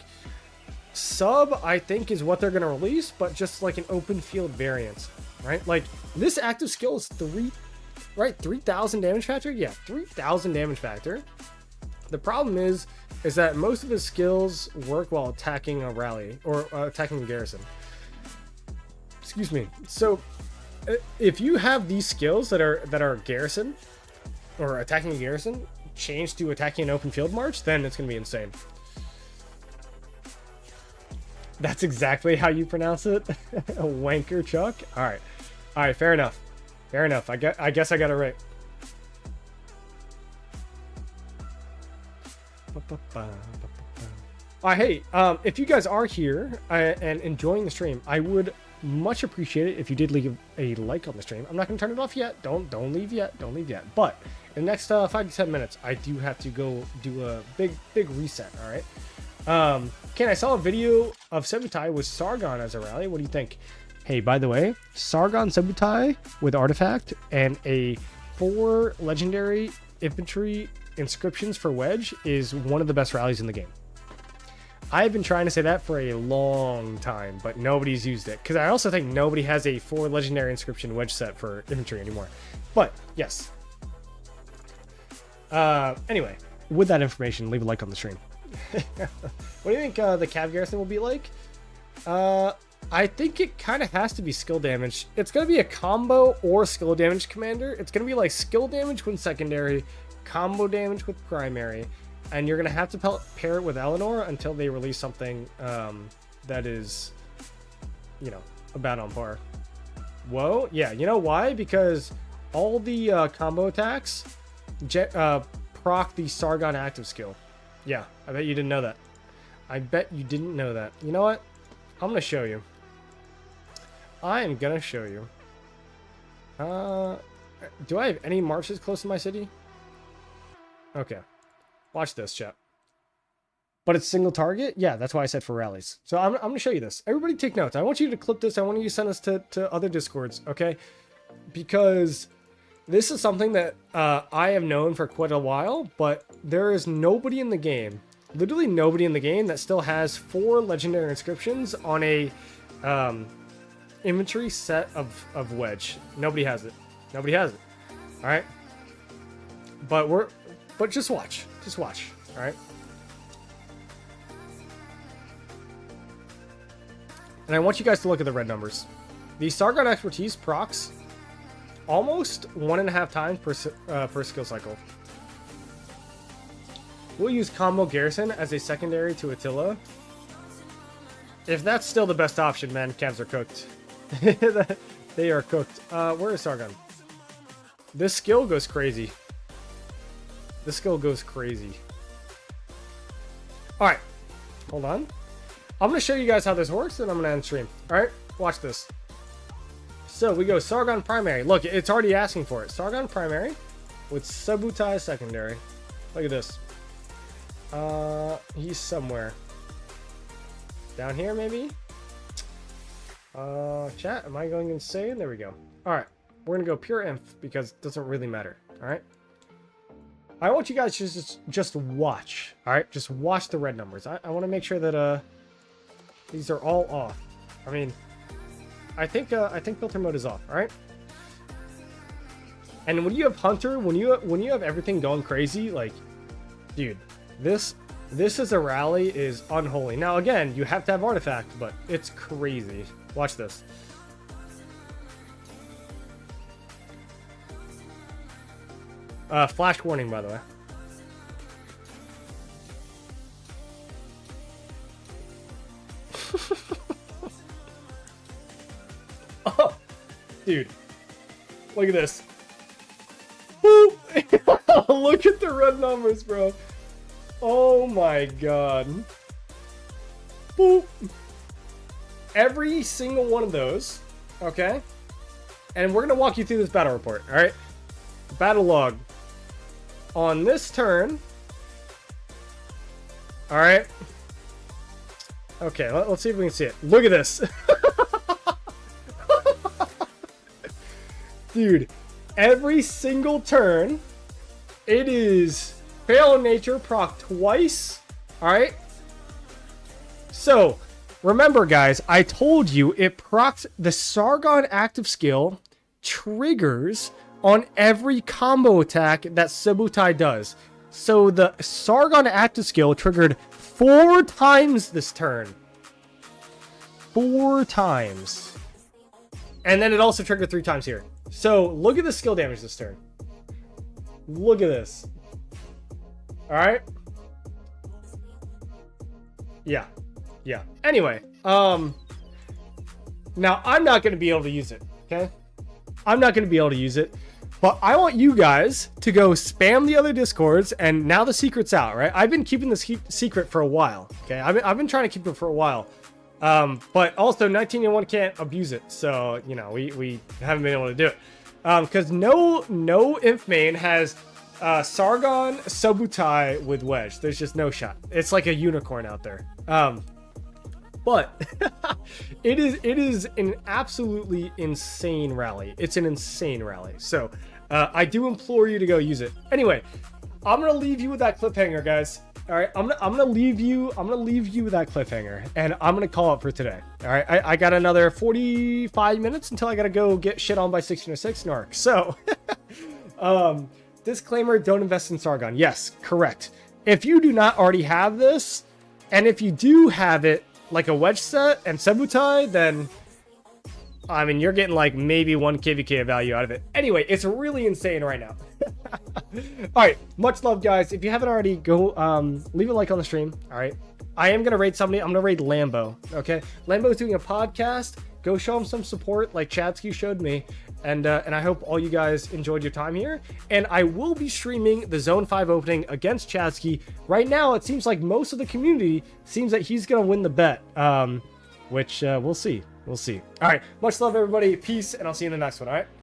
Sub, I think, is what they're going to release, but just like an open field variant, right? Like, this active skill is 3,000 damage factor? Yeah, 3,000 damage factor. The problem is that most of his skills work while attacking a rally, or attacking a garrison. Excuse me. So, if you have these skills that are garrison, or attacking a garrison, changed to attacking an open field march, then it's going to be insane. That's exactly how you pronounce it. Wanker Chuck. All right. Fair enough. I guess I got it right. Hey, if you guys are here and enjoying the stream, I would much appreciate it if you did leave a like on the stream. I'm not going to turn it off yet. Don't leave yet. But in the next 5 to 10 minutes, I do have to go do a big reset. All right. Ken, I saw a video of Subutai with Sargon as a rally. What do you think? Hey, by the way, Sargon Subutai with Artifact and a 4 legendary infantry inscriptions for Wedge is one of the best rallies in the game. I've been trying to say that for a long time, but nobody's used it. Because I also think nobody has a 4 legendary inscription Wedge set for infantry anymore. But, yes. Anyway, with that information, leave a like on the stream. What do you think the Cav Garrison will be like? I think it kind of has to be skill damage. It's going to be a combo or skill damage commander. It's going to be like skill damage with secondary, combo damage with primary, and you're going to have to pair it with Eleanor until they release something that is, about on par. Whoa, yeah, you know why? Because all the combo attacks proc the Sargon active skill. Yeah, I bet you didn't know that. You know what? I'm going to show you. I am going to show you. Do I have any marches close to my city? Okay. Watch this, chat. But it's single target? Yeah, that's why I said for rallies. So I'm going to show you this. Everybody take notes. I want you to clip this. I want you to send this to other Discords, okay? Because this is something that I have known for quite a while, but there is nobody in the game, literally nobody in the game, that still has 4 legendary inscriptions on a infantry set of Wedge. Nobody has it. All right. But just watch. All right. And I want you guys to look at the red numbers. The Sargon expertise procs almost 1.5 times per skill cycle. We'll use combo garrison as a secondary to Attila. If that's still the best option, man, Cavs are cooked. They are cooked. Where is Sargon? This skill goes crazy. Alright, hold on. I'm going to show you guys how this works, and I'm going to end stream. All right, watch this. So we go Sargon primary. Look, it's already asking for it. Sargon primary with Subutai secondary. Look at this. He's somewhere. Down here, maybe? Chat, am I going insane? There we go. All right, we're going to go pure inf because it doesn't really matter. All right. I want you guys to just watch. All right, just watch the red numbers. I want to make sure that these are all off. I mean, I think filter mode is off. All right. And when you have Hunter, when you have everything going crazy, like, dude, this as a rally is unholy. Now again, you have to have artifact, but it's crazy. Watch this. Flash warning, by the way. Oh, dude, look at this. Boop. Look at the red numbers, bro. Oh my god. Boop. Every single one of those, okay? And we're gonna walk you through this battle report, all right? Battle log. On this turn, all right. Okay, let's see if we can see it. Look at this. Dude, every single turn, it is Fail in Nature proc twice. All right. So, remember, guys, I told you it procs the Sargon active skill triggers on every combo attack that Subutai does. So the Sargon active skill triggered 4 times this turn. 4 times. And then it also triggered 3 times here. So look at the skill damage this turn. Look at this. Alright. Yeah. Yeah. Anyway. Now I'm not going to be able to use it. Okay? I'm not going to be able to use it. But I want you guys to go spam the other Discords, and now the secret's out, right? I've been keeping this secret for a while, okay? I've been trying to keep it for a while. But also, 1901 can't abuse it, so, you know, we haven't been able to do it. Because no Inf main has Sargon Subutai with Wedge. There's just no shot. It's like a unicorn out there. But it is an absolutely insane rally. It's an insane rally. So I do implore you to go use it. Anyway, I'm gonna leave you with that cliffhanger, guys. All right, I'm gonna leave you with that cliffhanger, and I'm gonna call it for today. All right, I got another 45 minutes until I gotta go get shit on by 1606 Narc. So, disclaimer: don't invest in Sargon. Yes, correct. If you do not already have this, and if you do have it, like a Wedge set and Subutai, then I mean, you're getting like maybe 1 KVK of value out of it. Anyway, it's really insane right now. All right, much love, guys. If you haven't already, go leave a like on the stream. All right, I am gonna raid somebody. I'm gonna raid Lambo. Okay, Lambo's doing a podcast. Go show him some support, like Chadski showed me. And I hope all you guys enjoyed your time here. And I will be streaming the Zone 5 opening against Chadski. Right now, it seems like most of the community seems that he's going to win the bet. Which we'll see. We'll see. All right. Much love, everybody. Peace. And I'll see you in the next one. All right.